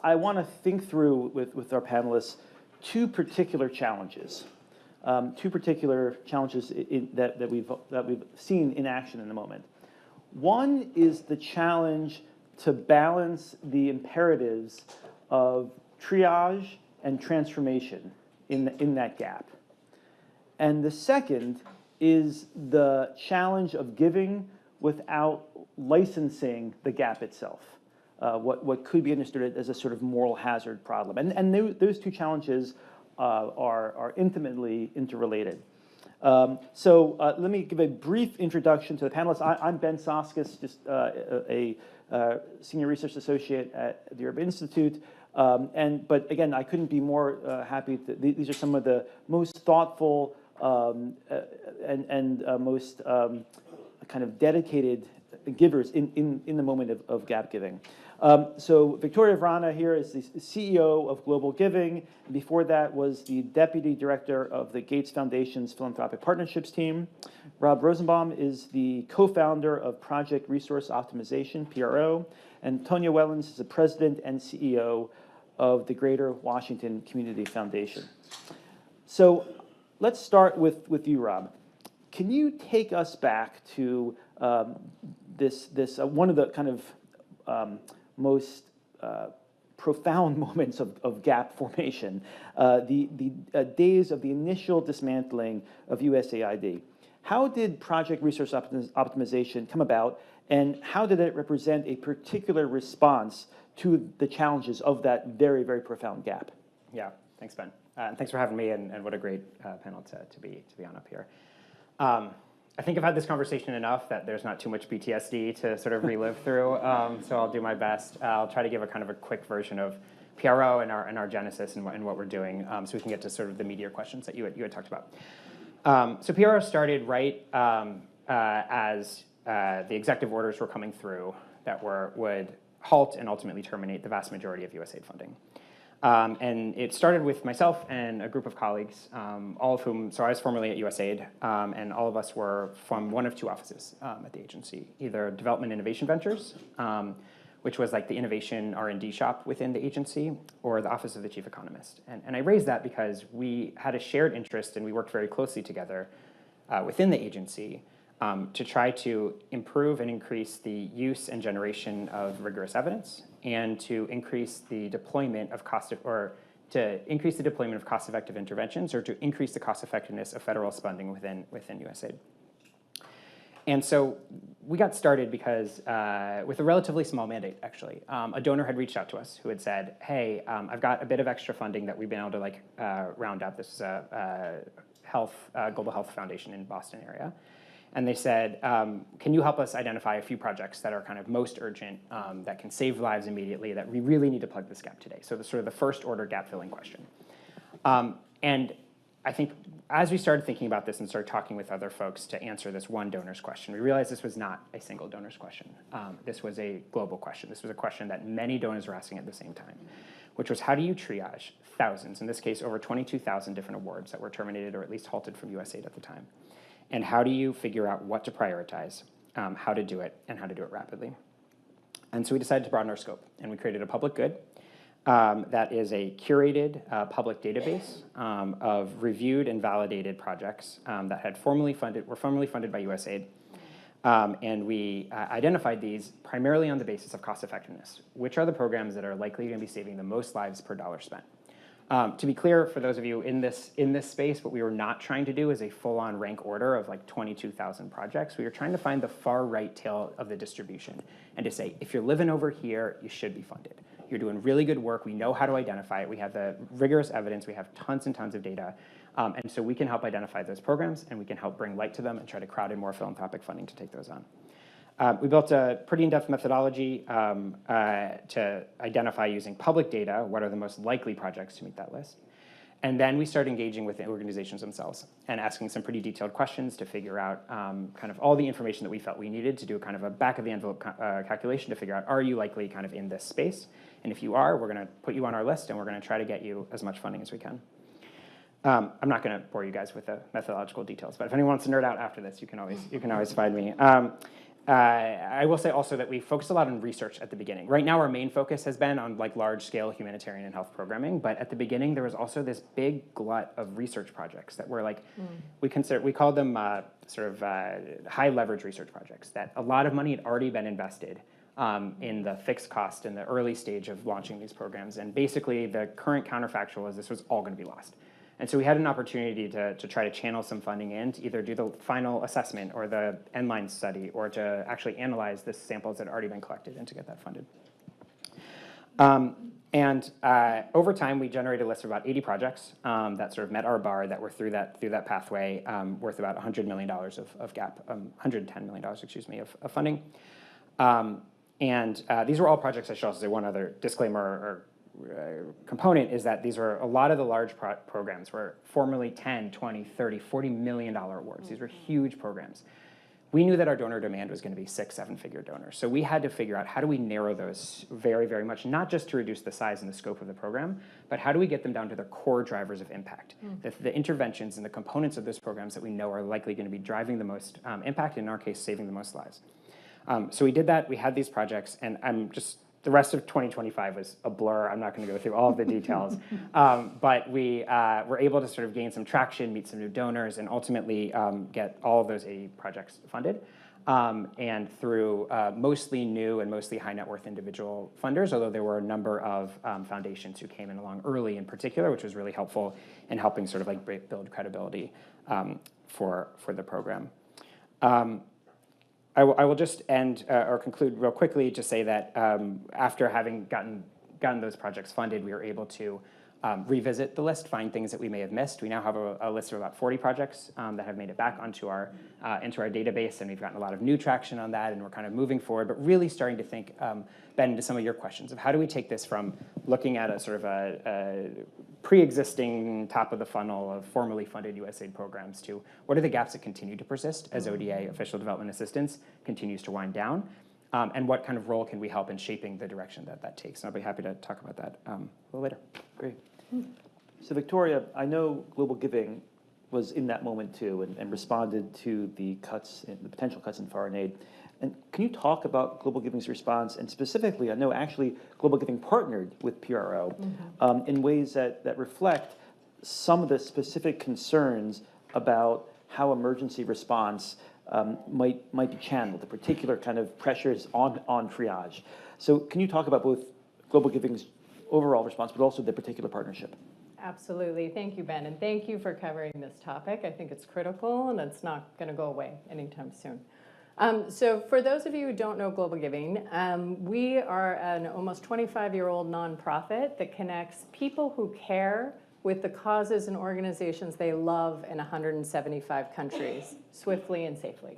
I want to think through with our panelists two particular challenges that we've seen in action in the moment. One is the challenge to balance the imperatives of triage and transformation in that gap. And the second is the challenge of giving without licensing the gap itself. What could be understood as a sort of moral hazard problem. And those two challenges are intimately interrelated. So let me give a brief introduction to the panelists. I'm Ben Soskis, just a senior research associate at the Urban Institute. But again, I couldn't be more happy. These are some of the most thoughtful and most kind of dedicated givers in the moment of gap giving. So Victoria Vrana here is the CEO of Global Giving. Before that was the Deputy Director of the Gates Foundation's Philanthropic Partnerships team. Rob Rosenbaum is the co-founder of Project Resource Optimization, PRO. And Tonya Wellens is the President and CEO of the Greater Washington Community Foundation. So let's start with you, Rob. Can you take us back to this one of the kind of most profound moments of gap formation, the days of the initial dismantling of USAID. How did Project Resource Optimization come about, and how did it represent a particular response to the challenges of that very, very profound gap? Yeah, thanks, Ben. And thanks for having me, and what a great panel to be on up here. I think I've had this conversation enough that there's not too much PTSD to sort of relive through, so I'll do my best. I'll try to give a kind of a quick version of PRO and our genesis and what we're doing, so we can get to sort of the meatier questions that you had talked about. So PRO started right as the executive orders were coming through that would halt and ultimately terminate the vast majority of USAID funding. And it started with myself and a group of colleagues, all of whom, so I was formerly at USAID, and all of us were from one of two offices at the agency, either Development Innovation Ventures, which was like the innovation R&D shop within the agency, or the Office of the Chief Economist. And I raised that because we had a shared interest and we worked very closely together within the agency to try to improve and increase the use and generation of rigorous evidence, and to increase the deployment of cost-effective interventions, or to increase the cost-effectiveness of federal spending within USAID. And so we got started because with a relatively small mandate, actually. A donor had reached out to us who had said, hey, I've got a bit of extra funding that we've been able to round up. This is a global health foundation in Boston area. And they said, can you help us identify a few projects that are kind of most urgent, that can save lives immediately, that we really need to plug this gap today? So the sort of the first order gap filling question. And I think as we started thinking about this and started talking with other folks to answer this one donor's question, we realized this was not a single donor's question. This was a global question. This was a question that many donors were asking at the same time, which was, how do you triage thousands, in this case over 22,000 different awards that were terminated or at least halted from USAID at the time? And how do you figure out what to prioritize, how to do it, and how to do it rapidly? And so we decided to broaden our scope, and we created a public good that is a curated public database of reviewed and validated projects that were formerly funded by USAID. And we identified these primarily on the basis of cost effectiveness, which are the programs that are likely going to be saving the most lives per dollar spent. To be clear, for those of you in this space, what we were not trying to do is a full-on rank order of like 22,000 projects. We were trying to find the far right tail of the distribution and to say, if you're living over here, you should be funded. You're doing really good work. We know how to identify it. We have the rigorous evidence. We have tons and tons of data. And so we can help identify those programs, and we can help bring light to them and try to crowd in more philanthropic funding to take those on. We built a pretty in-depth methodology to identify using public data what are the most likely projects to meet that list. And then we started engaging with the organizations themselves and asking some pretty detailed questions to figure out kind of all the information that we felt we needed to do kind of a back-of-the-envelope calculation to figure out, are you likely kind of in this space? And if you are, we're going to put you on our list, and we're going to try to get you as much funding as we can. I'm not going to bore you guys with the methodological details, but if anyone wants to nerd out after this, you can always find me. I will say also that we focused a lot on research at the beginning. Right now, our main focus has been on like large-scale humanitarian and health programming, but at the beginning, there was also this big glut of research projects that were like, we called them high-leverage research projects, that a lot of money had already been invested in the fixed cost in the early stage of launching these programs. And basically, the current counterfactual is this was all going to be lost. And so we had an opportunity to try to channel some funding in to either do the final assessment or the end-line study, or to actually analyze the samples that had already been collected and to get that funded. Over time, we generated a list of about 80 projects that sort of met our bar, that were through that pathway, worth about $100 million of gap, $110 million, excuse me, of funding. These were all projects. I should also say one other disclaimer or component is that these were a lot of the large programs were formerly 10, 20, 30, $40 million awards. These were huge programs. We knew that our donor demand was going to be 6-7-figure donors. So we had to figure out how do we narrow those very, very much, not just to reduce the size and the scope of the program, but how do we get them down to the core drivers of impact, the interventions and the components of those programs that we know are likely going to be driving the most impact, in our case, saving the most lives. So we did that. We had these projects, and the rest of 2025 was a blur. I'm not going to go through all of the details. But we were able to sort of gain some traction, meet some new donors, and ultimately get all of those 80 projects funded. And through mostly new and mostly high net worth individual funders, although there were a number of foundations who came in along early in particular, which was really helpful in helping sort of like build credibility for the program. I will just end or conclude real quickly to say that after having gotten those projects funded, we were able to revisit the list, find things that we may have missed. We now have a list of about 40 projects that have made it back onto into our database, and we've gotten a lot of new traction on that, and we're kind of moving forward, but really starting to think, Ben, into some of your questions of how do we take this from looking at a sort of a pre-existing top of the funnel of formerly funded USAID programs to what are the gaps that continue to persist as ODA, official development assistance, continues to wind down, and what kind of role can we help in shaping the direction that takes? And I'll be happy to talk about that a little later. Great. So Victoria, I know Global Giving was in that moment too, and responded to the potential cuts in foreign aid. And can you talk about Global Giving's response? And specifically, I know actually Global Giving partnered with PRO in ways that reflect some of the specific concerns about how emergency response might be channeled, the particular kind of pressures on triage. So can you talk about both Global Giving's overall response, but also the particular partnership? Absolutely. Thank you, Ben, and thank you for covering this topic. I think it's critical, and it's not going to go away anytime soon. So for those of you who don't know Global Giving, we are an almost 25-year-old nonprofit that connects people who care with the causes and organizations they love in 175 countries, swiftly and safely.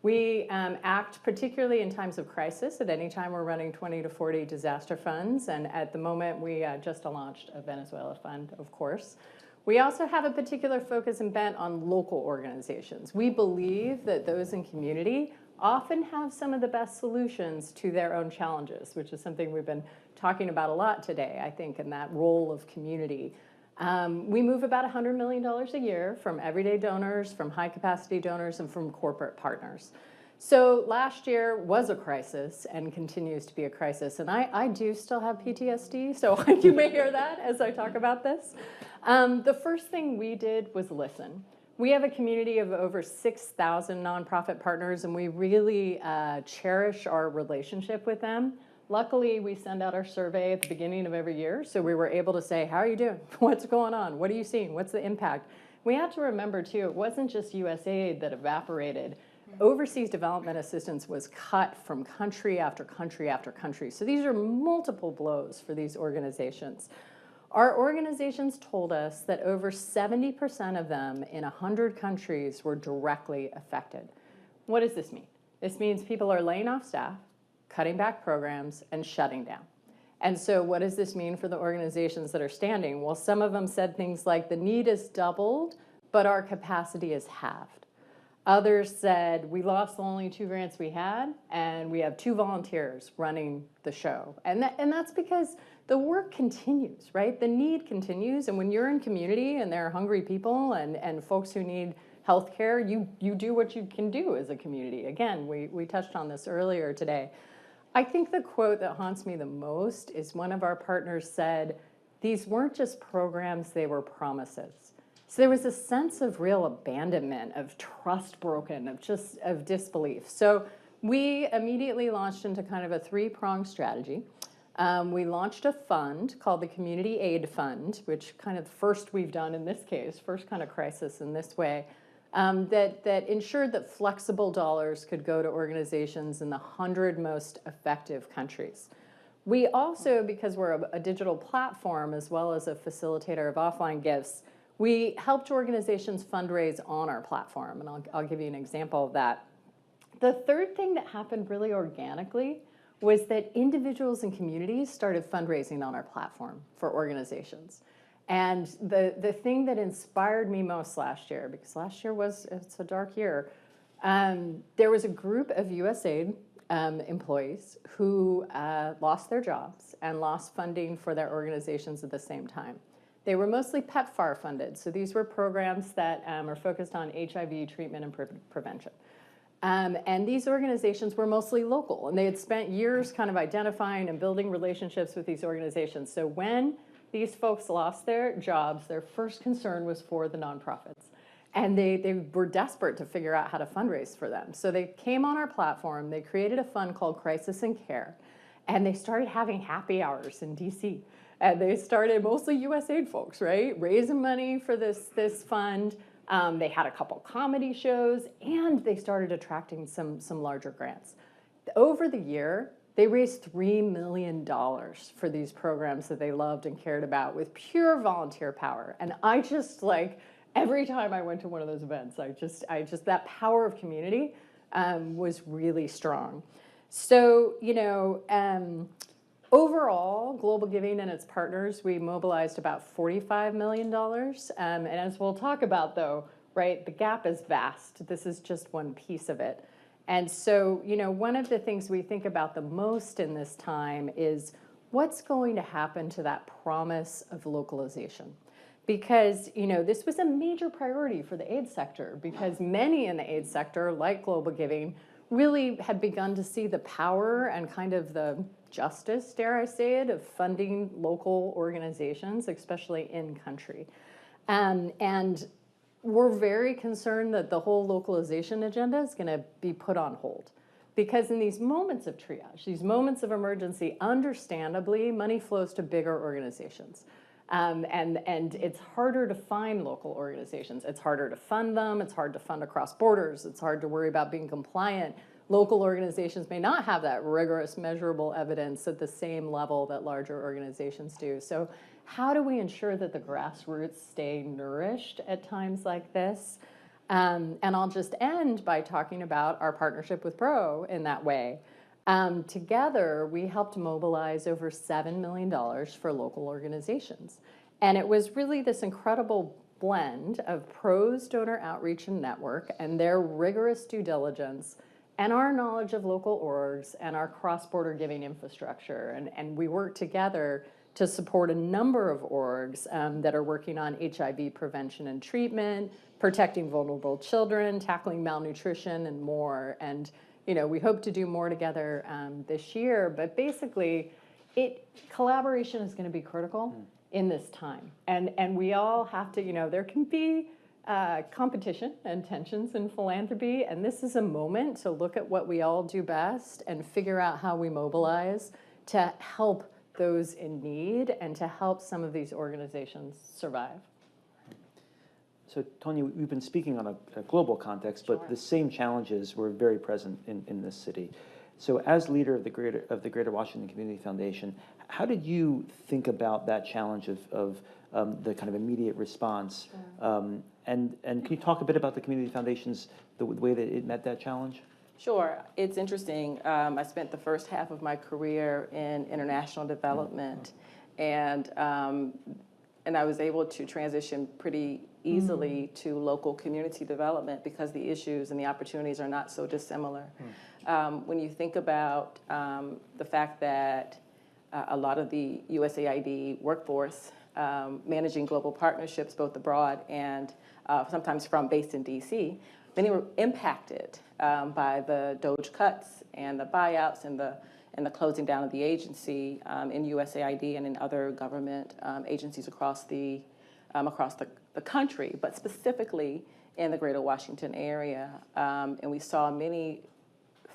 We act particularly in times of crisis. At any time, we're running 20 to 40 disaster funds, and at the moment, we just launched a Venezuela fund, of course. We also have a particular focus and bent on local organizations. We believe that those in community often have some of the best solutions to their own challenges, which is something we've been talking about a lot today, I think, in that role of community. We move about $100 million a year from everyday donors, from high-capacity donors, and from corporate partners. So last year was a crisis and continues to be a crisis. And I do still have PTSD, so you may hear that as I talk about this. The first thing we did was listen. We have a community of over 6,000 nonprofit partners, and we really cherish our relationship with them. Luckily, we send out our survey at the beginning of every year, so we were able to say, how are you doing? What's going on? What are you seeing? What's the impact? We have to remember, too, it wasn't just USAID that evaporated. Overseas development assistance was cut from country after country after country. So these are multiple blows for these organizations. Our organizations told us that over 70% of them in 100 countries were directly affected. What does this mean? This means people are laying off staff, cutting back programs, and shutting down. And so what does this mean for the organizations that are standing? Well, some of them said things like the need is doubled, but our capacity is halved. Others said we lost the only 2 grants we had, and we have 2 volunteers running the show. And that's because the work continues, right? The need continues, and when you're in community and there are hungry people and folks who need healthcare, you do what you can do as a community. Again, we touched on this earlier today. I think the quote that haunts me the most is one of our partners said, these weren't just programs, they were promises. So there was a sense of real abandonment, of trust broken, of disbelief. So we immediately launched into kind of a 3-pronged strategy. We launched a fund called the Community Aid Fund, which kind of the first we've done in this case, first kind of crisis in this way. That ensured that flexible dollars could go to organizations in the 100 most effective countries. We also, because we're a digital platform as well as a facilitator of offline gifts, we helped organizations fundraise on our platform, and I'll give you an example of that. The third thing that happened really organically was that individuals and communities started fundraising on our platform for organizations. And the thing that inspired me most last year, because last year it's a dark year, there was a group of USAID employees who lost their jobs and lost funding for their organizations at the same time. They were mostly PEPFAR funded, so these were programs that are focused on HIV treatment and prevention. And these organizations were mostly local, and they had spent years kind of identifying and building relationships with these organizations. So when these folks lost their jobs, their first concern was for the nonprofits. And they were desperate to figure out how to fundraise for them. So they came on our platform, they created a fund called Crisis and Care, and they started having happy hours in DC. And they started, mostly USAID folks, right? Raising money for this fund. They had a couple comedy shows, and they started attracting some larger grants. Over the year, they raised $3 million for these programs that they loved and cared about with pure volunteer power. And I just every time I went to one of those events, I just that power of community was really strong. So, overall, Global Giving and its partners, we mobilized about $45 million. And as we'll talk about though, right, the gap is vast. This is just one piece of it. And so, one of the things we think about the most in this time is what's going to happen to that promise of localization? Because, this was a major priority for the aid sector because many in the aid sector, like Global Giving, really had begun to see the power and kind of the justice, dare I say it, of funding local organizations, especially in country. And we're very concerned that the whole localization agenda is going to be put on hold. Because in these moments of triage, these moments of emergency, understandably, money flows to bigger organizations. And it's harder to find local organizations. It's harder to fund them. It's hard to fund across borders. It's hard to worry about being compliant. Local organizations may not have that rigorous, measurable evidence at the same level that larger organizations do. So how do we ensure that the grassroots stay nourished at times like this? And I'll just end by talking about our partnership with Pro in that way. Together, we helped mobilize over $7 million for local organizations. And it was really this incredible blend of Pro's donor outreach and network and their rigorous due diligence and our knowledge of local orgs and our cross-border giving infrastructure. And we worked together to support a number of orgs that are working on HIV prevention and treatment, protecting vulnerable children, tackling malnutrition, and more. And we hope to do more together this year, but basically, collaboration is going to be critical in this time. And we all have to, there can be competition and tensions in philanthropy, and this is a moment to look at what we all do best and figure out how we mobilize to help those in need and to help some of these organizations survive. So, Tony, we've been speaking on a global context, but the same challenges were very present in this city. So, as leader of the Greater Washington Community Foundation, how did you think about that challenge of the kind of immediate response? And can you talk a bit about the Community Foundation's the way that it met that challenge? Sure. It's interesting. I spent the first half of my career in international development, and I was able to transition pretty easily to local community development because the issues and the opportunities are not so dissimilar. When you think about the fact that a lot of the USAID workforce managing global partnerships both abroad and sometimes based in DC, many were impacted by the DOGE cuts and the buyouts and the closing down of the agency in USAID and in other government agencies across the country, but specifically in the greater Washington area. And we saw many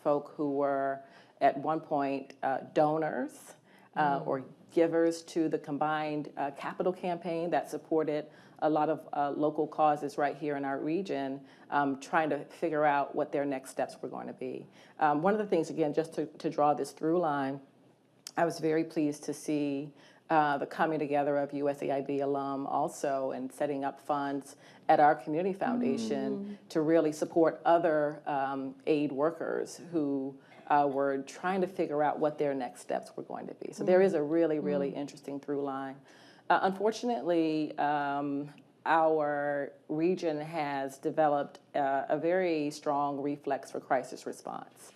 folk who were at one point donors or givers to the combined capital campaign that supported a lot of local causes right here in our region, trying to figure out what their next steps were going to be. One of the things, again, just to draw this through line, I was very pleased to see the coming together of USAID alum also and setting up funds at our community foundation to really support other aid workers who were trying to figure out what their next steps were going to be. So there is a really, really interesting through line. Unfortunately, our region has developed a very strong reflex for crisis response.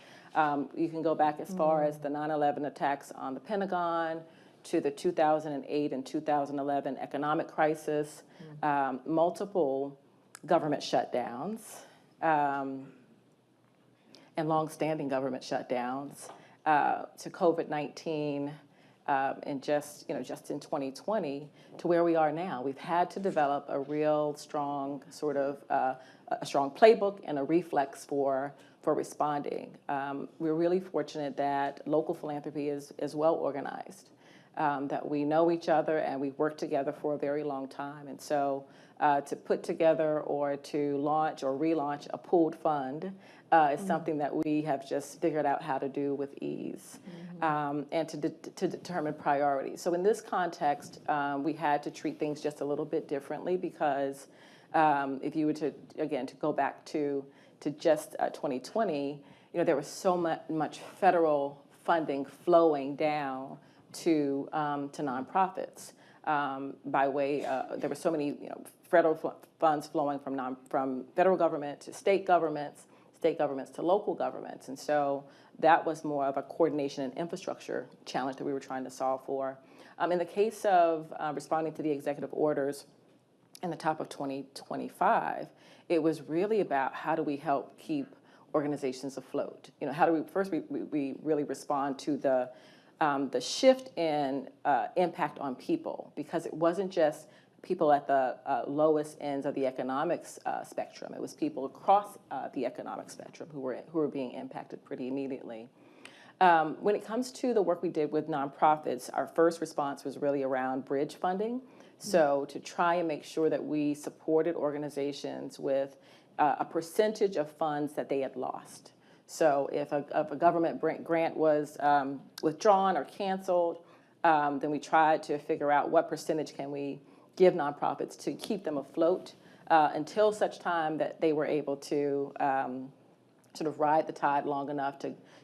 You can go back as far as the 9/11 attacks on the Pentagon, to the 2008 and 2011 economic crisis, multiple government shutdowns, and longstanding government shutdowns, to COVID-19, and just in 2020 to where we are now. We've had to develop a real strong sort of a strong playbook and a reflex for responding. We're really fortunate that local philanthropy is well organized, that we know each other and we've worked together for a very long time. And so to put together or to launch or relaunch a pooled fund is something that we have just figured out how to do with ease, and to determine priorities. So in this context, we had to treat things just a little bit differently because if you were to go back to just 2020, there was so much federal funding flowing down to nonprofits by way. There were so many federal funds flowing from federal government to state governments to local governments, and so that was more of a coordination and infrastructure challenge that we were trying to solve for. In the case of responding to the executive orders in the top of 2025, it was really about how do we help keep organizations afloat. How do we really respond to the shift in impact on people, because it wasn't just people at the lowest ends of the economics spectrum. It was people across the economic spectrum who were being impacted pretty immediately. When it comes to the work we did with nonprofits, our first response was really around bridge funding. So to try and make sure that we supported organizations with a percentage of funds that they had lost. So if a government grant was withdrawn or canceled, then we tried to figure out what percentage can we give nonprofits to keep them afloat until such time that they were able to sort of ride the tide long enough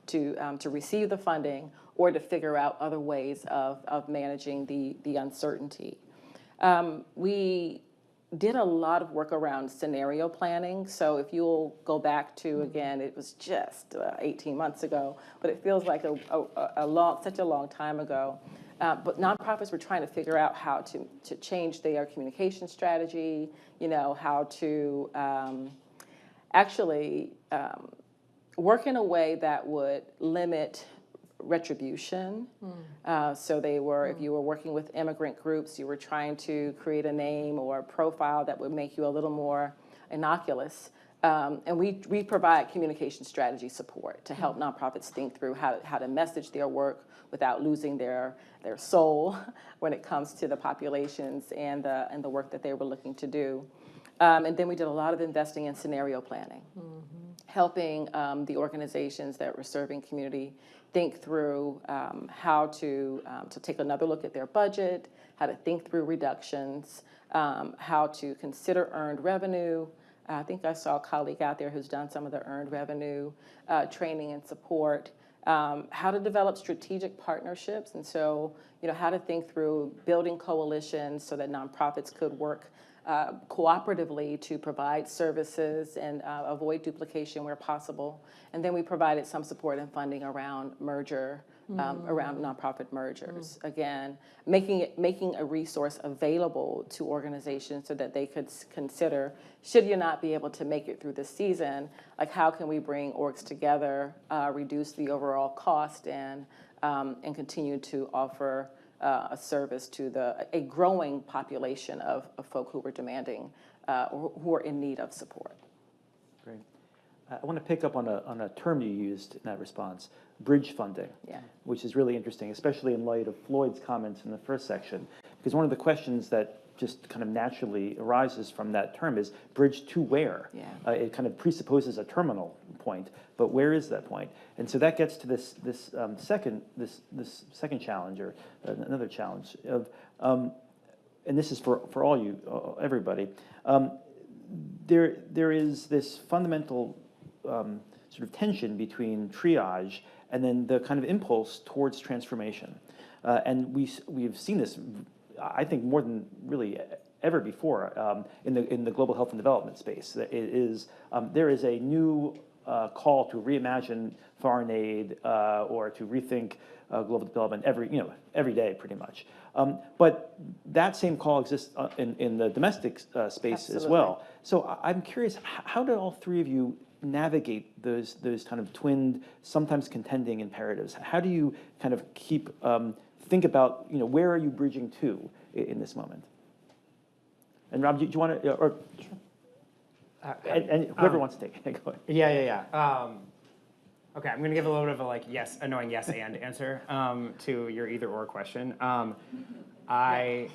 to receive the funding or to figure out other ways of managing the uncertainty. We did a lot of work around scenario planning. So if you'll go back to, again, it was just 18 months ago, but it feels like such a long time ago. But nonprofits were trying to figure out how to change their communication strategy, how to actually work in a way that would limit retribution. So if you were working with immigrant groups, you were trying to create a name or a profile that would make you a little more innocuous. And we provide communication strategy support to help nonprofits think through how to message their work without losing their soul when it comes to the populations and the work that they were looking to do. And then we did a lot of investing in scenario planning, helping the organizations that were serving community think through how to take another look at their budget, how to think through reductions, how to consider earned revenue, I think I saw a colleague out there who's done some of the earned revenue training and support. How to develop strategic partnerships, and so how to think through building coalitions so that nonprofits could work cooperatively to provide services and avoid duplication where possible. And then we provided some support and funding around around nonprofit mergers. Again, making a resource available to organizations so that they could consider, should you not be able to make it through the season, like how can we bring orgs together, reduce the overall cost, and continue to offer a service to a growing population of folk who were demanding, who are in need of support. Great. I want to pick up on a term you used in that response, bridge funding, which is really interesting, especially in light of Floyd's comments in the first section, because one of the questions that just kind of naturally arises from that term is bridge to where? It kind of presupposes a terminal point, but where is that point? And so that gets to this second challenge, or another challenge of, and this is for all you, everybody. There is this fundamental sort of tension between triage and then the kind of impulse towards transformation, and we've seen this, I think, more than really ever before in the global health and development space. There is a new call to reimagine foreign aid or to rethink global development every day, pretty much. But that same call exists in the domestic space as well. So I'm curious, how did all three of you navigate those kind of twinned, sometimes contending imperatives? How do you kind of think about, where are you bridging to in this moment? And Rob, do you want to, or and whoever wants to take it, go ahead. Yeah. Okay, I'm going to give a little bit of a annoying yes and answer to your either or question. I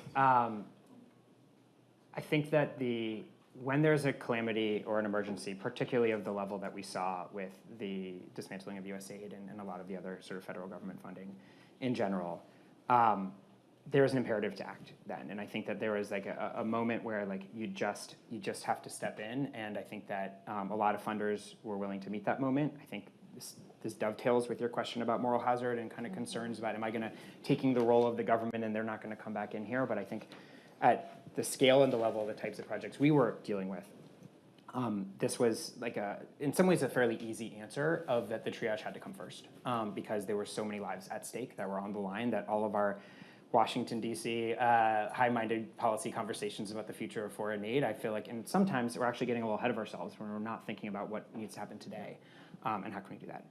think that when there's a calamity or an emergency, particularly of the level that we saw with the dismantling of USAID and a lot of the other sort of federal government funding in general, there is an imperative to act then. And I think that there was a moment where you just have to step in, and I think that a lot of funders were willing to meet that moment. I think this dovetails with your question about moral hazard and kind of concerns about, am I taking the role of the government and they're not going to come back in here? But I think at the scale and the level of the types of projects we were dealing with, this was in some ways a fairly easy answer of that the triage had to come first, because there were so many lives at stake that were on the line, that all of our Washington, D.C. High-minded policy conversations about the future of foreign aid, I feel and sometimes we're actually getting a little ahead of ourselves when we're not thinking about what needs to happen today, and how can we do that.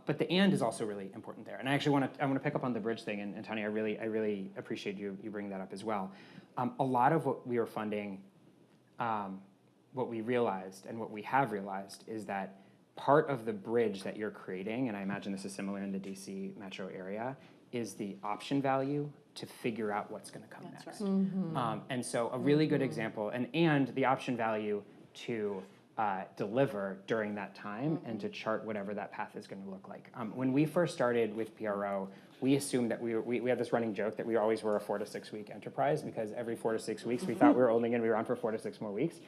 But the and is also really important there. And I actually want to pick up on the bridge thing, and Tanya, I really appreciate you bringing that up as well. A lot of what we were funding, what we realized and what we have realized is that part of the bridge that you're creating, and I imagine this is similar in the DC metro area, is the option value to figure out what's going to come next. Right. And so a really good example, and the option value to deliver during that time and to chart whatever that path is going to look like. When we first started with PRO, we assumed that we had this running joke that we always were a 4 to 6 week enterprise, because every 4 to 6 weeks we thought we were only going to be around for 4 to 6 more weeks.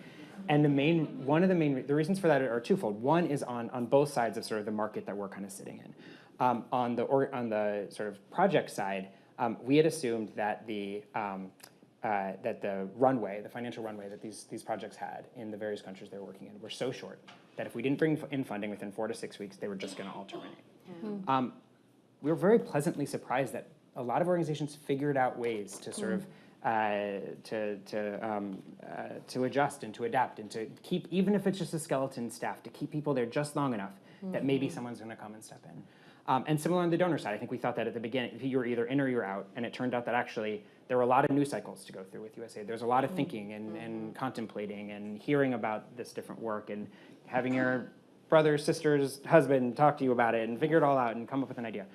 And the reasons for that are twofold. One is on both sides of sort of the market that we're kind of sitting in. On the sort of project side, we had assumed that the runway, the financial runway that these projects had in the various countries they were working in, were so short that if we didn't bring in funding within 4 to 6 weeks, they were just going to all terminate. We were very pleasantly surprised that a lot of organizations figured out ways to sort of to adjust and to adapt and to keep, even if it's just a skeleton staff, to keep people there just long enough that maybe someone's going to come and step in. And similar on the donor side, I think we thought that at the beginning, you were either in or you're out, and it turned out that actually there were a lot of news cycles to go through with USAID. There's a lot of thinking and contemplating and hearing about this different work and having your brother, sister's husband talk to you about it and figure it all out and come up with an idea.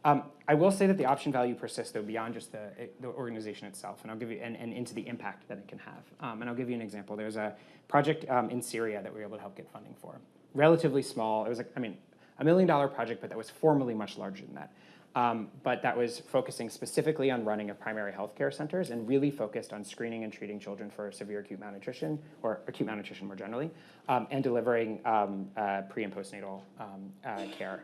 I will say that the option value persists, though, beyond just the organization itself, and I'll give you and into the impact that it can have. And I'll give you an example. There's a project in Syria that we were able to help get funding for. Relatively small. It was $1 million project, but that was formally much larger than that. But that was focusing specifically on running of primary health care centers and really focused on screening and treating children for severe acute malnutrition, or acute malnutrition more generally, and delivering pre- and postnatal care.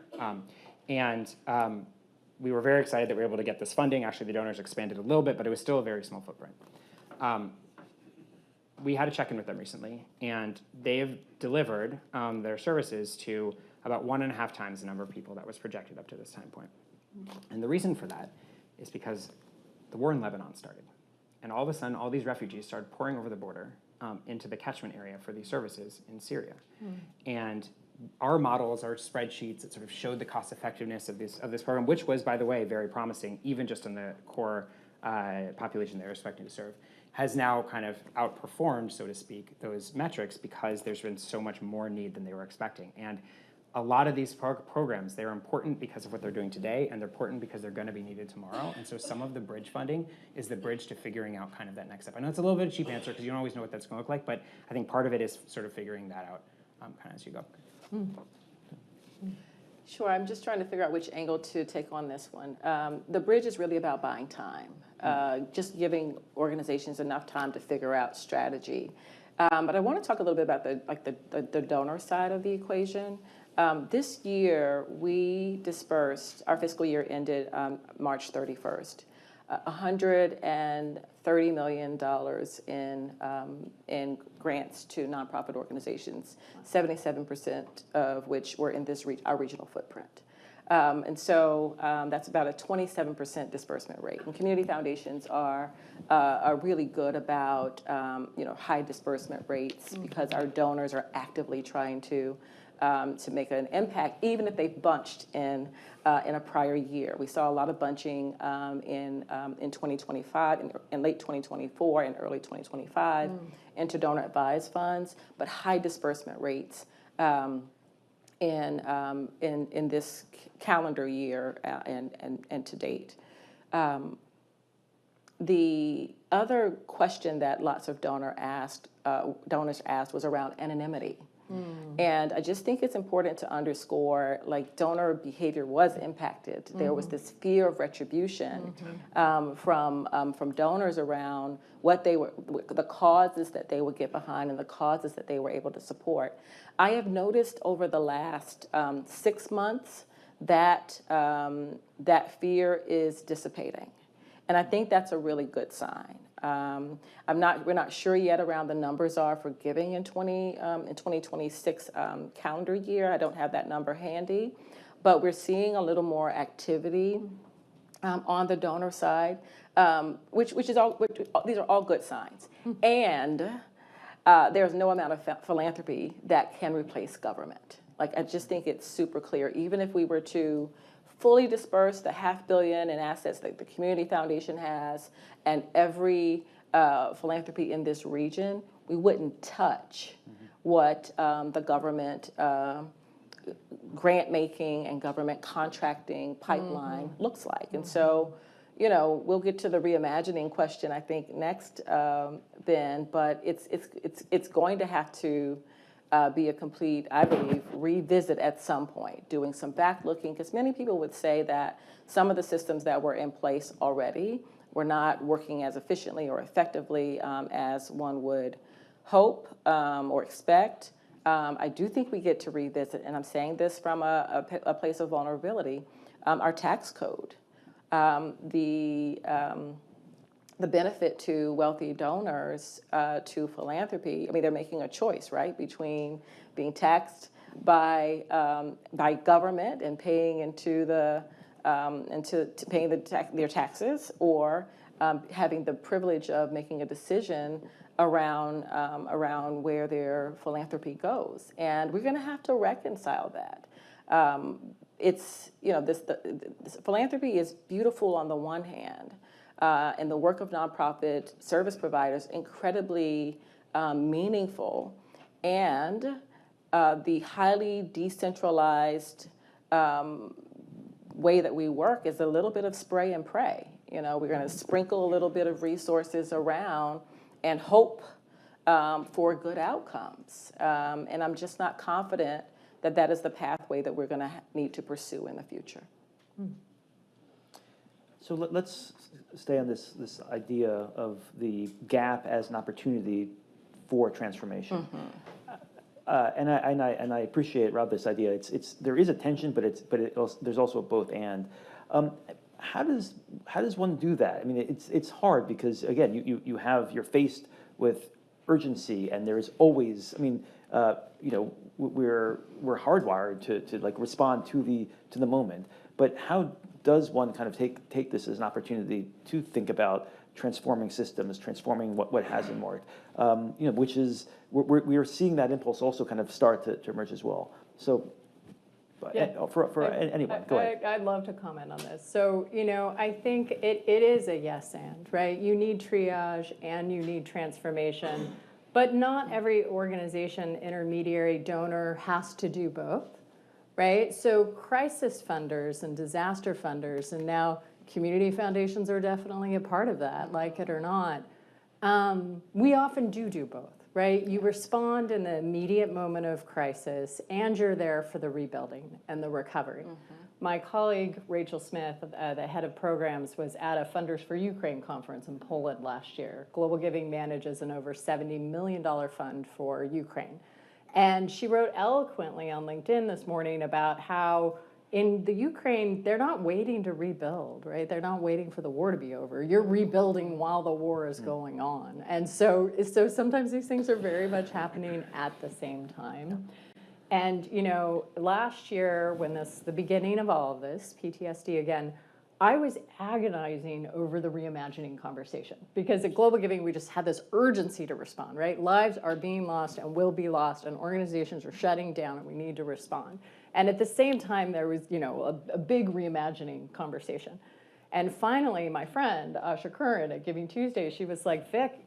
We were very excited that we were able to get this funding. Actually, the donors expanded a little bit, but it was still a very small footprint. We had a check-in with them recently, and they've delivered their services to about 1.5 times the number of people that was projected up to this time point. And the reason for that is because the war in Lebanon started. And all of a sudden, all these refugees started pouring over the border into the catchment area for these services in Syria. And our models, our spreadsheets that sort of showed the cost effectiveness of this program, which was, by the way, very promising, even just in the core population they were expecting to serve, has now kind of outperformed, so to speak, those metrics because there's been so much more need than they were expecting. And a lot of these programs, they're important because of what they're doing today, and they're important because they're going to be needed tomorrow. And so some of the bridge funding is the bridge to figuring out kind of that next step. I know it's a little bit of a cheap answer because you don't always know what that's going to look like, but I think part of it is sort of figuring that out kind of as you go. Sure, I'm just trying to figure out which angle to take on this one. The bridge is really about buying time, just giving organizations enough time to figure out strategy. But I want to talk a little bit about the donor side of the equation. This year, we dispersed, our fiscal year ended March 31st, $130 million in grants to nonprofit organizations, 77% of which were in this our regional footprint. And so that's about a 27% disbursement rate. And community foundations are really good about high disbursement rates because our donors are actively trying to make an impact, even if they've bunched in a prior year. We saw a lot of bunching in 2025, in late 2024 and early 2025 into donor advised funds, but high disbursement rates in this calendar year and to date. The other question that lots of donors asked was around anonymity. And I just think it's important to underscore, like, donor behavior was impacted. There was this fear of retribution from donors around what they were, the causes that they would get behind and the causes that they were able to support. I have noticed over the last 6 months that that fear is dissipating, and I think that's a really good sign. We're not sure yet around the numbers are for giving in 2026 calendar year. I don't have that number handy, but we're seeing a little more activity on the donor side, which is all. These are all good signs, and there's no amount of philanthropy that can replace government. Like, I just think it's super clear. Even if we were to fully disperse the $500 million in assets that the Community Foundation has and every philanthropy in this region, we wouldn't touch what the government grant making and government contracting pipeline looks like. And so, we'll get to the reimagining question, I think, next, Ben, but it's going to have to be a complete, I believe, revisit at some point, doing some back looking, because many people would say that some of the systems that were in place already were not working as efficiently or effectively as one would hope or expect. I do think we get to revisit, and I'm saying this from a place of vulnerability, our tax code. The benefit to wealthy donors to philanthropy, I mean, they're making a choice, right, between being taxed by government and paying into paying their taxes, or having the privilege of making a decision around where their philanthropy goes, and we're going to have to reconcile that. This philanthropy is beautiful on the one hand. And the work of nonprofit service providers incredibly meaningful, and the highly decentralized way that we work is a little bit of spray and pray. We're going to sprinkle a little bit of resources around and hope for good outcomes. And I'm just not confident that that is the pathway that we're going to need to pursue in the future. So let's stay on this idea of the gap as an opportunity for transformation. And I appreciate, Rob, this idea. There is a tension, but there's also a both and. How does one do that? I mean, it's hard because again, you're faced with urgency, and there is always. I mean, we're hardwired to like respond to the moment. But how does one kind of take this as an opportunity to think about transforming systems, transforming what hasn't worked? Which is we are seeing that impulse also kind of start to emerge as well. So. For anyone, go ahead. I'd love to comment on this. So, I think it is a yes and, right? You need triage and you need transformation, but not every organization, intermediary, donor has to do both, right? So crisis funders and disaster funders, and now community foundations are definitely a part of that, like it or not. We often do both. Right? You respond in the immediate moment of crisis, and you're there for the rebuilding and the recovery. My colleague, Rachel Smith, the head of programs, was at a Funders for Ukraine conference in Poland last year. Global Giving manages an over $70 million fund for Ukraine. And she wrote eloquently on LinkedIn this morning about how in the Ukraine, they're not waiting to rebuild, right? They're not waiting for the war to be over. You're rebuilding while the war is going on. And so sometimes these things are very much happening at the same time. And, last year when the beginning of all of this, PTSD again, I was agonizing over the reimagining conversation because at Global Giving, we just had this urgency to respond, right? Lives are being lost and will be lost, and organizations are shutting down, and we need to respond. And at the same time, there was, a big reimagining conversation. And finally, my friend, Asha Curran at Giving Tuesday, she was like, Vic,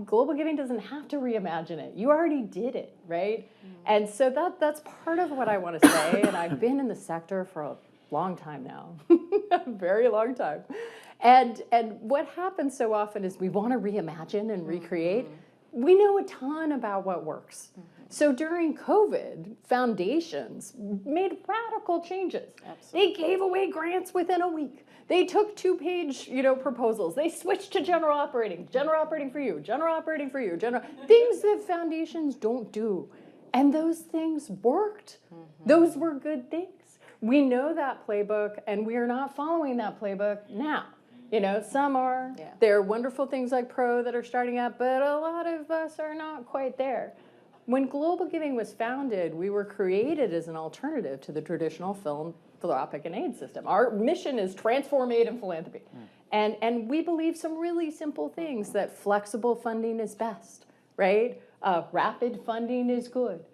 Global Giving doesn't have to reimagine it. You already did it, right? And so that's part of what I want to say. And I've been in the sector for a long time now, a very long time. And what happens so often is we want to reimagine and recreate. We know a ton about what works. So during COVID, foundations made radical changes. Absolutely. They gave away grants within a week. They took 2-page, proposals. They switched to general operating for you, general operating for you, things that foundations don't do. And those things worked. Those were good things. We know that playbook, and we are not following that playbook now. Some are. Yeah. There are wonderful things like Pro that are starting up, but a lot of us are not quite there. When Global Giving was founded, we were created as an alternative to the traditional philanthropic and aid system. Our mission is transform aid and philanthropy. And we believe some really simple things, that flexible funding is best, right? Rapid funding is good.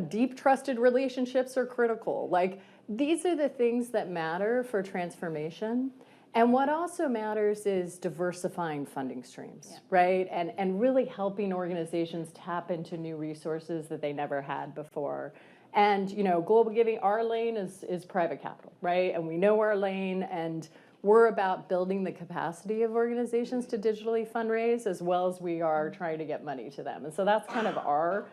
Deep trusted relationships are critical. Like, these are the things that matter for transformation. And what also matters is diversifying funding streams, right? And really helping organizations tap into new resources that they never had before. And, Global Giving, our lane is private capital, right? And we know our lane, and we're about building the capacity of organizations to digitally fundraise, as well as we are trying to get money to them. And so that's kind of our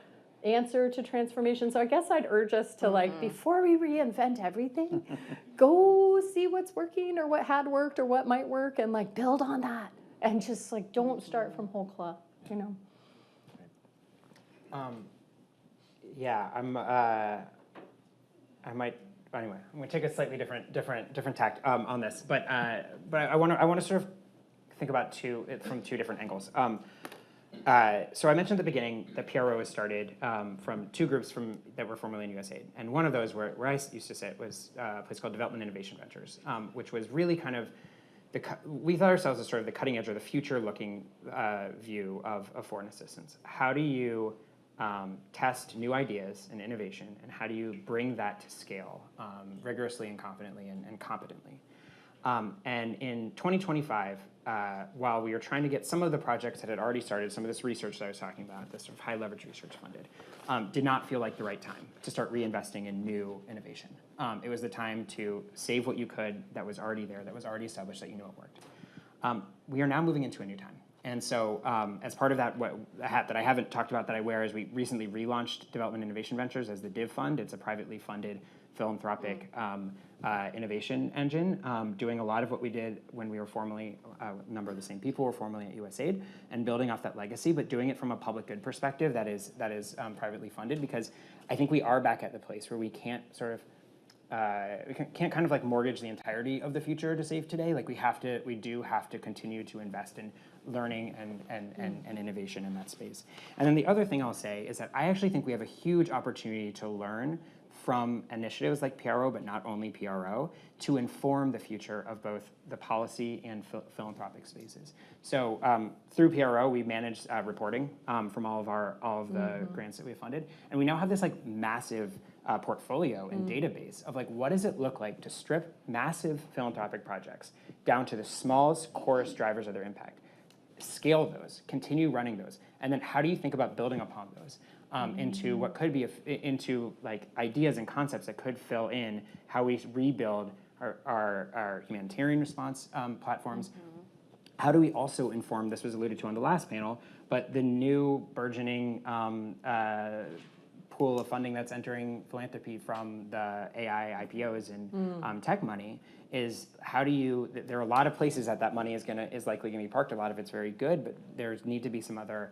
answer to transformation. So I guess I'd urge us to before we reinvent everything, go see what's working or what had worked or what might work, and build on that, and just don't start from whole cloth, Yeah, I might. Anyway, I'm going to take a slightly different tact on this, but I want to sort of think about it from two different angles. So I mentioned at the beginning that PRO was started from two groups that were formerly in USAID. And one of those where I used to sit was a place called Development Innovation Ventures, which was really kind of, we thought ourselves as sort of the cutting edge or the future-looking view of foreign assistance. How do you test new ideas and innovation, and how do you bring that to scale rigorously and confidently and competently? And in 2025, while we were trying to get some of the projects that had already started, some of this research that I was talking about, this sort of high leverage research funded, did not feel like the right time to start reinvesting in new innovation. It was the time to save what you could that was already there, that was already established, that you know it worked. We are now moving into a new time. And so as part of that, a hat that I haven't talked about that I wear is we recently relaunched Development Innovation Ventures as the DIV Fund. It's a privately funded philanthropic innovation engine, doing a lot of what we did when we were formerly, a number of the same people were formerly at USAID, and building off that legacy, but doing it from a public good perspective that is privately funded, because I think we are back at the place where we can't sort of can't kind of like mortgage the entirety of the future to save today. Like we do have to continue to invest in learning and innovation in that space. And then the other thing I'll say is that I actually think we have a huge opportunity to learn from initiatives like PRO, but not only PRO, to inform the future of both the policy and philanthropic spaces. So through PRO, we managed reporting from all of the grants that we have funded, and we now have this like massive portfolio and database of like what does it look like to strip massive philanthropic projects down to the smallest, corest drivers of their impact, scale those, continue running those, and then how do you think about building upon those into what could be into like ideas and concepts that could fill in how we rebuild our humanitarian response platforms. How do we also inform, this was alluded to on the last panel, but the new burgeoning pool of funding that's entering philanthropy from the AI IPOs and tech money is how do you, there are a lot of places that money is likely gonna be parked. A lot of it's very good, but there's need to be some other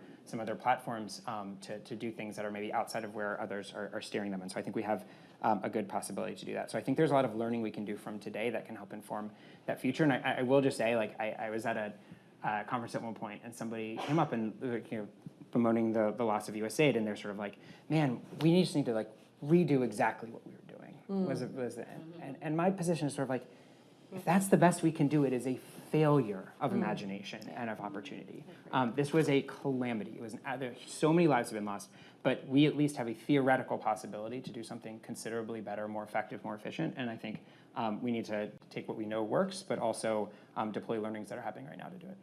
platforms to do things that are maybe outside of where others are steering them. And so I think we have a good possibility to do that. So I think there's a lot of learning we can do from today that can help inform that future. And I will just say, like, I was at a conference at one point and somebody came up and bemoaning the loss of USAID, and they're sort of like, man, we just need to like redo exactly what we were doing. And my position is sort of like, if that's the best we can do, it is a failure of imagination and of opportunity. This was a calamity. It was so many lives have been lost, but we at least have a theoretical possibility to do something considerably better, more effective, more efficient. And I think we need to take what we know works, but also deploy learnings that are happening right now to do it.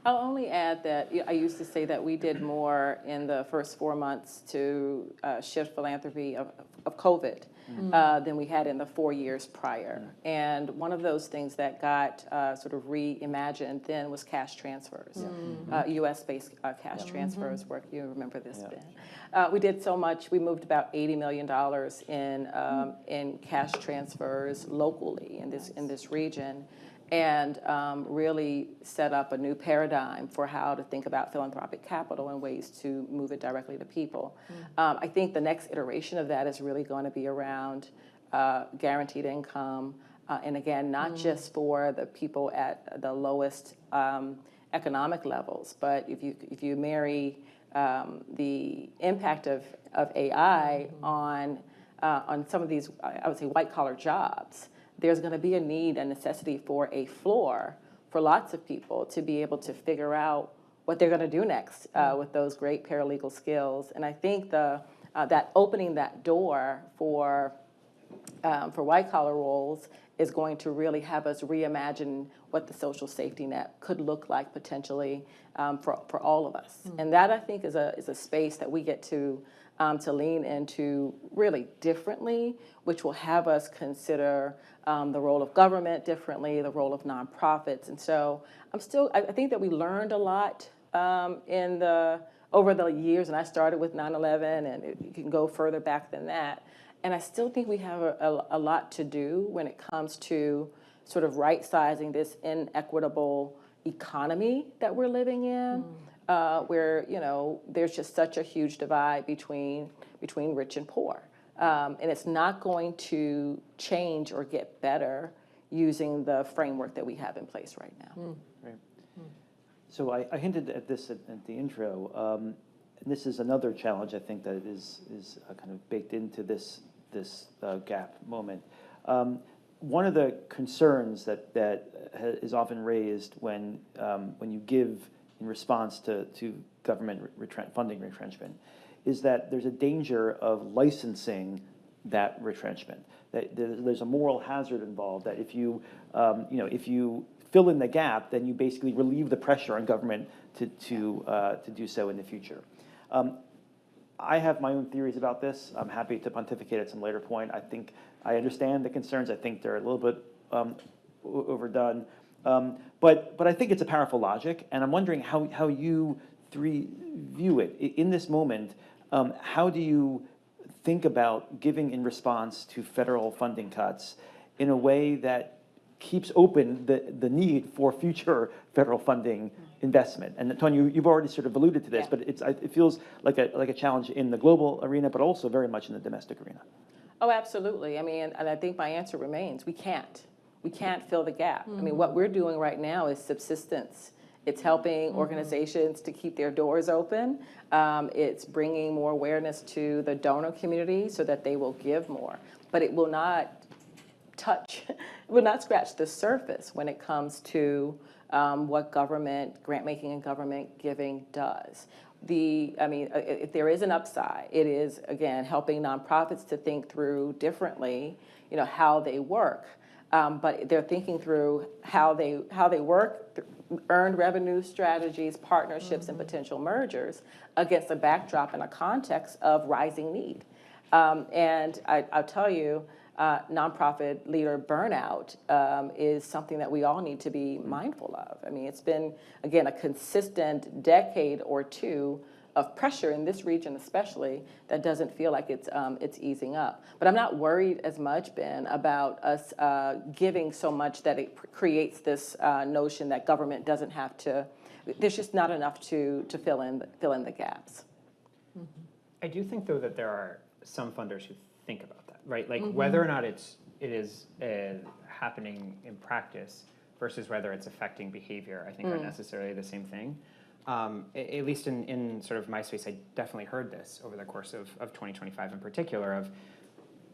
I'll only add that I used to say that we did more in the first 4 months to shift philanthropy of COVID than we had in the 4 years prior. And one of those things that got sort of reimagined then was cash transfers, US-based cash transfers work. You remember this, Ben. We did so much. We moved about $80 million in cash transfers locally in this region, and really set up a new paradigm for how to think about philanthropic capital and ways to move it directly to people. I think the next iteration of that is really going to be around guaranteed income, and again, not just for the people at the lowest economic levels, but if you marry the impact of AI on some of these, I would say, white-collar jobs, there's going to be a need and necessity for a floor for lots of people to be able to figure out what they're going to do next with those great paralegal skills. And I think that opening that door for white-collar roles is going to really have us reimagine what the social safety net could look like potentially for all of us. And that, I think, is a space that we get to lean into really differently, which will have us consider the role of government differently, the role of nonprofits. And so I think that we learned a lot over the years, and I started with 9/11, and you can go further back than that. And I still think we have a lot to do when it comes to sort of right-sizing this inequitable economy that we're living in, where there's just such a huge divide between rich and poor. And it's not going to change or get better using the framework that we have in place right now. Right. So I hinted at this at the intro. And this is another challenge, I think, that is kind of baked into this gap moment. One of the concerns that is often raised when you give in response to government funding retrenchment is that there's a danger of licensing that retrenchment. That there's a moral hazard involved. That if you fill in the gap, then you basically relieve the pressure on government to do so in the future. I have my own theories about this. I'm happy to pontificate at some later point. I think I understand the concerns. I think they're a little bit overdone. But I think it's a powerful logic, and I'm wondering how you three view it. In this moment, how do you think about giving in response to federal funding cuts in a way that keeps open the need for future federal funding investment? And Tonya, you've already sort of alluded to this, but it feels like a challenge in the global arena, but also very much in the domestic arena. Oh, absolutely. I mean, and I think my answer remains, we can't. We can't fill the gap. I mean, what we're doing right now is subsistence. It's helping organizations to keep their doors open. It's bringing more awareness to the donor community so that they will give more. But it will not will not scratch the surface when it comes to what government, grant making and government giving does. If there is an upside, it is, again, helping nonprofits to think through differently, how they work. But they're thinking through how they work, earned revenue strategies, partnerships, and potential mergers against a backdrop and a context of rising need. And I'll tell you, nonprofit leader burnout is something that we all need to be mindful of. I mean, it's been, again, a consistent decade or two of pressure in this region especially that doesn't feel like it's easing up. But I'm not worried as much, Ben, about us giving so much that it creates this notion that government doesn't have to, there's just not enough to fill in the gaps. I do think, though, that there are some funders who think about that, right? Like whether or not it is happening in practice versus whether it's affecting behavior, I think are necessarily the same thing. At least in sort of my space, I definitely heard this over the course of 2025 in particular, of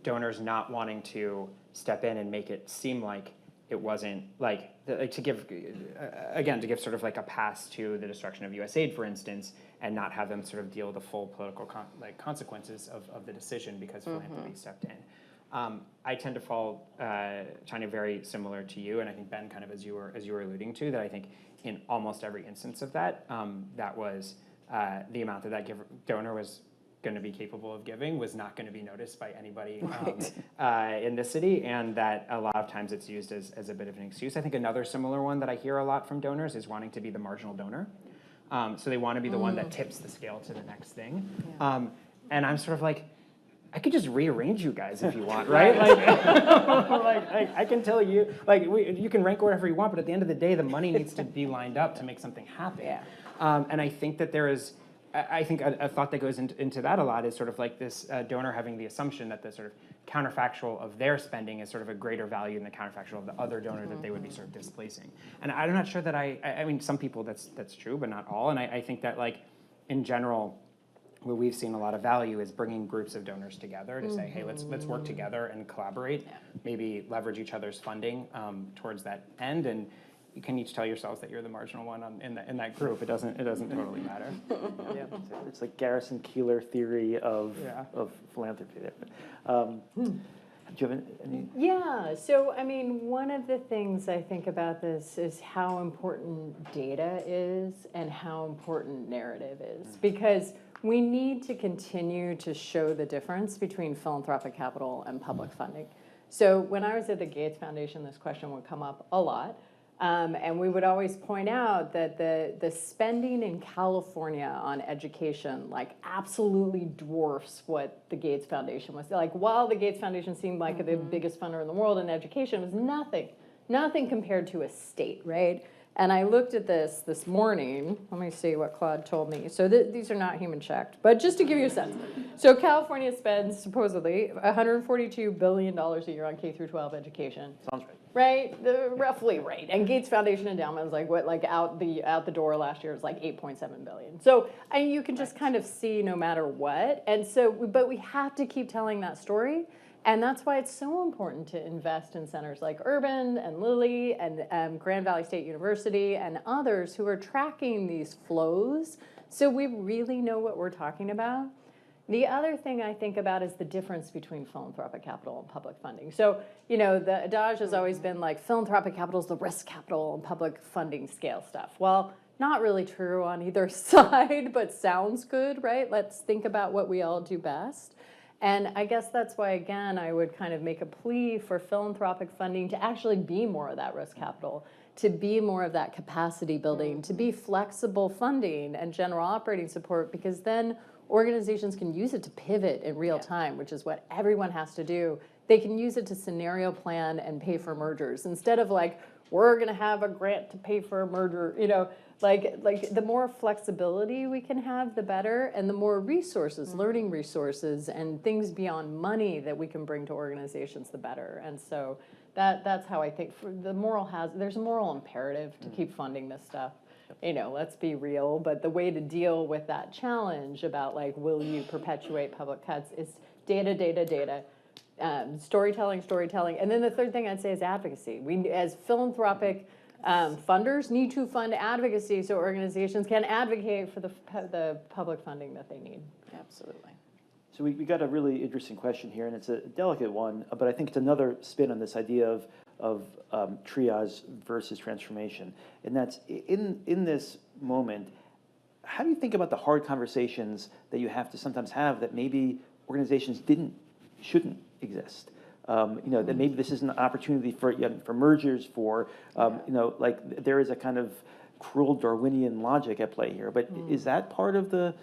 donors not wanting to step in and make it seem like it wasn't to give sort of like a pass to the destruction of USAID, for instance, and not have them sort of deal with the full political consequences of the decision because philanthropy stepped in. I tend to fall, China, very similar to you, and I think Ben, kind of as you were alluding to, that I think in almost every instance of that, that was the amount that donor was going to be capable of giving was not going to be noticed by anybody in this city, and that a lot of times it's used as a bit of an excuse. I think another similar one that I hear a lot from donors is wanting to be the marginal donor. So they want to be the one that tips the scale to the next thing. And I'm sort of like, I could just rearrange you guys if you want, right? Like I can tell you, you can rank wherever you want, but at the end of the day, the money needs to be lined up to make something happen. And I think that there is, I think a thought that goes into that a lot is sort of like this donor having the assumption that the sort of counterfactual of their spending is sort of a greater value than the counterfactual of the other donor that they would be sort of displacing. And I'm not sure that I mean, some people that's true, but not all. And I think that in general, where we've seen a lot of value is bringing groups of donors together to say, hey, let's work together and collaborate, maybe leverage each other's funding towards that end, and you can each tell yourselves that you're the marginal one in that group. It doesn't totally matter. It's like Garrison Keillor theory of philanthropy there. Do you have any? Yeah, so I mean, one of the things I think about this is how important data is and how important narrative is, because we need to continue to show the difference between philanthropic capital and public funding. So when I was at the Gates Foundation, this question would come up a lot. And we would always point out that the spending in California on education absolutely dwarfs what the Gates Foundation was. While the Gates Foundation seemed like the biggest funder in the world in education, it was nothing compared to a state, right? And I looked at this morning. Let me see what Claude told me. So these are not human checked, but just to give you a sense. So California spends supposedly $142 billion a year on K through 12 education. Sounds right. Right, roughly right. And Gates Foundation endowment was out the door last year was $8.7 billion. So you can just kind of see no matter what. And so, but we have to keep telling that story. And that's why it's so important to invest in centers like Urban and Lilly and Grand Valley State University and others who are tracking these flows so we really know what we're talking about. The other thing I think about is the difference between philanthropic capital and public funding. So, the adage has always been philanthropic capital is the risk capital and public funding scale stuff. Well, not really true on either side, but sounds good, right? Let's think about what we all do best. And I guess that's why, again, I would kind of make a plea for philanthropic funding to actually be more of that risk capital, to be more of that capacity building, to be flexible funding and general operating support, because then organizations can use it to pivot in real time, which is what everyone has to do. They can use it to scenario plan and pay for mergers instead of like, we're going to have a grant to pay for a merger, you know, like the more flexibility we can have, the better, and the more resources, learning resources and things beyond money that we can bring to organizations, the better. And so that's how I think there's a moral imperative to keep funding this stuff. You know, let's be real, but the way to deal with that challenge about like, will you perpetuate public cuts is data, storytelling, and then the third thing I'd say is advocacy. We, as philanthropic funders, need to fund advocacy so organizations can advocate for the public funding that they need. Absolutely. So we got a really interesting question here, and it's a delicate one, but I think it's another spin on this idea of triage versus transformation. And that's in this moment, how do you think about the hard conversations that you have to sometimes have that maybe organizations shouldn't exist? You know, that maybe this is an opportunity for mergers, for you know, like there is a kind of cruel Darwinian logic at play here. But is that part of the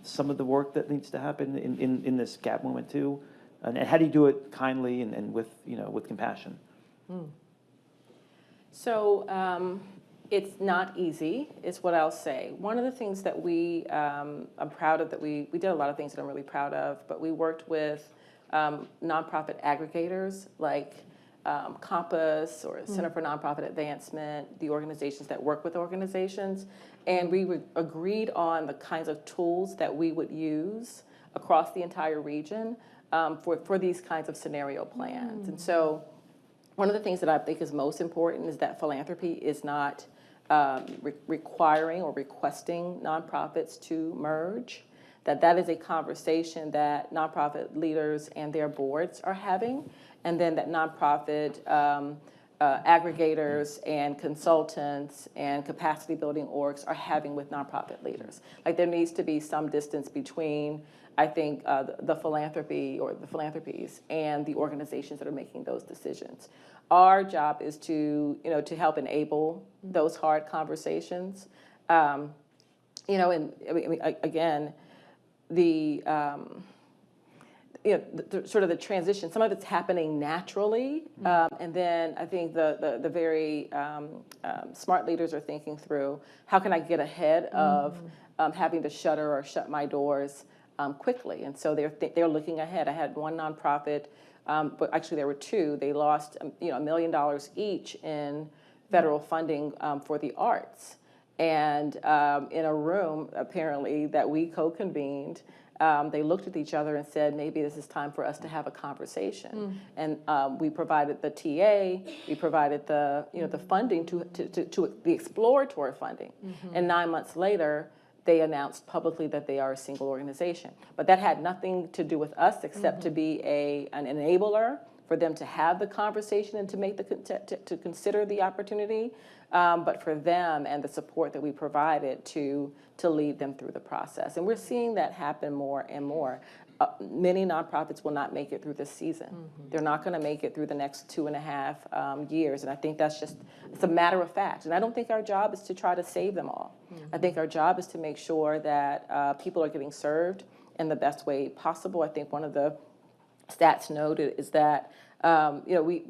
some of the work that needs to happen in this gap moment too? And how do you do it kindly and with, you know, with compassion? So it's not easy, is what I'll say. One of the things that I'm proud of, that we did a lot of things that I'm really proud of, but we worked with nonprofit aggregators like Compass or Center for Nonprofit Advancement, the organizations that work with organizations, and we agreed on the kinds of tools that we would use across the entire region for these kinds of scenario plans. And so one of the things that I think is most important is that philanthropy is not requiring or requesting nonprofits to merge, that is a conversation that nonprofit leaders and their boards are having, and then that nonprofit aggregators and consultants and capacity building orgs are having with nonprofit leaders. Like there needs to be some distance between, I think, the philanthropy or the philanthropies and the organizations that are making those decisions. Our job is to, you know, to help enable those hard conversations. You know, and I mean, again, you know, the sort of the transition, some of it's happening naturally, and then I think the very smart leaders are thinking through, how can I get ahead of having to shutter or shut my doors quickly? And so they're looking ahead. I had one nonprofit, but actually there were two. They lost you know, $1 million each in federal funding for the arts. And in a room, apparently, that we co-convened, they looked at each other and said, maybe this is time for us to have a conversation. And we provided the TA, we provided the, you know, the funding to the exploratory funding. And 9 months later, they announced publicly that they are a single organization. But that had nothing to do with us except to be an enabler for them to have the conversation and to make to consider the opportunity, but for them and the support that we provided to lead them through the process. And we're seeing that happen more and more. Many nonprofits will not make it through this season. They're not going to make it through the next 2.5 years. And I think that's just, it's a matter of fact. And I don't think our job is to try to save them all. I think our job is to make sure that people are getting served in the best way possible. I think one of the stats noted is that you know,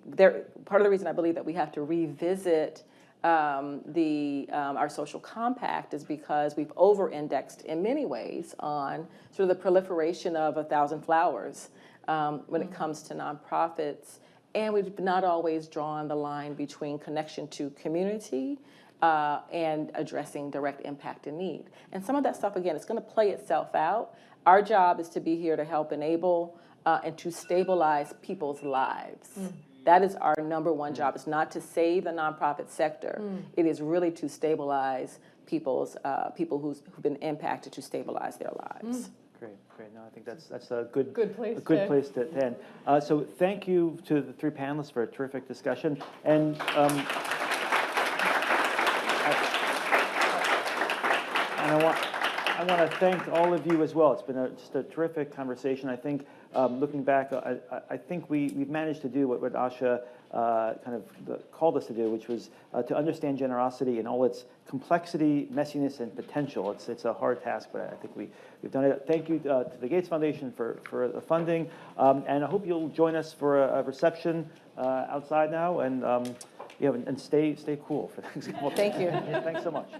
part of the reason I believe that we have to revisit our social compact is because we've over-indexed in many ways on sort of the proliferation of 1,000 flowers when it comes to nonprofits, and we've not always drawn the line between connection to community and addressing direct impact and need. And some of that stuff, again, it's going to play itself out. Our job is to be here to help enable and to stabilize people's lives. That is our number one job. It's not to save the nonprofit sector. It is really to stabilize people who've been impacted, to stabilize their lives. Great. No, I think that's a good place to end. So thank you to the three panelists for a terrific discussion. And I want to thank all of you as well. It's been just a terrific conversation. I think looking back, I think we've managed to do what Asha kind of called us to do, which was to understand generosity in all its complexity, messiness, and potential. It's a hard task, but I think we've done it. Thank you to the Gates Foundation for the funding, and I hope you'll join us for a reception outside now, and and stay cool for the next couple of days. Thank you. Thanks so much.